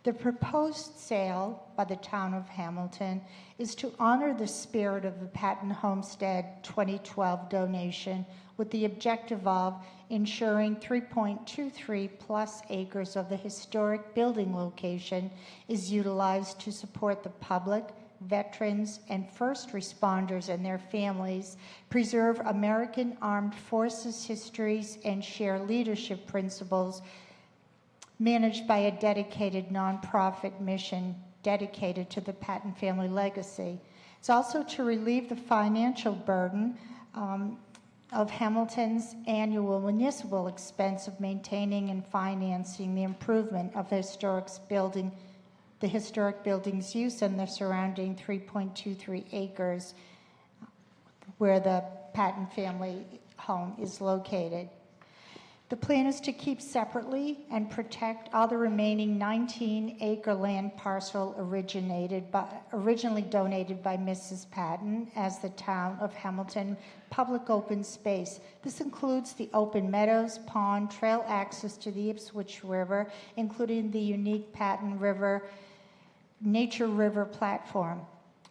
The proposed sale by the town of Hamilton is to honor the spirit of the Patton Homestead 2012 donation with the objective of ensuring 3.23 plus acres of the historic building location is utilized to support the public, veterans, and first responders and their families, preserve American Armed Forces histories, and share leadership principles managed by a dedicated nonprofit mission dedicated to the Patton family legacy. It's also to relieve the financial burden of Hamilton's annual municipal expense of maintaining and financing the improvement of the historic building's use and the surrounding 3.23 acres where the Patton family home is located. The plan is to keep separately and protect all the remaining 19-acre land parcel originally donated by Mrs. Patton as the town of Hamilton public open space. This includes the open meadows, pond, trail access to the Ipswich River, including the unique Patton River Nature River platform.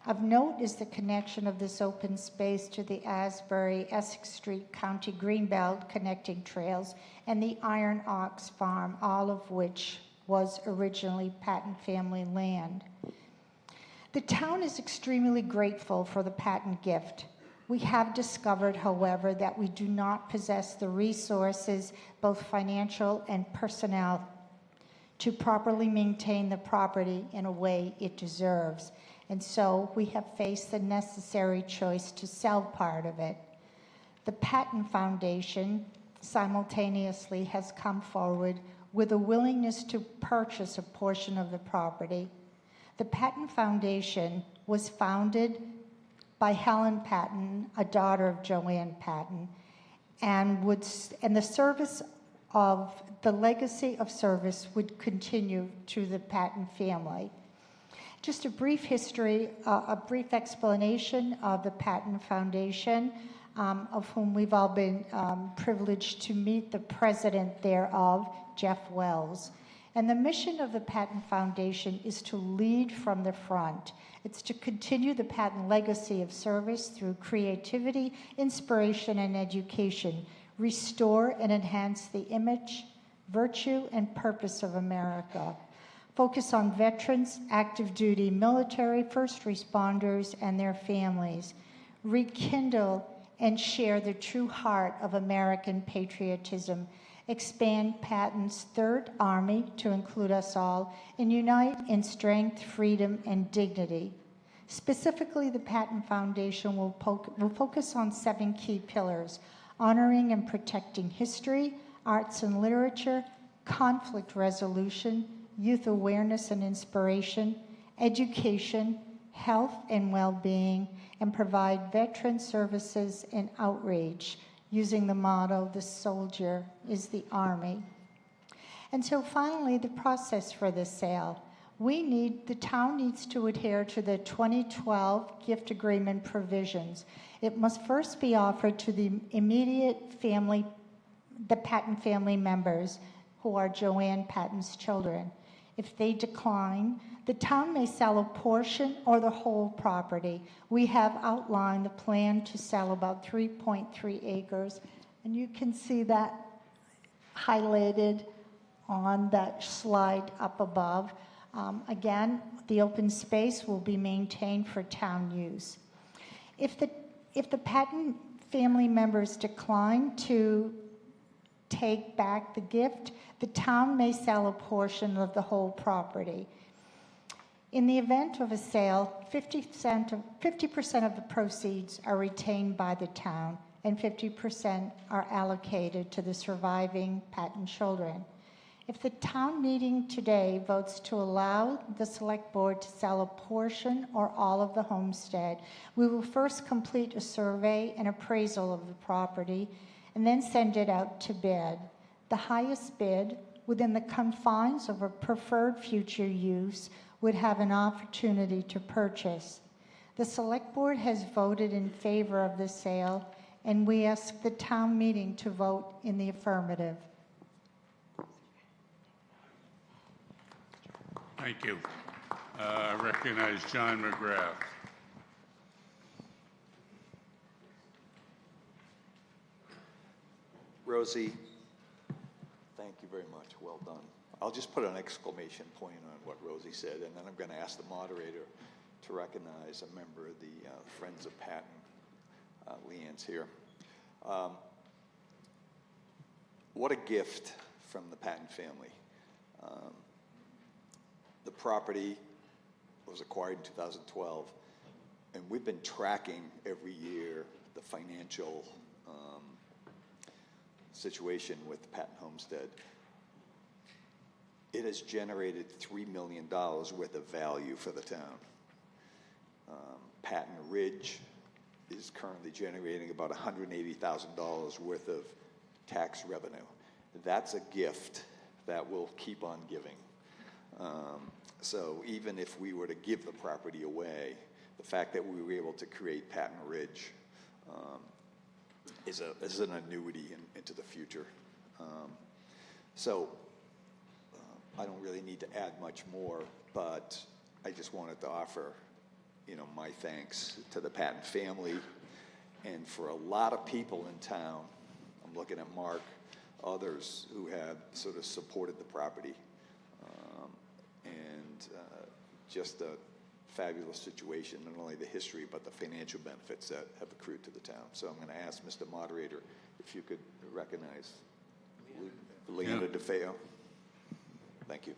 Of note is the connection of this open space to the Asbury, Essex Street County Greenbelt connecting trails and the Iron Ox Farm, all of which was originally Patton family land. The town is extremely grateful for the Patton gift. We have discovered, however, that we do not possess the resources, both financial and personnel, to properly maintain the property in a way it deserves. And so we have faced the necessary choice to sell part of it. The Patton Foundation simultaneously has come forward with a willingness to purchase a portion of the property. The Patton Foundation was founded by Helen Patton, a daughter of Joanne Patton, and the service of the legacy of service would continue to the Patton family. Just a brief history, a brief explanation of the Patton Foundation, of whom we've all been privileged to meet the president thereof, Jeff Wells. And the mission of the Patton Foundation is to lead from the front. It's to continue the Patton legacy of service through creativity, inspiration, and education, restore and enhance the image, virtue, and purpose of America. Focus on veterans, active duty military, first responders, and their families. Rekindle and share the true heart of American patriotism. Expand Patton's Third Army to include us all, and unite in strength, freedom, and dignity. Specifically, the Patton Foundation will focus on 7 key pillars: honoring and protecting history, arts and literature, conflict resolution, youth awareness and inspiration, education, health and well-being, and provide veteran services and outreach using the motto, "The soldier is the army." And so finally, the process for the sale. The town needs to adhere to the 2012 gift agreement provisions. It must first be offered to the immediate family, the Patton family members, who are Joanne Patton's children. If they decline, the town may sell a portion or the whole property. We have outlined the plan to sell about 3.3 acres, and you can see that highlighted on that slide up above. Again, the open space will be maintained for town use. If the Patton family members decline to take back the gift, the town may sell a portion of the whole property. In the event of a sale, 50% of the proceeds are retained by the town, and 50% are allocated to the surviving Patton children. If the town meeting today votes to allow the select board to sell a portion or all of the homestead, we will first complete a survey and appraisal of the property and then send it out to bid. The highest bid, within the confines of a preferred future use, would have an opportunity to purchase. The select board has voted in favor of the sale, and we ask the town meeting to vote in the affirmative. Thank you. I recognize John McGrath. Rosie, thank you very much. Well done. I'll just put an exclamation point on what Rosie said, and then I'm going to ask the moderator to recognize a member of the Friends of Patton. Leanne's here. What a gift from the Patton family. The property was acquired in 2012, and we've been tracking every year the financial situation with the Patton Homestead. It has generated $3 million worth of value for the town. Patton Ridge is currently generating about $180,000 worth of tax revenue. That's a gift that will keep on giving. So even if we were to give the property away, the fact that we were able to create Patton Ridge is an annuity into the future. I don't really need to add much more, but I just wanted to offer, my thanks to the Patton family, and for a lot of people in town. I'm looking at Mark, others who have sort of supported the property, and just a fabulous situation, not only the history, but the financial benefits that have accrued to the town. So I'm going to ask Mr. Moderator if you could recognize Leander DeFeo. Thank you.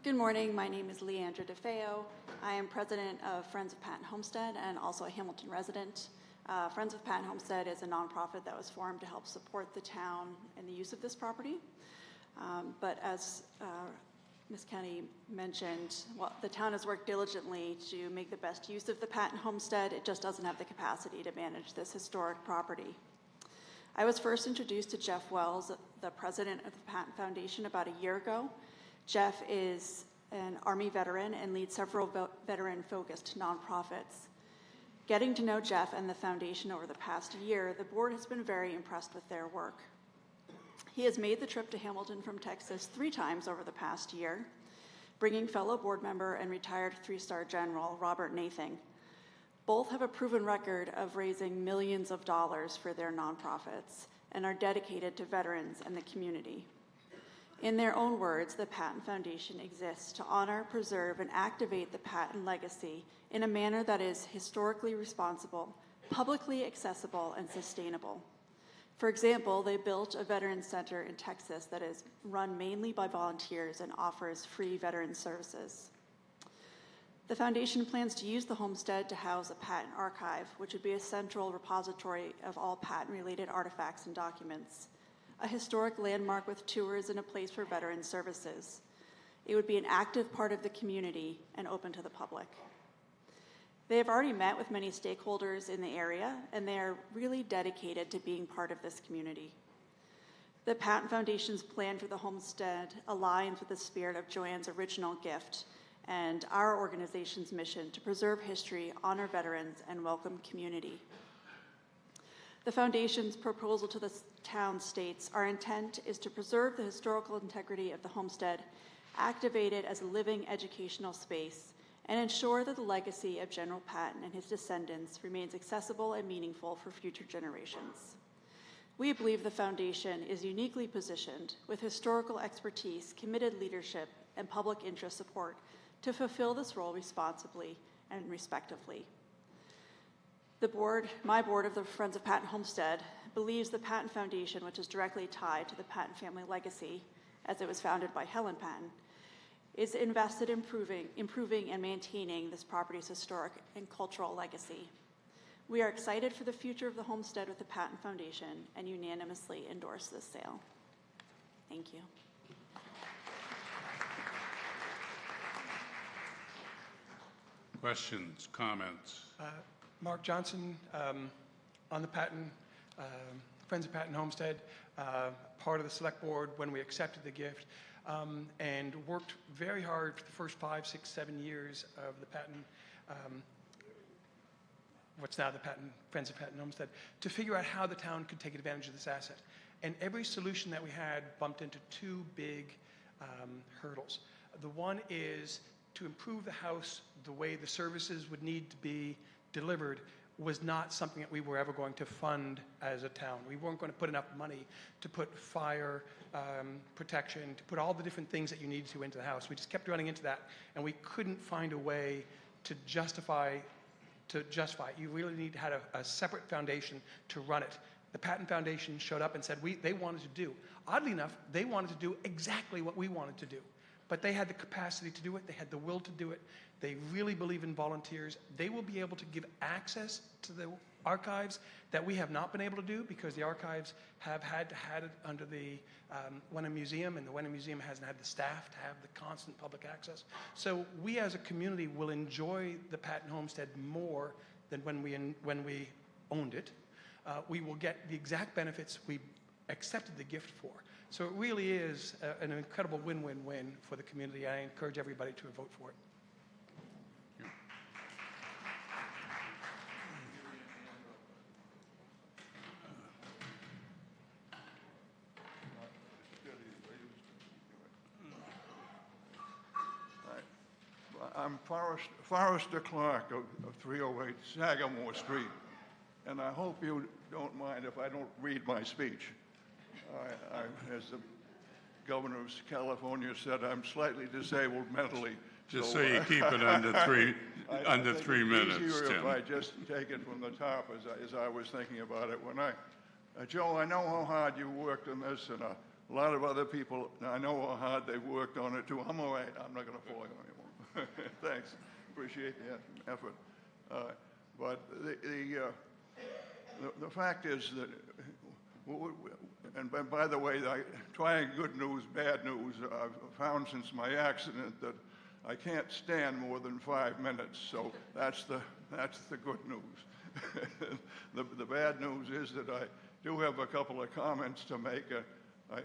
Good morning. My name is Leandra DeFeo. I am president of Friends of Patton Homestead and also a Hamilton resident. Friends of Patton Homestead is a nonprofit that was formed to help support the town in the use of this property. But as Ms. Kenny mentioned, the town has worked diligently to make the best use of the Patton Homestead. It just doesn't have the capacity to manage this historic property. I was first introduced to Jeff Wells, the president of the Patton Foundation, about a year ago. Jeff is an Army veteran and leads several veteran-focused nonprofits. Getting to know Jeff and the foundation over the past year, the board has been very impressed with their work. He has made the trip to Hamilton from Texas 3 times over the past year, bringing fellow board member and retired 3-star general Robert Nathing. Both have a proven record of raising millions of dollars for their nonprofits and are dedicated to veterans and the community. In their own words, the Patton Foundation exists to honor, preserve, and activate the Patton legacy in a manner that is historically responsible, publicly accessible, and sustainable. For example, they built a veterans center in Texas that is run mainly by volunteers and offers free veteran services. The foundation plans to use the homestead to house a Patton archive, which would be a central repository of all Patton-related artifacts and documents, a historic landmark with tours and a place for veteran services. It would be an active part of the community and open to the public. They have already met with many stakeholders in the area, and they are really dedicated to being part of this community. The Patton Foundation's plan for the homestead aligns with the spirit of Joanne's original gift and our organization's mission to preserve history, honor veterans, and welcome community. The Foundation's proposal to the town states, our intent is to preserve the historical integrity of the homestead, activate it as a living educational space, and ensure that the legacy of General Patton and his descendants remains accessible and meaningful for future generations. We believe the Foundation is uniquely positioned with historical expertise, committed leadership, and public interest support to fulfill this role responsibly and respectively. My board of the Friends of Patton Homestead believes the Patton Foundation, which is directly tied to the Patton family legacy, as it was founded by Helen Patton, is invested in improving and maintaining this property's historic and cultural legacy. We are excited for the future of the homestead with the Patton Foundation and unanimously endorse this sale. Thank you. Questions, comments? Mark Johnson, on the Patton, Friends of Patton Homestead, part of the select board when we accepted the gift, and worked very hard for the first 5, 6, 7 years of the Patton, what's now the Patton, Friends of Patton Homestead, to figure out how the town could take advantage of this asset. And every solution that we had bumped into two big hurdles. The one is to improve the house the way the services would need to be delivered was not something that we were ever going to fund as a town. We weren't going to put enough money to put fire protection, to put all the different things that you need to into the house. We just kept running into that, and we couldn't find a way to justify it. You really need to have a separate foundation to run it. The Patton Foundation showed up and said they wanted to do. Oddly enough, they wanted to do exactly what we wanted to do. But they had the capacity to do it. They had the will to do it. They really believe in volunteers. They will be able to give access to the archives that we have not been able to do because the archives have had it under the Wenham Museum, and the Wenham Museum hasn't had the staff to have the constant public access. So we as a community will enjoy the Patton Homestead more than when we owned it. We will get the exact benefits we accepted the gift for. So it really is an incredible win-win-win for the community. I encourage everybody to vote for it. I'm Forrester Clark of 308 Sagamore Street, and I hope you don't mind if I don't read my speech. As the governor of California said, I'm slightly disabled mentally. Just so you keep it under three minutes, It's easier Tim. if I just take it from the top as I was thinking about it. Joe, I know how hard you worked on this, and a lot of other people, I know how hard they've worked on it too. I'm all right. I'm not going to fall anymore. Thanks. Appreciate the effort. But the fact is that, and by the way, trying good news, bad news, I've found since my accident that I can't stand more than 5 minutes, so that's the good news. The bad news is that I do have a couple of comments to make. I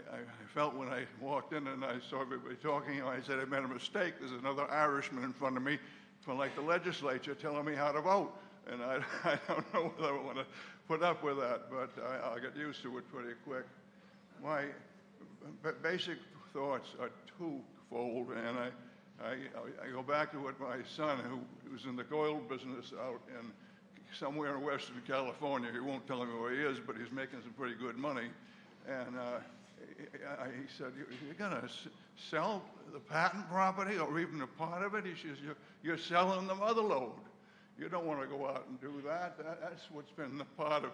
felt when I walked in and I saw everybody talking, I said I made a mistake. There's another Irishman in front of me from like the legislature telling me how to vote. And I don't know whether I want to put up with that, but I'll get used to it pretty quick. My basic thoughts are twofold, and I go back to what my son, who was in the oil business out in somewhere in Western California, he won't tell me where he is, but he's making some pretty good money. And he said, you're going to sell the Patton property or even a part of it? He says, you're selling the mother lode. You don't want to go out and do that. That's what's been the part of,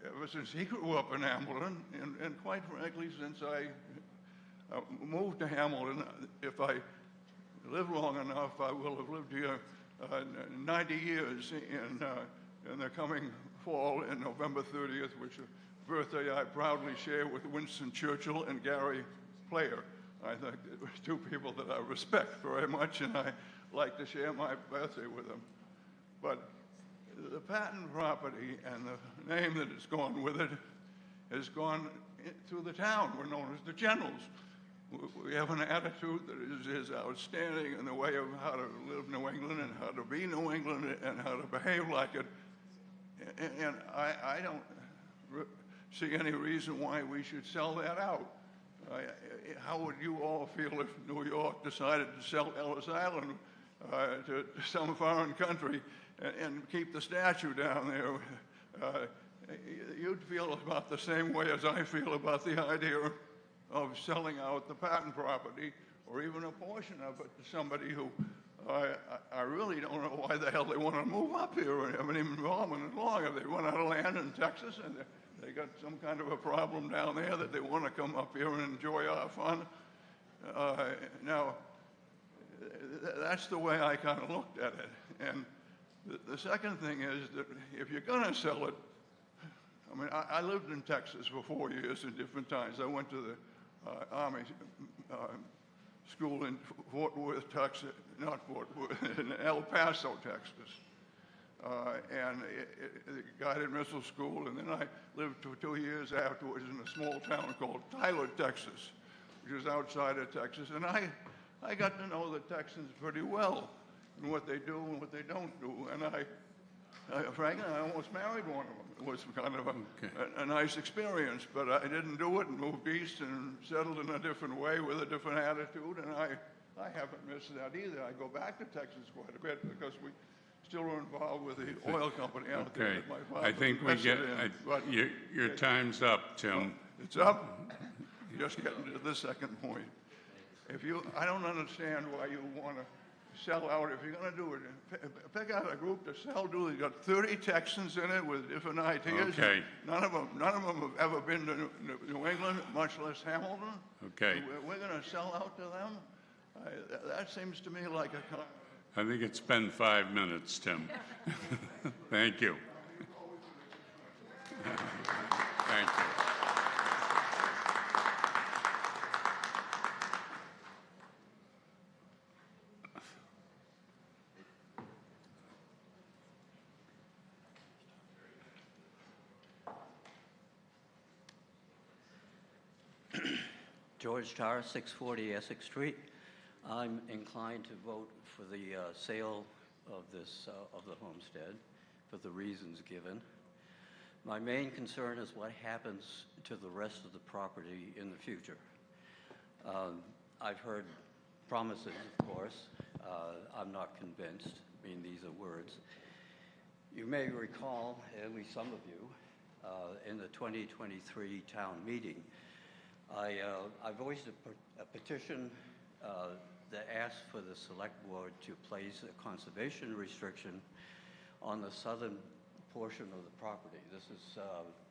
ever since he grew up in Hamilton, and quite frankly, since I moved to Hamilton, if I live long enough, I will have lived here 90 years in the coming fall, in November 30th, which birthday I proudly share with Winston Churchill and Gary Player. I think two people that I respect very much, and I like to share my birthday with them. But the Patton property and the name that has gone with it has gone through the town. We're known as the generals. We have an attitude that is outstanding in the way of how to live New England and how to be New England and how to behave like it. And I don't see any reason why we should sell that out. How would you all feel if New York decided to sell Ellis Island to some foreign country and keep the statue down there? You'd feel about the same way as I feel about the idea of selling out the Patton property, or even a portion of it, to somebody who I really don't know why the hell they want to move up here and have any involvement as long as they run out of land in Texas and they got some kind of a problem down there that they want to come up here and enjoy our fun. Now, that's the way I kind of looked at it. And the second thing is that if you're going to sell it, I mean, I lived in Texas for 4 years at different times. I went to the Army school in Fort Worth, Texas, not Fort Worth, in El Paso, Texas. And the guided missile school, and then I lived for 2 years afterwards in a small town called Tyler, Texas, which is outside of Texas. And I got to know the Texans pretty well and what they do and what they don't do. And frankly, I almost married one of them. It was kind of a nice experience, but I didn't do it and moved east and settled in a different way with a different attitude. And I haven't missed that either. I go back to Texas quite a bit because we still are involved with the oil company out there that my father I think we invested get, in. But your time's up, Tim. it's up. Just getting to the second point. I don't understand why you want to sell out. If you're going to do it, pick out a group to sell to. You've got 30 Texans in it with different ideas. Okay. None of them have ever been to New England, much less Hamilton. Okay. We're going to sell out to them? That seems to me like a... I think it's been 5 minutes, Tim. Thank you. Thank you. George Tarr, 640 Essex Street. I'm inclined to vote for the sale of the homestead for the reasons given. My main concern is what happens to the rest of the property in the future. I've heard promises, of course. I'm not convinced. I mean, these are words. You may recall, at least some of you, in the 2023 town meeting, I voiced a petition that asked for the select board to place a conservation restriction on the southern portion of the property. This is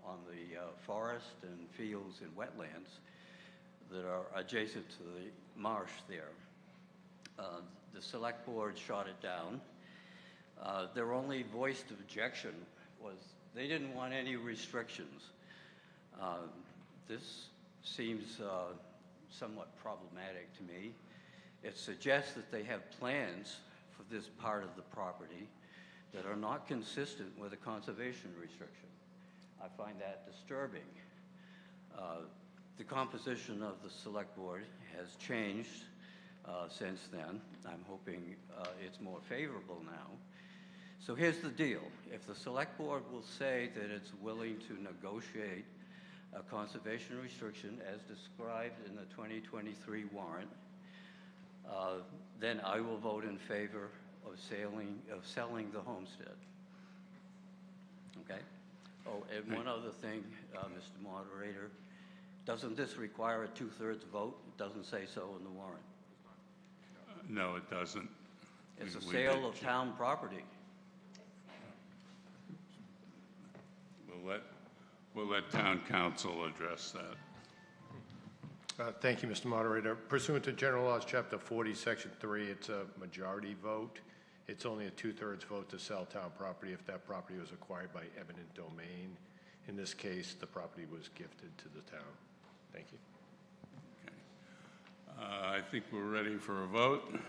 on the forest and fields and wetlands that are adjacent to the marsh there. The select board shot it down. Their only voiced objection was they didn't want any restrictions. This seems somewhat problematic to me. It suggests that they have plans for this part of the property that are not consistent with a conservation restriction. I find that disturbing. The composition of the select board has changed since then. I'm hoping it's more favorable now. So here's the deal. If the select board will say that it's willing to negotiate a conservation restriction as described in the 2023 warrant, then I will vote in favor of selling the homestead. Okay? Oh, and one other thing, Mr. Moderator. Doesn't this require a 2/3 vote? It doesn't say so in the warrant. No, it doesn't. It's a sale of town property. We'll let town council address that. Thank you, Mr. Moderator. Pursuant to General Laws, Chapter 40, Section 3, it's a majority vote. It's only a 2/3 vote to sell town property if that property was acquired by eminent domain. In this case, the property was gifted to the town. Thank you. I think we're ready for a vote.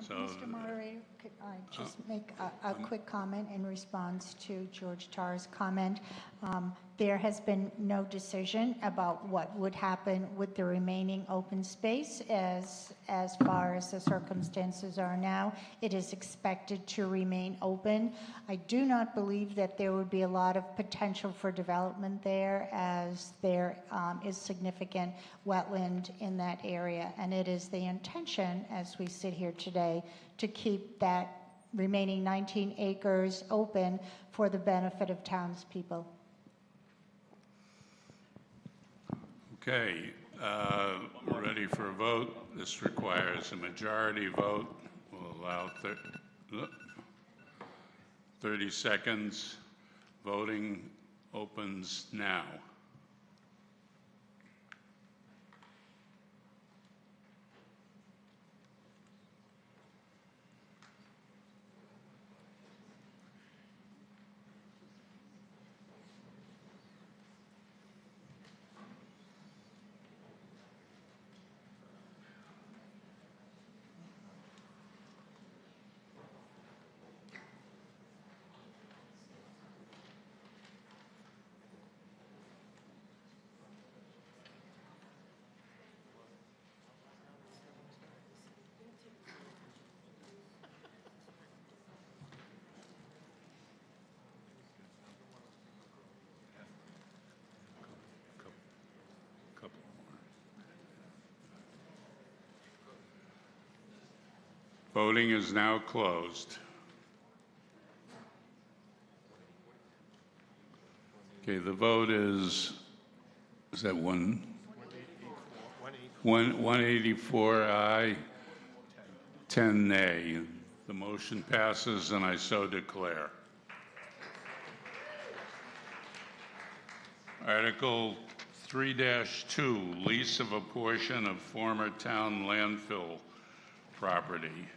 So, Mr. Moderator, could I just make a quick comment in response to George Tarr's comment? There has been no decision about what would happen with the remaining open space as far as the circumstances are now. It is expected to remain open. I do not believe that there would be a lot of potential for development there, as there is significant wetland in that area. And it is the intention, as we sit here today, to keep that remaining 19 acres open for the benefit of townspeople. Okay, ready for a vote. This requires a majority vote. We'll allow 30 seconds. Voting opens now. Voting is now closed. Okay, the vote is that 184 aye, 10 nay. The motion passes, and I so declare. Article 3-2, lease of a portion of former town landfill property.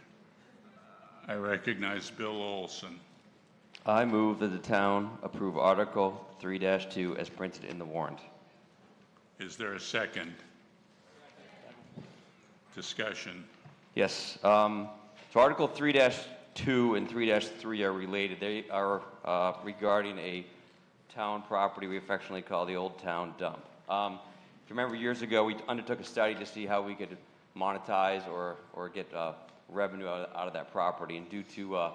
I recognize Bill Olson. I move that the town approve Article 3-2 as printed in the warrant. Is there a second? Discussion. Yes. So Article 3-2 and 3-3 are related. They are regarding a town property we affectionately call the Old Town Dump. If you remember, years ago, we undertook a study to see how we could monetize or get revenue out of that property. And due to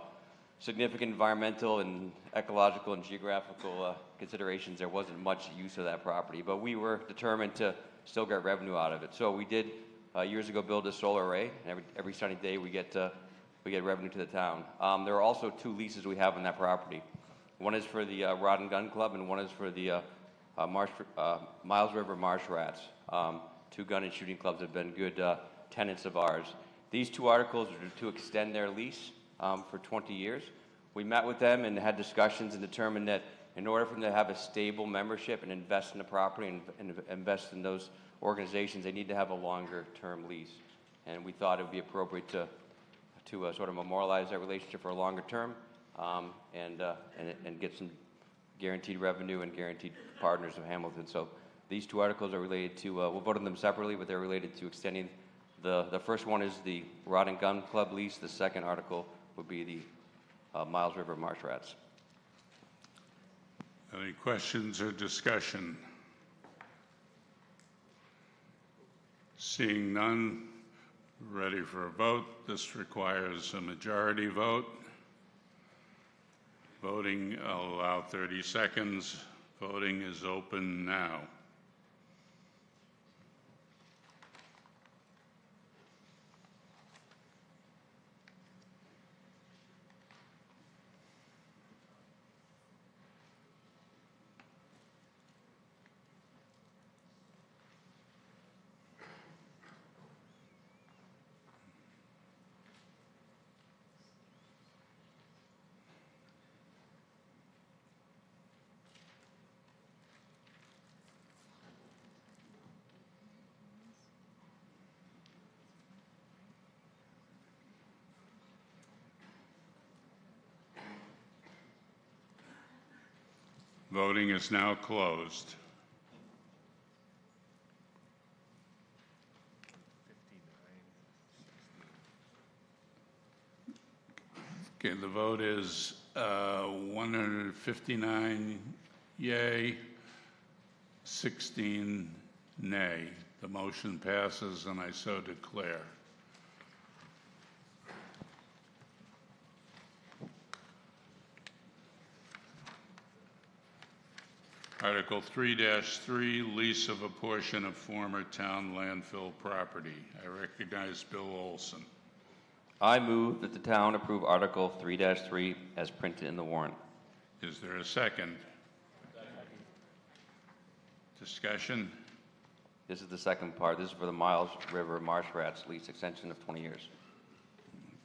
significant environmental and ecological and geographical considerations, there wasn't much use of that property. But we were determined to still get revenue out of it. So we did years ago build a solar array. And every sunny day we get revenue to the town. There are also 2 leases we have on that property. One is for the Rod and Gun Club, and one is for the Miles River Marsh Rats. 2 gun and shooting clubs have been good tenants of ours. These 2 articles are to extend their lease for 20 years. We met with them and had discussions and determined that in order for them to have a stable membership and invest in the property and invest in those organizations, they need to have a longer term lease. And we thought it would be appropriate to sort of memorialize that relationship for a longer term and get some guaranteed revenue and guaranteed partners of Hamilton. So these 2 articles are related to, we'll vote on them separately, but they're related to extending the first one is the Rod and Gun Club lease. The second article would be the Miles River Marsh Rats. Any questions or discussion? Seeing none, ready for a vote. This requires a majority vote. Voting, I'll allow 30 seconds. Voting is open now. Voting is now closed. Okay, the vote is 159 yay, 16 nay. The motion passes, and I so declare. Article 3-3, lease of a portion of former town landfill property. I recognize Bill Olson. I move that the town approve Article 3-3 as printed in the warrant. Is there a second? Discussion? This is the second part. This is for the Miles River Marsh Rats lease extension of 20 years.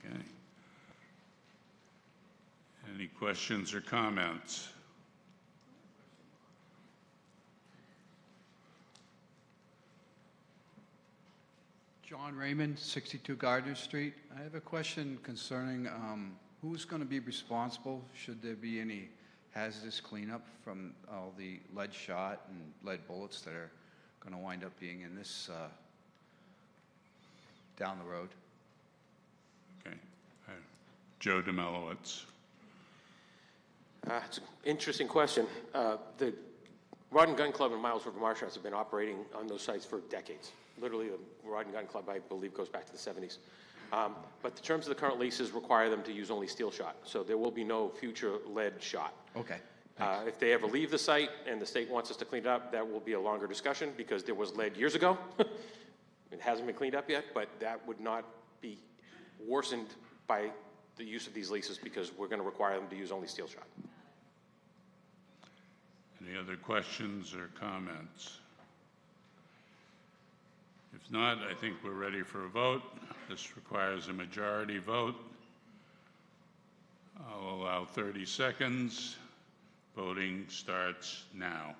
Okay. Any questions or comments? John Raymond, 62 Gardner Street. I have a question concerning who's going to be responsible should there be any hazardous cleanup from all the lead shot and lead bullets that are going to wind up being in this down the road. Okay. Joe Demelowitz. It's an interesting question. The Rod and Gun Club and Miles River Marsh Rats have been operating on those sites for decades. Literally, the Rod and Gun Club, I believe, goes back to the 70s. But the terms of the current leases require them to use only steel shot, so there will be no future lead shot. Okay. If they ever leave the site and the state wants us to clean it up, that will be a longer discussion because there was lead years ago. It hasn't been cleaned up yet, but that would not be worsened by the use of these leases because we're going to require them to use only steel shot. Any other questions or comments? If not, I think we're ready for a vote. This requires a majority vote. I'll allow 30 seconds. Voting starts now.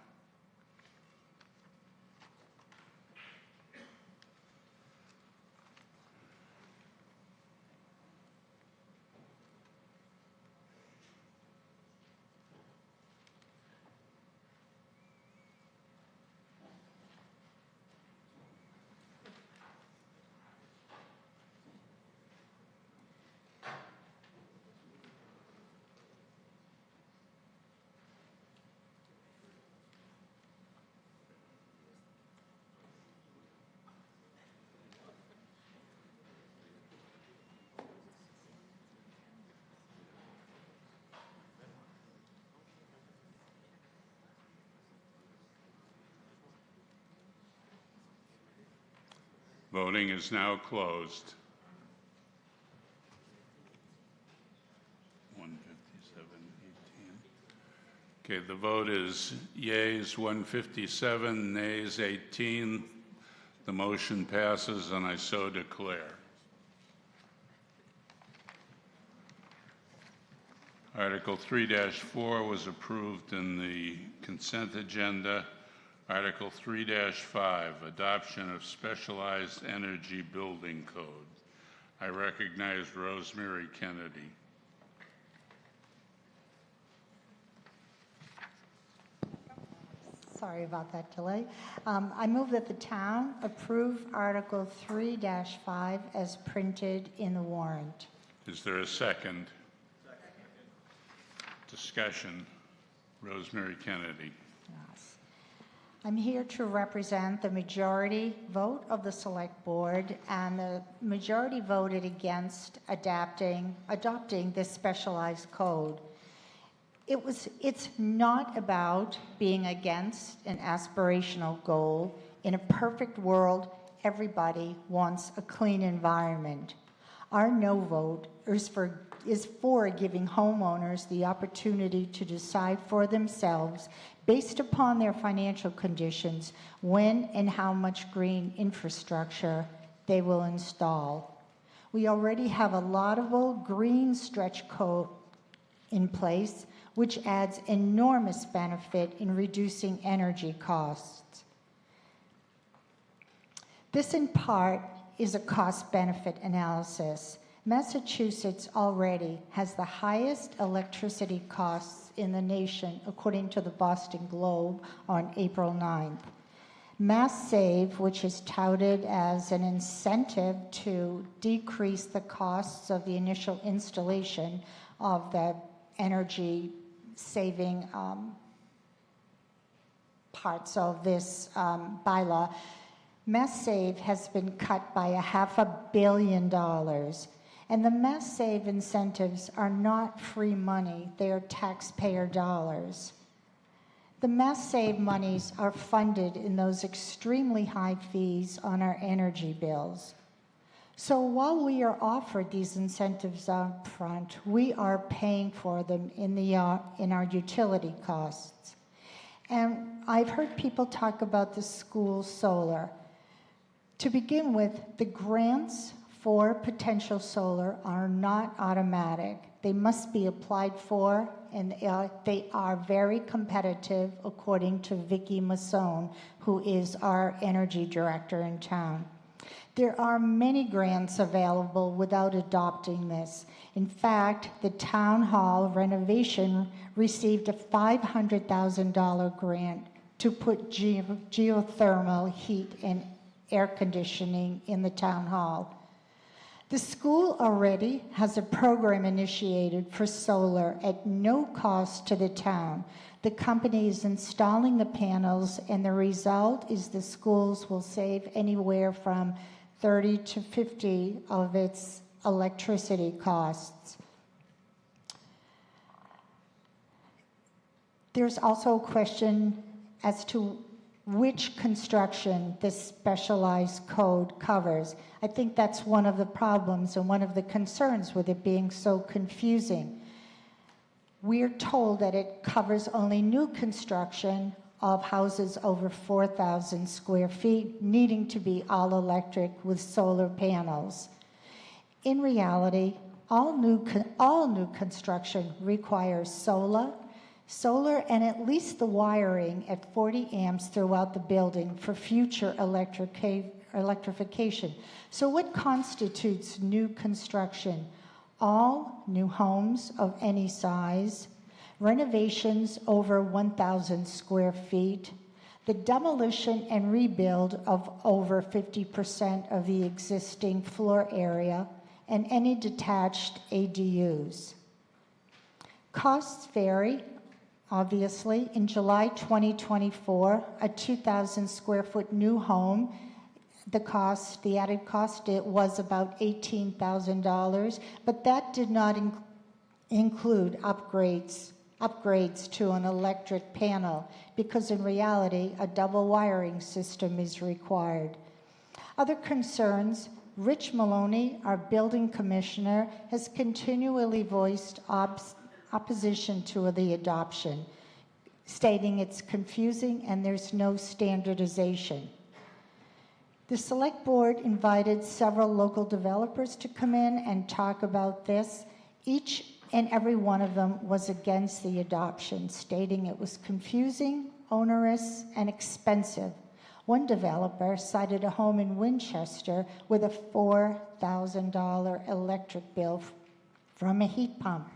Voting is now closed. 157, 18. Okay, the vote is yeas 157, nays 18. The motion passes, and I so declare. Article 3-4 was approved in the consent agenda. Article 3-5, adoption of specialized energy building code. I recognize Rosemary Kennedy. Sorry about that delay. I move that the town approve Article 3-5 as printed in the warrant. Is there a second? Discussion. Rosemary Kennedy. I'm here to represent the majority vote of the Select Board, and the majority voted against adopting this specialized code. It's not about being against an aspirational goal. In a perfect world, everybody wants a clean environment. Our no vote is for giving homeowners the opportunity to decide for themselves, based upon their financial conditions, when and how much green infrastructure they will install. We already have a laudable green stretch code in place, which adds enormous benefit in reducing energy costs. This, in part, is a cost-benefit analysis. Massachusetts already has the highest electricity costs in the nation, according to the Boston Globe on April 9th. Mass Save, which is touted as an incentive to decrease the costs of the initial installation of the energy-saving parts of this bylaw, Mass Save has been cut by $500 million. And the Mass Save incentives are not free money, they are taxpayer dollars. The Mass Save monies are funded in those extremely high fees on our energy bills. So while we are offered these incentives up front, we are paying for them in our utility costs. And I've heard people talk about the school solar. To begin with, the grants for potential solar are not automatic. They must be applied for, and they are very competitive, according to Vicki Masson, who is our energy director in town. There are many grants available without adopting this. In fact, the town hall renovation received a $500,000 grant to put geothermal heat and air conditioning in the town hall. The school already has a program initiated for solar at no cost to the town. The company is installing the panels, and the result is the schools will save anywhere from 30 to 50 of its electricity costs. There's also a question as to which construction this specialized code covers. I think that's one of the problems and one of the concerns with it being so confusing. We're told that it covers only new construction of houses over 4,000 square feet, needing to be all electric with solar panels. In reality, all new construction requires solar, and at least the wiring at 40 amps throughout the building for future electrification. So what constitutes new construction? All new homes of any size, renovations over 1,000 square feet, the demolition and rebuild of over 50% of the existing floor area, and any detached ADUs. Costs vary. Obviously, in July 2024, a 2,000 square foot new home, the added cost, it was about $18,000, but that did not include upgrades to an electric panel, because in reality, a double wiring system is required. Other concerns, Rich Maloney, our building commissioner, has continually voiced opposition to the adoption, stating it's confusing and there's no standardization. The select board invited several local developers to come in and talk about this. Each and every one of them was against the adoption, stating it was confusing, onerous, and expensive. One developer cited a home in Winchester with a $4,000 electric bill from a heat pump.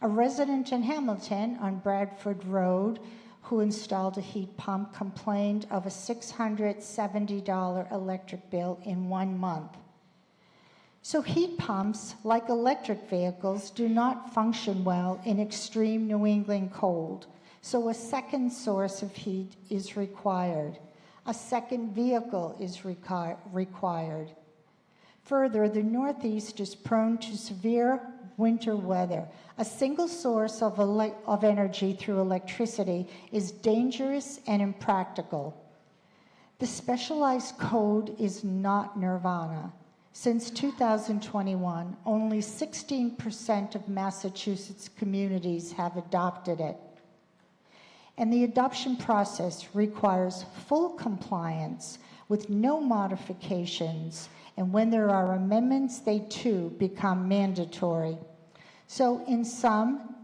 A resident in Hamilton on Bradford Road who installed a heat pump complained of a $670 electric bill in 1 month. So heat pumps, like electric vehicles, do not function well in extreme New England cold. So a second source of heat is required. A second vehicle is required. Further, the Northeast is prone to severe winter weather. A single source of energy through electricity is dangerous and impractical. The specialized code is not nirvana. Since 2021, only 16% of Massachusetts communities have adopted it. And the adoption process requires full compliance with no modifications, and when there are amendments, they too become mandatory. So in sum,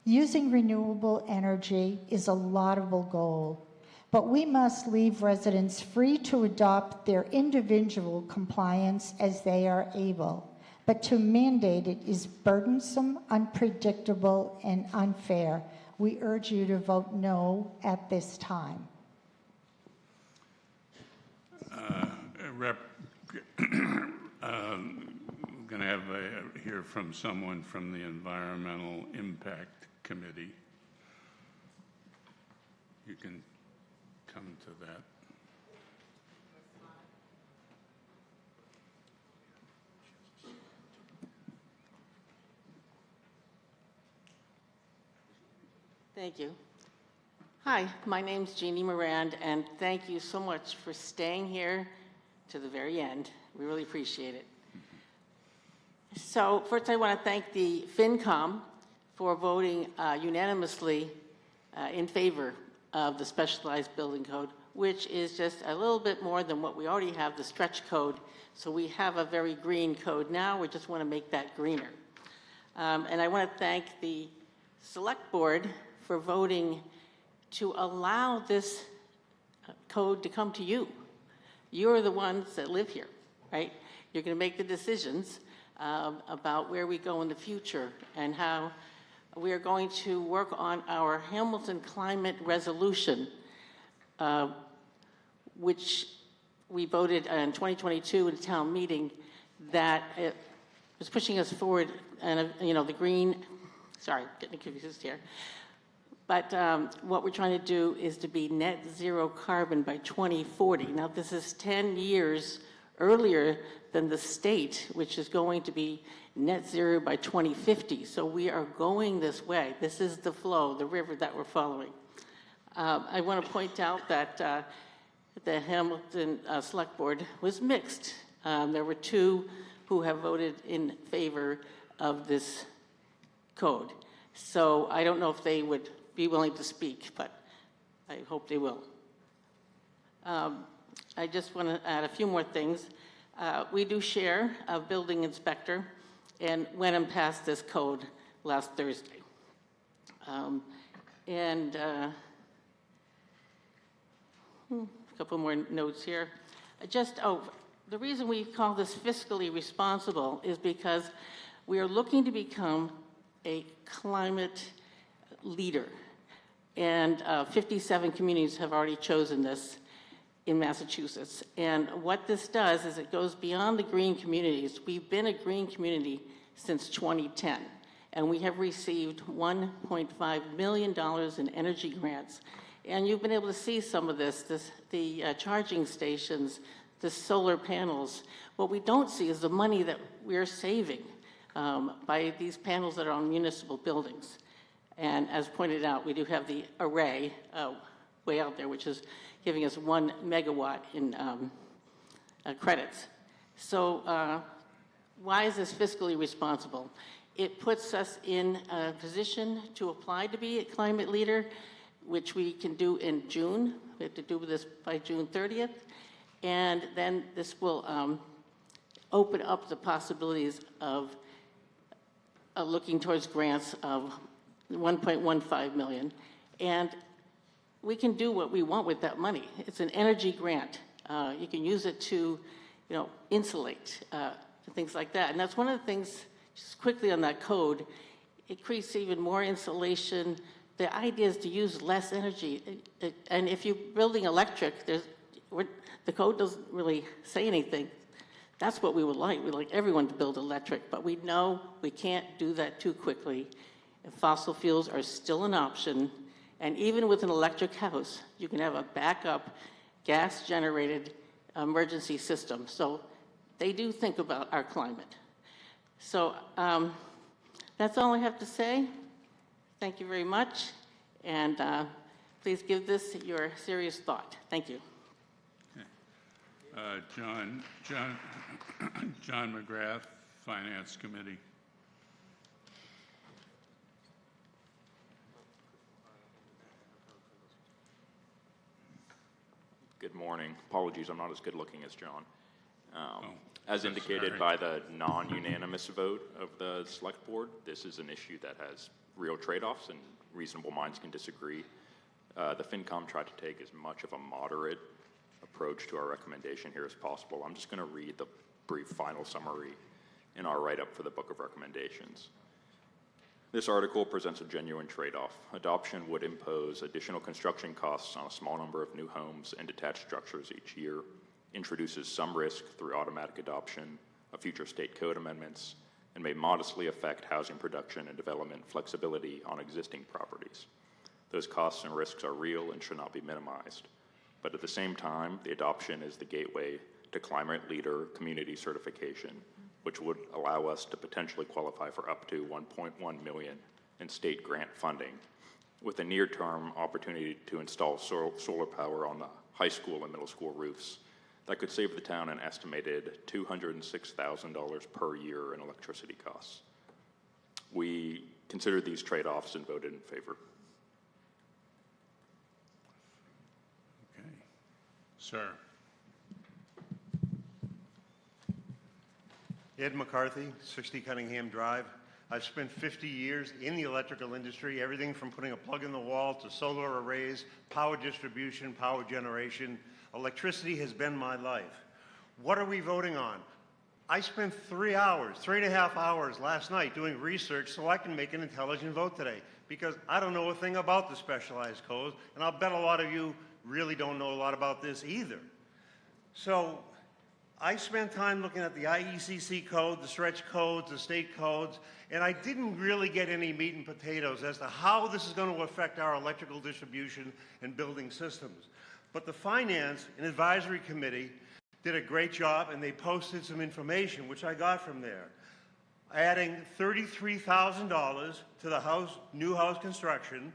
using renewable energy is a laudable goal, but we must leave residents free to adopt their individual compliance as they are able. But to mandate it is burdensome, unpredictable, and unfair. We urge you to vote no at this time. Going to have hear from someone from the Environmental Impact Committee. You can come to that. Thank you. Hi, my name's Jeannie Morand, and thank you so much for staying here to the very end. We really appreciate it. So first I want to thank the FinCom for voting unanimously in favor of the specialized building code, which is just a little bit more than what we already have, the stretch code. So we have a very green code now. We just want to make that greener. And I want to thank the Select Board for voting to allow this code to come to you. You're the ones that live here, right? You're going to make the decisions about where we go in the future and how we are going to work on our Hamilton Climate Resolution, which we voted in 2022 in a town meeting, that it was pushing us forward, and the green, sorry, getting confused here. But what we're trying to do is to be net zero carbon by 2040. Now, this is 10 years earlier than the state, which is going to be net zero by 2050. So we are going this way. This is the flow, the river that we're following. I want to point out that the Hamilton Select Board was mixed. There were 2 who have voted in favor of this code. So I don't know if they would be willing to speak, but I hope they will. I just want to add a few more things. We do share a building inspector, and Wenham passed this code last Thursday. A couple more notes here. The reason we call this fiscally responsible is because we are looking to become a climate leader. And 57 communities have already chosen this in Massachusetts. And what this does is it goes beyond the green communities. We've been a green community since 2010, and we have received $1.5 million in energy grants. And you've been able to see some of the charging stations, the solar panels. What we don't see is the money that we're saving by these panels that are on municipal buildings. And as pointed out, we do have the array way out there, which is giving us 1 megawatt in credits. So why is this fiscally responsible? It puts us in a position to apply to be a climate leader, which we can do in June. We have to do this by June 30th. And then this will open up the possibilities of looking towards grants of $1.15 million. And we can do what we want with that money. It's an energy grant. You can use it to, insulate, things like that. And that's one of the things, just quickly on that code, it creates even more insulation. The idea is to use less energy. And if you're building electric, the code doesn't really say anything. That's what we would like. We'd like everyone to build electric, but we know we can't do that too quickly. And fossil fuels are still an option. And even with an electric house, you can have a backup gas-generated emergency system. So they do think about our climate. So that's all I have to say. Thank you very much. And please give this your serious thought. Thank you. John McGrath, Finance Committee. Good morning. Apologies, I'm not as good looking as John. As indicated by the non-unanimous vote of the Select Board, this is an issue that has real trade-offs and reasonable minds can disagree. The FinCom tried to take as much of a moderate approach to our recommendation here as possible. I'm just going to read the brief final summary in our write-up for the Book of Recommendations. This article presents a genuine trade-off. Adoption would impose additional construction costs on a small number of new homes and detached structures each year, introduces some risk through automatic adoption of future state code amendments, and may modestly affect housing production and development flexibility on existing properties. Those costs and risks are real and should not be minimized. But at the same time, the adoption is the gateway to Climate Leader Community Certification, which would allow us to potentially qualify for up to $1.1 million in state grant funding, with a near-term opportunity to install solar power on the high school and middle school roofs that could save the town an estimated $206,000 per year in electricity costs. We considered these trade-offs and voted in favor. Okay. Sir. Ed McCarthy, 60 Cunningham Drive. I've spent 50 years in the electrical industry, everything from putting a plug in the wall to solar arrays, power distribution, power generation. Electricity has been my life. What are we voting on? I spent 3.5 hours last night doing research so I can make an intelligent vote today, because I don't know a thing about the specialized codes, and I'll bet a lot of you really don't know a lot about this either. So I spent time looking at the IECC code, the stretch codes, the state codes, and I didn't really get any meat and potatoes as to how this is going to affect our electrical distribution and building systems. But the Finance and Advisory Committee did a great job, and they posted some information, which I got from there, adding $33,000 to the new house construction,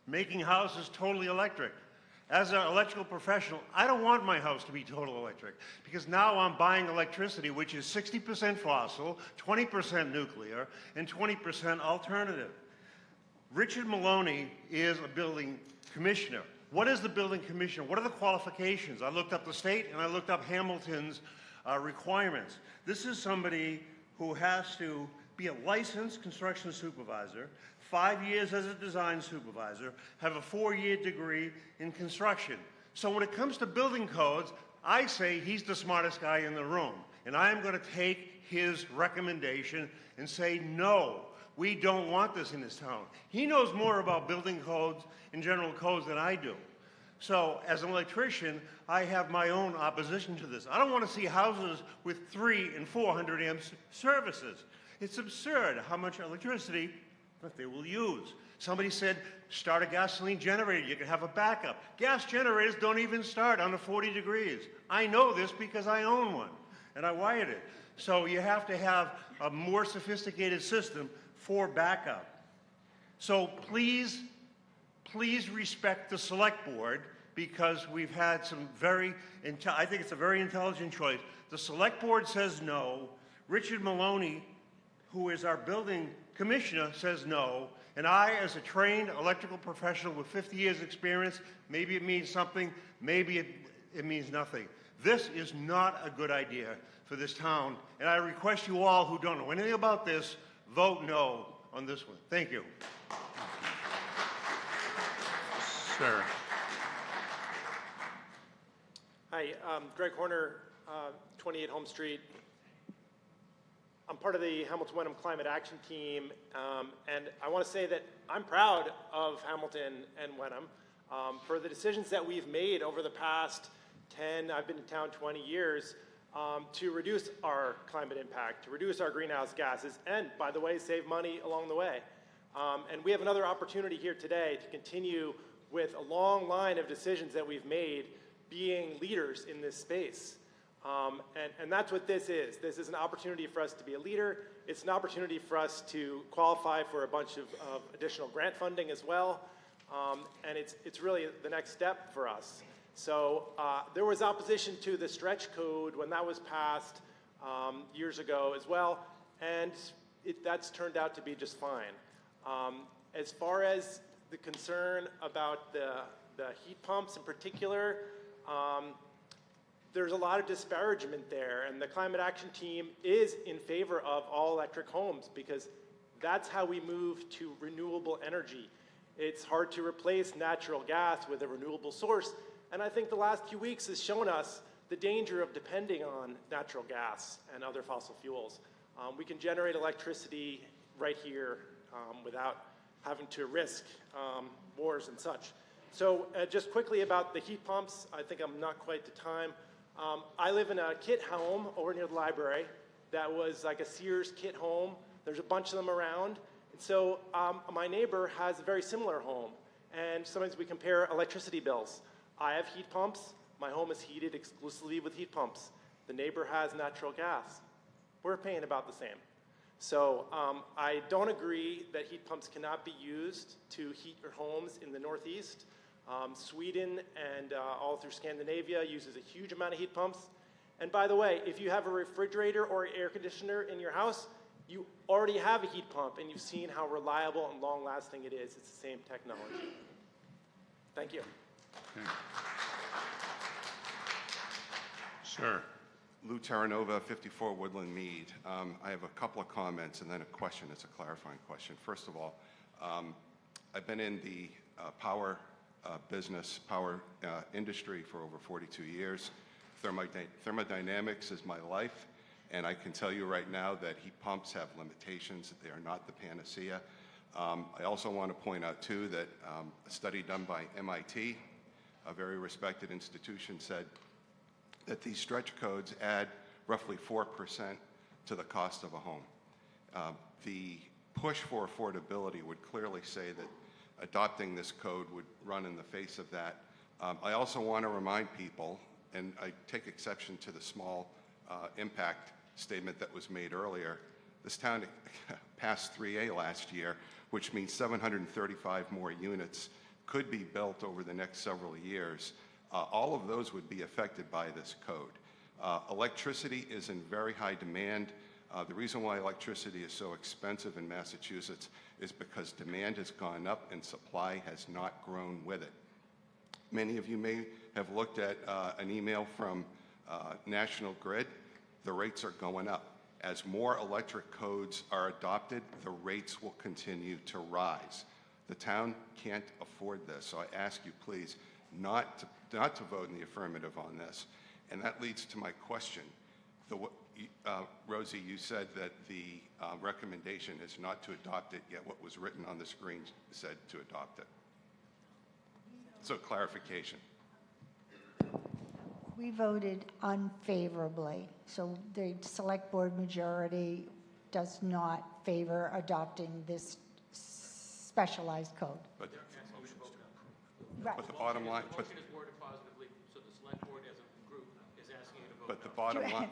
making houses totally electric. As an electrical professional, I don't want my house to be total electric, because now I'm buying electricity which is 60% fossil, 20% nuclear, and 20% alternative. Richard Maloney is a building commissioner. What is the building commissioner? What are the qualifications? I looked up the state and I looked up Hamilton's requirements. This is somebody who has to be a licensed construction supervisor, 5 years as a design supervisor, have a 4-year degree in construction. So when it comes to building codes, I say he's the smartest guy in the room. And I am going to take his recommendation and say, no, we don't want this in this town. He knows more about building codes and general codes than I do. So as an electrician, I have my own opposition to this. I don't want to see houses with 300 and 400 amp services. It's absurd how much electricity that they will use. Somebody said, start a gasoline generator, you can have a backup. Gas generators don't even start under 40 degrees. I know this because I own one, and I wired it. So you have to have a more sophisticated system for backup. So please respect the select board, because we've had some I think it's a very intelligent choice. The select board says no. Richard Maloney, who is our building commissioner, says no. And I, as a trained electrical professional with 50 years experience, maybe it means something, maybe it means nothing. This is not a good idea for this town. And I request you all who don't know anything about this, vote no on this one. Thank you. Sir. Hi, Greg Horner, 28 Home Street. I'm part of the Hamilton Wenham Climate Action Team, and I want to say that I'm proud of Hamilton and Wenham for the decisions that we've made over the past 10, I've been in town 20 years, to reduce our climate impact, to reduce our greenhouse gases, and, by the way, save money along the way. And we have another opportunity here today to continue with a long line of decisions that we've made being leaders in this space. And that's what this is. This is an opportunity for us to be a leader. It's an opportunity for us to qualify for a bunch of additional grant funding as well. And it's really the next step for us. So there was opposition to the stretch code when that was passed years ago as well, and that's turned out to be just fine. As far as the concern about the heat pumps in particular, there's a lot of disparagement there, and the Climate Action Team is in favor of all electric homes because that's how we move to renewable energy. It's hard to replace natural gas with a renewable source, and I think the last few weeks has shown us the danger of depending on natural gas and other fossil fuels. We can generate electricity right here without having to risk wars and such. So just quickly about the heat pumps, I think I'm not quite to time. I live in a kit home over near the library that was like a Sears kit home. There's a bunch of them around. And so my neighbor has a very similar home. And sometimes we compare electricity bills. I have heat pumps. My home is heated exclusively with heat pumps. The neighbor has natural gas. We're paying about the same. So I don't agree that heat pumps cannot be used to heat your homes in the Northeast. Sweden and all through Scandinavia uses a huge amount of heat pumps. And by the way, if you have a refrigerator or air conditioner in your house, you already have a heat pump, and you've seen how reliable and long-lasting it is. It's the same technology. Thank you. Sir. Lou Terranova, 54 Woodland Mead. I have a couple of comments and then a question. It's a clarifying question. First of all, I've been in the power business, power industry for over 42 years. Thermodynamics is my life, and I can tell you right now that heat pumps have limitations. They are not the panacea. I also want to point out, too, that a study done by MIT, a very respected institution, said that these stretch codes add roughly 4% to the cost of a home. The push for affordability would clearly say that adopting this code would run in the face of that. I also want to remind people, and I take exception to the small impact statement that was made earlier, this town passed 3A last year, which means 735 more units could be built over the next several years. All of those would be affected by this code. Electricity is in very high demand. The reason why electricity is so expensive in Massachusetts is because demand has gone up and supply has not grown with it. Many of you may have looked at an email from National Grid. The rates are going up. As more electric codes are adopted, the rates will continue to rise. The town can't afford this, so I ask you, please, not to vote in the affirmative on this. And that leads to my question. Rosie, you said that the recommendation is not to adopt it, yet what was written on the screen said to adopt it. So clarification. We voted unfavorably, so the select board majority does not favor adopting this specialized code. But, Right. but the bottom line, but, Motion is worded positively, so the select board as a group is asking you to vote but the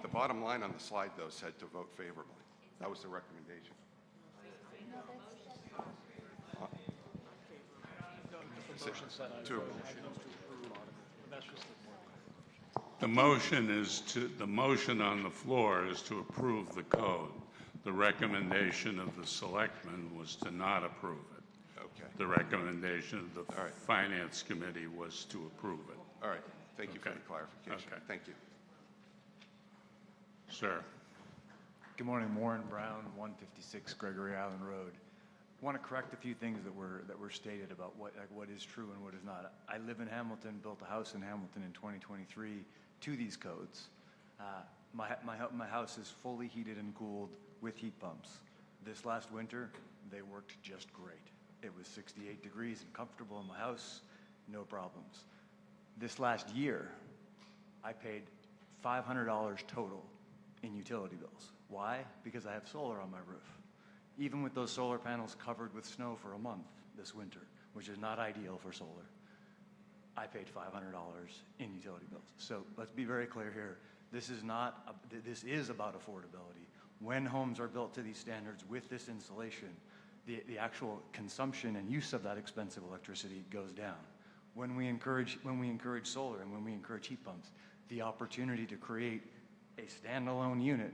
no. bottom line on the slide, though, said to vote favorably. That was the recommendation. The motion on the floor is to approve the code. The recommendation of the selectmen was to not approve it. Okay. The recommendation of the Finance Committee was to approve it. All right. Thank you for Okay. the clarification. Okay. Thank you. Sir. Good morning, Warren Brown, 156 Gregory Island Road. I want to correct a few things that were stated about what is true and what is not. I live in Hamilton, built a house in Hamilton in 2023 to these codes. My house is fully heated and cooled with heat pumps. This last winter, they worked just great. It was 68 degrees and comfortable in my house, no problems. This last year, I paid $500 total in utility bills. Why? Because I have solar on my roof. Even with those solar panels covered with snow for a month this winter, which is not ideal for solar, I paid $500 in utility bills. So let's be very clear here. This is about affordability. When homes are built to these standards with this insulation, the actual consumption and use of that expensive electricity goes down. When we encourage solar and when we encourage heat pumps, the opportunity to create a standalone unit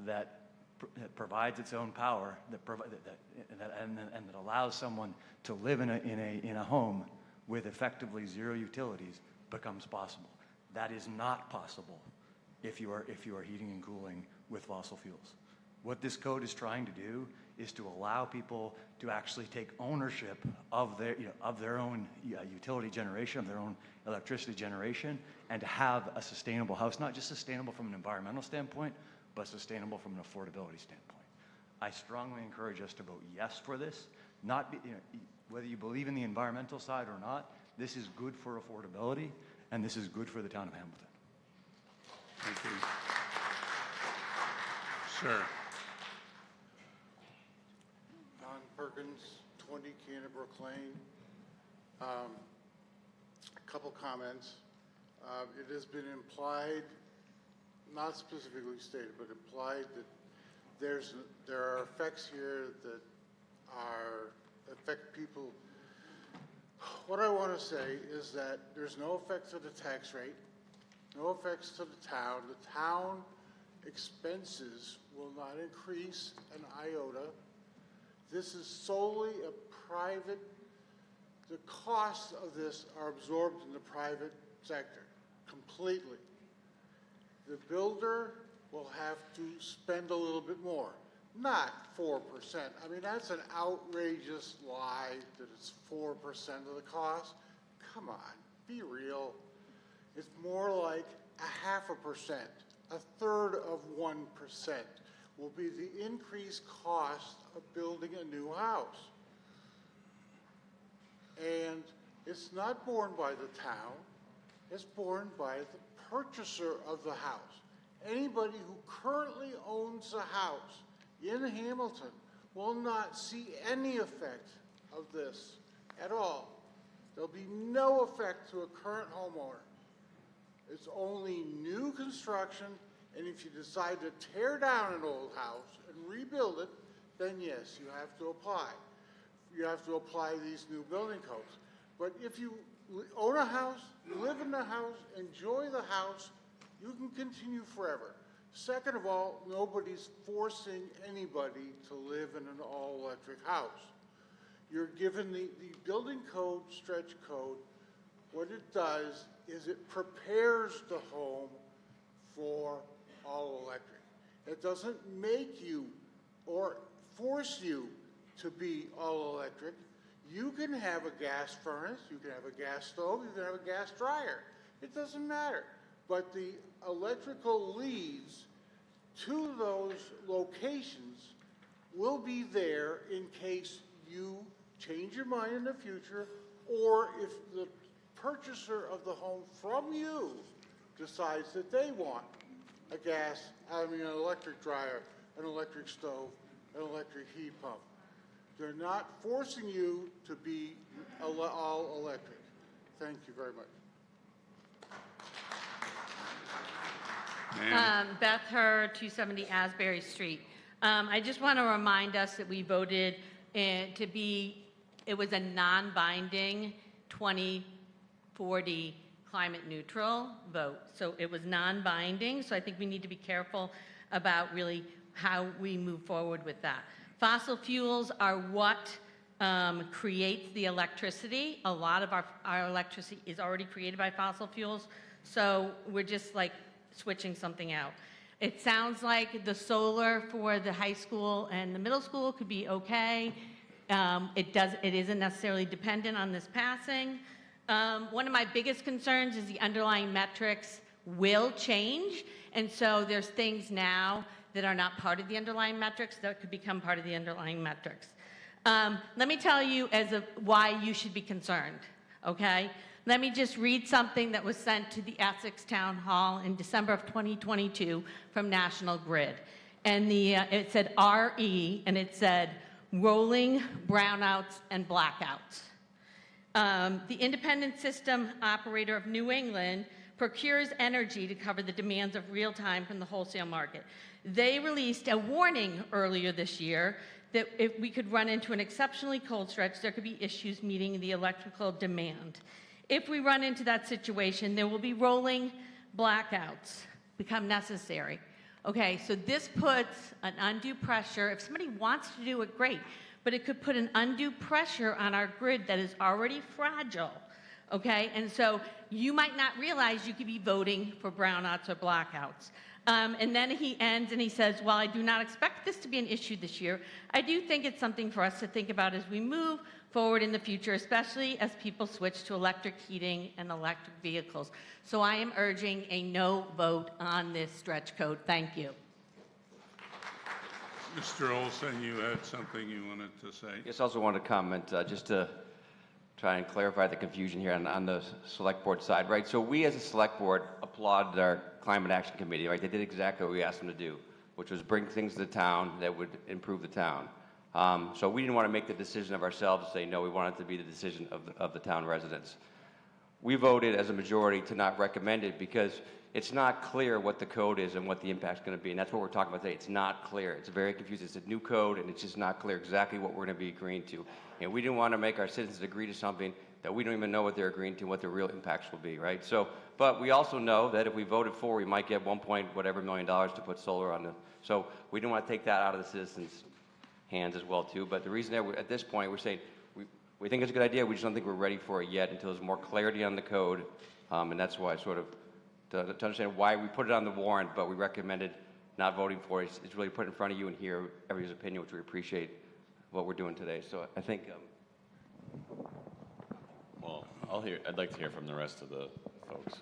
that provides its own power, and that allows someone to live in a home with effectively zero utilities becomes possible. That is not possible if you are heating and cooling with fossil fuels. What this code is trying to do is to allow people to actually take ownership of their own utility generation, of their own electricity generation, and to have a sustainable house, not just sustainable from an environmental standpoint, but sustainable from an affordability standpoint. I strongly encourage us to vote yes for this. Whether you believe in the environmental side or not, this is good for affordability, and this is good for the town of Hamilton. Thank you. Sir. Don Perkins, 20 Canterbrook Lane. couple comments. It has been implied, not specifically stated, but implied that there are effects here that affect people. What I want to say is that there's no effect to the tax rate, no effects to the town. The town expenses will not increase an iota. This is solely a private, the costs of this are absorbed in the private sector completely. The builder will have to spend a little bit more, not 4%. I mean, that's an outrageous lie that it's 4% of the cost. Come on, be real. It's more like 0.5%, 1/3 of 1% will be the increased cost of building a new house. And it's not borne by the town, it's borne by the purchaser of the house. Anybody who currently owns a house in Hamilton will not see any effect of this at all. There'll be no effect to a current homeowner. It's only new construction, and if you decide to tear down an old house and rebuild it, then yes, you have to apply. You have to apply these new building codes. But if you own a house, you live in the house, enjoy the house, you can continue forever. Second of all, nobody's forcing anybody to live in an all-electric house. You're given the building code, stretch code. What it does is it prepares the home for all electric. It doesn't make you or force you to be all electric. You can have a gas furnace, you can have a gas stove, you can have a gas dryer. It doesn't matter. But the electrical leads to those locations will be there in case you change your mind in the future, or if the purchaser of the home from you decides that they want an electric dryer, an electric stove, an electric heat pump. They're not forcing you to be all electric. Thank you very much. Beth Hur, 270 Asbury Street. I just want to remind us that we voted it was a non-binding 2040 climate neutral vote. So it was non-binding, so I think we need to be careful about really how we move forward with that. Fossil fuels are what creates the electricity. A lot of our electricity is already created by fossil fuels, so we're just like switching something out. It sounds like the solar for the high school and the middle school could be okay. It isn't necessarily dependent on this passing. One of my biggest concerns is the underlying metrics will change, and so there's things now that are not part of the underlying metrics that could become part of the underlying metrics. Let me tell you why you should be concerned, okay? Let me just read something that was sent to the Essex Town Hall in December of 2022 from National Grid. And it said RE, and it said rolling brownouts and blackouts. The Independent System Operator of New England procures energy to cover the demands of real time from the wholesale market. They released a warning earlier this year that if we could run into an exceptionally cold stretch, there could be issues meeting the electrical demand. If we run into that situation, there will be rolling blackouts become necessary. Okay, so this puts an undue pressure. If somebody wants to do it, great, but it could put an undue pressure on our grid that is already fragile. Okay, and so you might not realize you could be voting for brownouts or blackouts. And then he ends and he says, while I do not expect this to be an issue this year, I do think it's something for us to think about as we move forward in the future, especially as people switch to electric heating and electric vehicles. So I am urging a no vote on this stretch code. Thank you. Mr. Olson, you had something you wanted to say? Yes, I also wanted to comment just to try and clarify the confusion here on the select board side, right? So we as a select board applauded our climate action committee, right? They did exactly what we asked them to do, which was bring things to the town that would improve the town. So we didn't want to make the decision of ourselves to say, no, we want it to be the decision of the town residents. we voted as a majority to not recommend it because it's not clear what the code is and what the impact's going to be. And that's what we're talking about today. It's not clear. It's very confusing. It's a new code, and it's just not clear exactly what we're going to be agreeing to. And we didn't want to make our citizens agree to something that we don't even know what they're agreeing to, what the real impacts will be, right? So, but we also know that if we voted for, we might get $1 million to put solar on the. So we didn't want to take that out of the citizens' hands as well too. But the reason that at this point we're saying we think it's a good idea. We just don't think we're ready for it yet until there's more clarity on the code, and that's why sort of to understand why we put it on the warrant, but we recommended not voting for it. It's really put in front of you and hear everybody's opinion, which we appreciate what we're doing today. So I think. Well, I'd like to hear from the rest of the folks.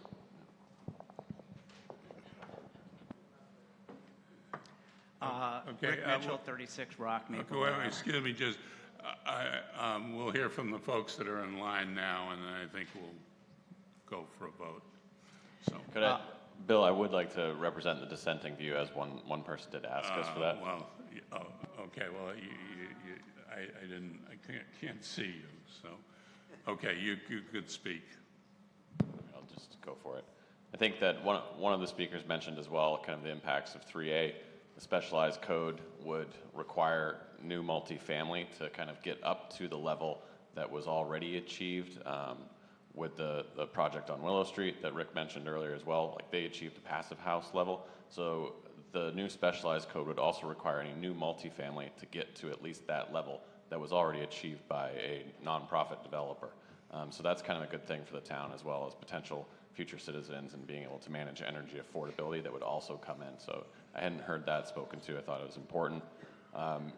Okay, Rick Mitchell, 36 Rock Maple. Okay, excuse me, just, we'll hear from the folks that are in line now, and then I think we'll go for a vote. So, Could I, Bill, I would like to represent the dissenting view, as one person did ask us for that. Well, okay, well, I can't see you, so, okay, you could speak. I'll just go for it. I think that one of the speakers mentioned as well kind of the impacts of 3A. The specialized code would require new multifamily to kind of get up to the level that was already achieved with the project on Willow Street that Rick mentioned earlier as well. Like they achieved a passive house level. So the new specialized code would also require any new multifamily to get to at least that level that was already achieved by a nonprofit developer. So that's kind of a good thing for the town as well as potential future citizens and being able to manage energy affordability that would also come in. So I hadn't heard that spoken to. I thought it was important.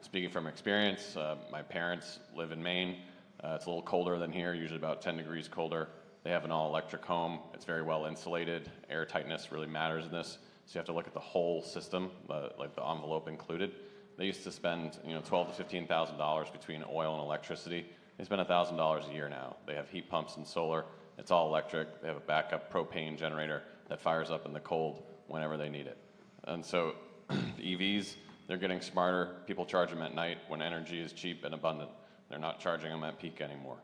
Speaking from experience, my parents live in Maine. It's a little colder than here, usually about 10 degrees colder. They have an all-electric home. It's very well insulated. Air tightness really matters in this. So you have to look at the whole system, like the envelope included. They used to spend $12,000 to $15,000 between oil and electricity. They spend $1,000 a year now. They have heat pumps and solar. It's all electric. They have a backup propane generator that fires up in the cold whenever they need it. And so the EVs, they're getting smarter. People charge them at night when energy is cheap and abundant. They're not charging them at peak anymore.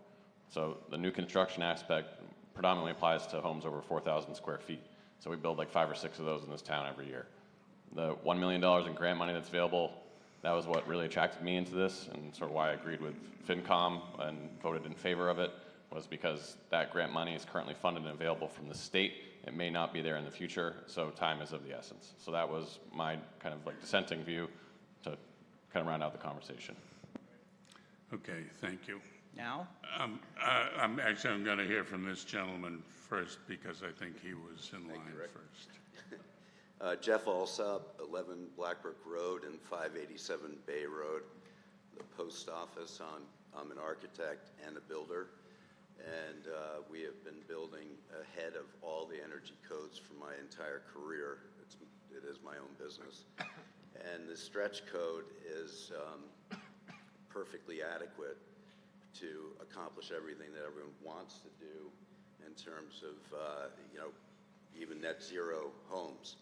So the new construction aspect predominantly applies to homes over 4,000 square feet. So we build like 5 or 6 of those in this town every year. The $1 million in grant money that's available, that was what really attracted me into this and sort of why I agreed with FinCom and voted in favor of it, was because that grant money is currently funded and available from the state. It may not be there in the future, so time is of the essence. So that was my kind of like dissenting view to kind of round out the conversation. Okay, thank you. Now? I'm going to hear from this gentleman first because I think he was in line first. Jeff Alsop, 11 Blackbrook Road and 587 Bay Road, the post office. I'm an architect and a builder, and we have been building ahead of all the energy codes for my entire career. It is my own business. And the stretch code is perfectly adequate to accomplish everything that everyone wants to do in terms of, even net zero homes.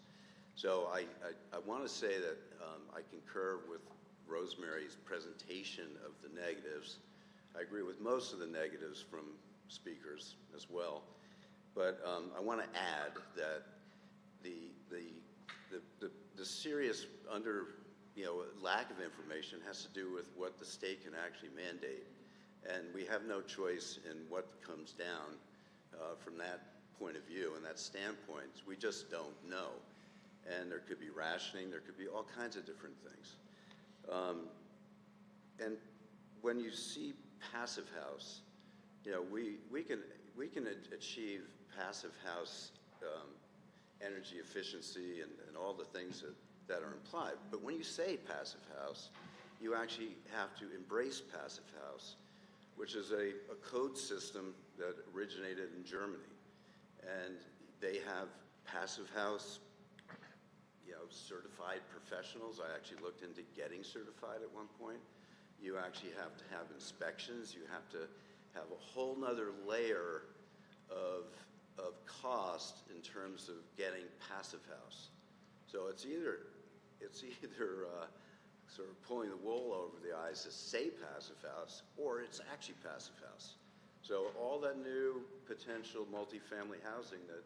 So I want to say that I concur with Rosemary's presentation of the negatives. I agree with most of the negatives from speakers as well. But I want to add that the serious lack of information has to do with what the state can actually mandate. And we have no choice in what comes down from that point of view and that standpoint. We just don't know. And there could be rationing, there could be all kinds of different things. And when you see passive house, we can achieve passive house energy efficiency and all the things that are implied. But when you say passive house, you actually have to embrace passive house, which is a code system that originated in Germany. And they have passive house certified professionals. I actually looked into getting certified at one point. You actually have to have inspections. You have to have a whole nother layer of cost in terms of getting passive house. So it's either sort of pulling the wool over the eyes to say passive house, or it's actually passive house. So all that new potential multifamily housing that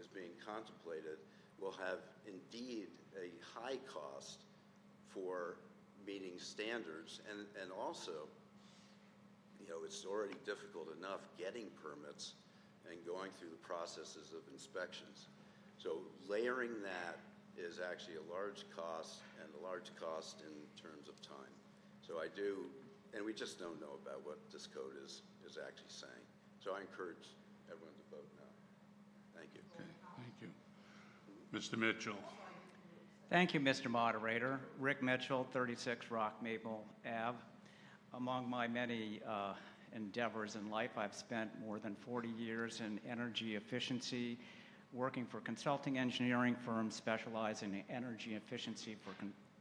is being contemplated will have indeed a high cost for meeting standards, and also, you know, it's already difficult enough getting permits and going through the processes of inspections. So layering that is actually a large cost, and a large cost in terms of time. So I do, and we just don't know about what this code is actually saying. So I encourage everyone to vote no. Thank you. Thank you. Mr. Mitchell. Thank you, Mr. Moderator. Rick Mitchell, 36 Rock Maple Ave. Among my many endeavors in life, I've spent more than 40 years in energy efficiency, working for consulting engineering firms specializing in energy efficiency for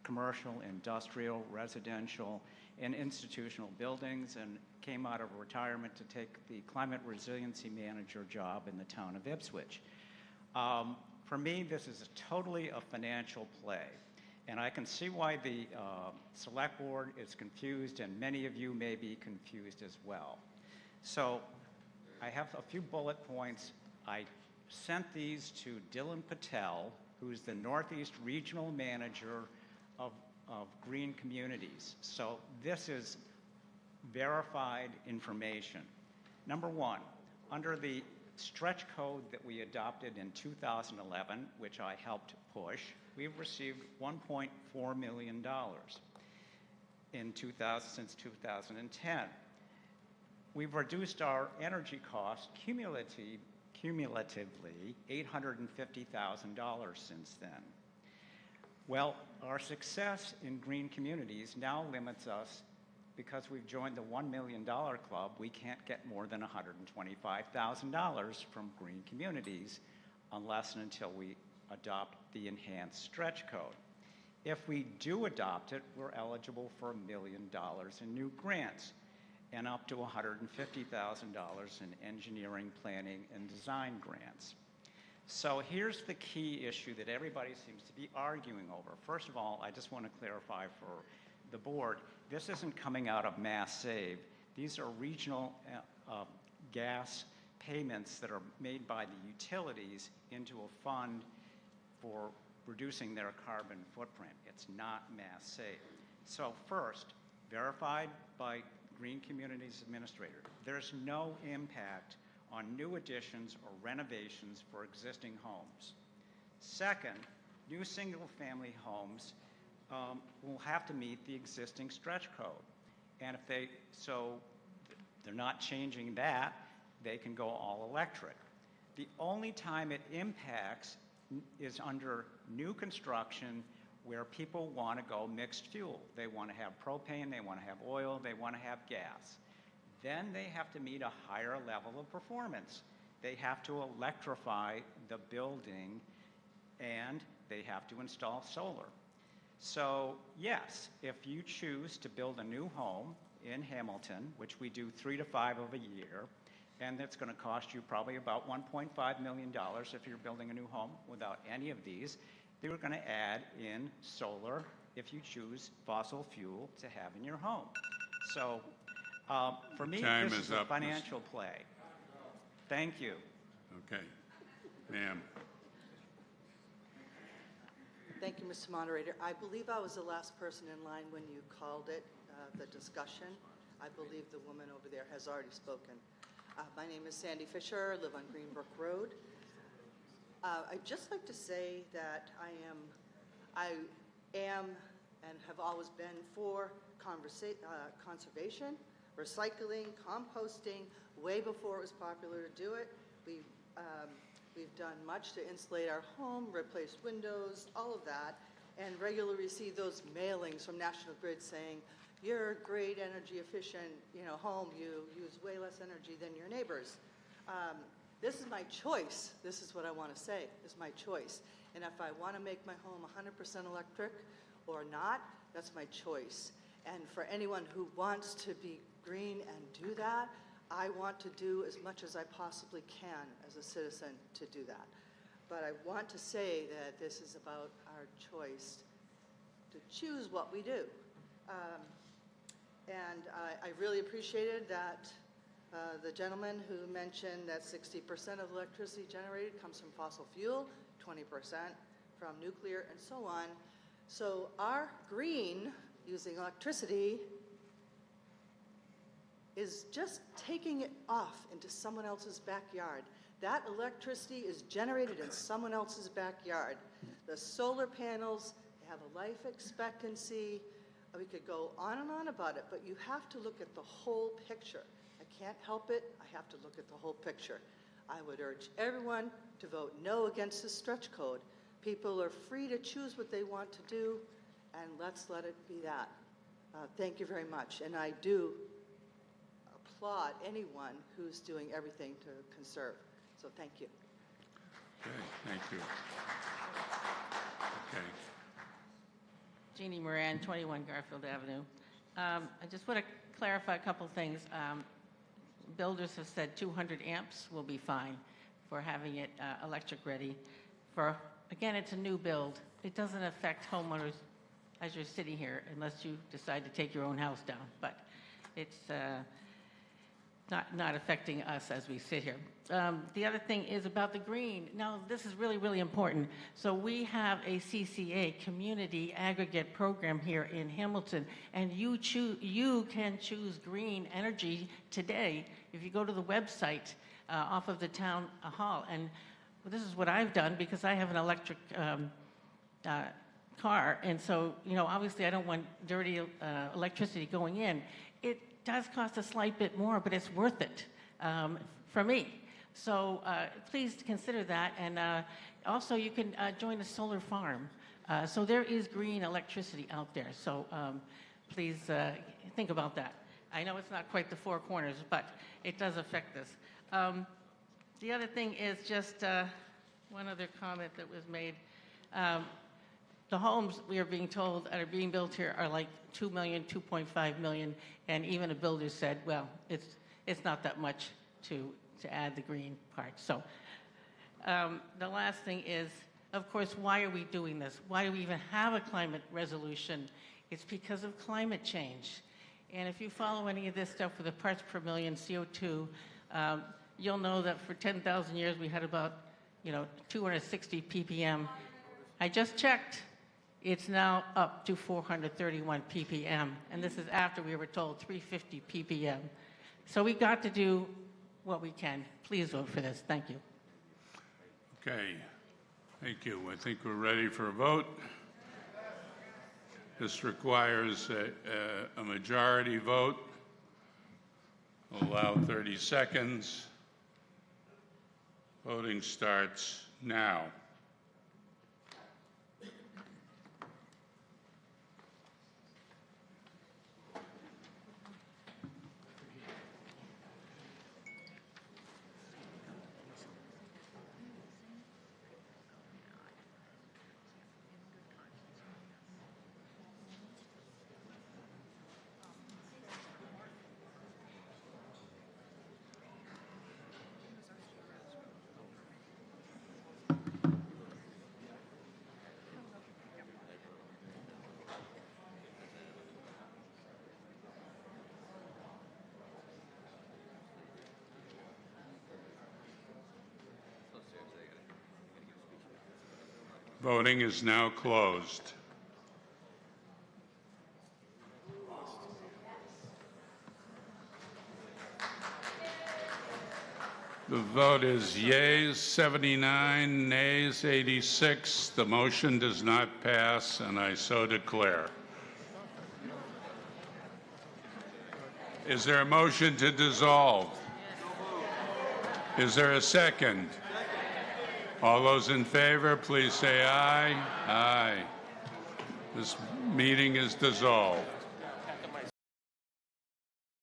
commercial, industrial, residential, and institutional buildings, and came out of retirement to take the climate resiliency manager job in the town of Ipswich. For me, this is totally a financial play, and I can see why the select board is confused, and many of you may be confused as well. So I have a few bullet points. I sent these to Dylan Patel, who's the Northeast Regional Manager of Green Communities. So this is verified information. Number one, under the stretch code that we adopted in 2011, which I helped push, we've received $1.4 million since 2010. We've reduced our energy costs cumulatively $850,000 since then. Well, our success in green communities now limits us, because we've joined the $1 million club, we can't get more than $125,000 from green communities unless and until we adopt the enhanced stretch code. If we do adopt it, we're eligible for $1 million in new grants and up to $150,000 in engineering, planning, and design grants. So here's the key issue that everybody seems to be arguing over. First of all, I just want to clarify for the board, this isn't coming out of Mass Save. These are regional gas payments that are made by the utilities into a fund for reducing their carbon footprint. It's not Mass Save. So first, verified by Green Communities Administrator, there's no impact on new additions or renovations for existing homes. Second, new single-family homes will have to meet the existing stretch code. And if they're not changing that, they can go all electric. The only time it impacts is under new construction where people want to go mixed fuel. They want to have propane, they want to have oil, they want to have gas. Then they have to meet a higher level of performance. They have to electrify the building, and they have to install solar. So yes, if you choose to build a new home in Hamilton, which we do 3 to 5 of a year, and that's going to cost you probably about $1.5 million if you're building a new home without any of these, they were going to add in solar if you choose fossil fuel to have in your home. So for me, Time this is is a up, financial play. Thank you. Okay. Ma'am. Thank you, Mr. Moderator. I believe I was the last person in line when you called it the discussion. I believe the woman over there has already spoken. My name is Sandy Fisher, I live on Greenbrook Road. I'd just like to say that I am and have always been for conservation, recycling, composting, way before it was popular to do it. We've done much to insulate our home, replace windows, all of that, and regularly receive those mailings from National Grid saying, you're a great energy efficient home, you use way less energy than your neighbors. This is my choice. This is what I want to say, is my choice. And if I want to make my home 100% electric or not, that's my choice. And for anyone who wants to be green and do that, I want to do as much as I possibly can as a citizen to do that. But I want to say that this is about our choice to choose what we do. And I really appreciated that The gentleman who mentioned that 60% of electricity generated comes from fossil fuel, 20% from nuclear, and so on. So our green, using electricity, is just taking it off into someone else's backyard. That electricity is generated in someone else's backyard. The solar panels have a life expectancy. We could go on and on about it, but you have to look at the whole picture. I can't help it. I have to look at the whole picture. I would urge everyone to vote no against the stretch code. People are free to choose what they want to do, and let's let it be that. Thank you very much. And I do applaud anyone who's doing everything to conserve. So thank you. Okay, thank you. Okay. Jeannie Moran, 21 Garfield Avenue. I just want to clarify a couple things. Builders have said 200 amps will be fine for having it electric ready. Again, it's a new build. It doesn't affect homeowners as you're sitting here unless you decide to take your own house down. But it's not affecting us as we sit here. The other thing is about the green. Now, this is really, really important. So we have a CCA, Community Aggregate Program here in Hamilton, and you can choose green energy today if you go to the website off of the town hall. And this is what I've done because I have an electric car, and so, obviously I don't want dirty electricity going in. It does cost a slight bit more, but it's worth it for me. So please consider that. And also you can join a solar farm. So there is green electricity out there. So please think about that. I know it's not quite the four corners, but it does affect this. The other thing is just one other comment that was made. The homes we are being told that are being built here are like 2 million, 2.5 million, and even a builder said, well, it's not that much to add the green part. So the last thing is, of course, why are we doing this? Why do we even have a climate resolution? It's because of climate change. And if you follow any of this stuff with the parts per million CO2, you'll know that for 10,000 years we had about 260 ppm. I just checked. It's now up to 431 ppm, and this is after we were told 350 ppm. So we've got to do what we can. Please vote for this. Thank you. Okay, thank you. I think we're ready for a vote. This requires a majority vote. We'll allow 30 seconds. Voting starts now. Voting is now closed. The vote is yeas 79, nays 86. The motion does not pass, and I so declare. Is there a motion to dissolve? Is there a second? All those in favor, please say aye. Aye. This meeting is dissolved.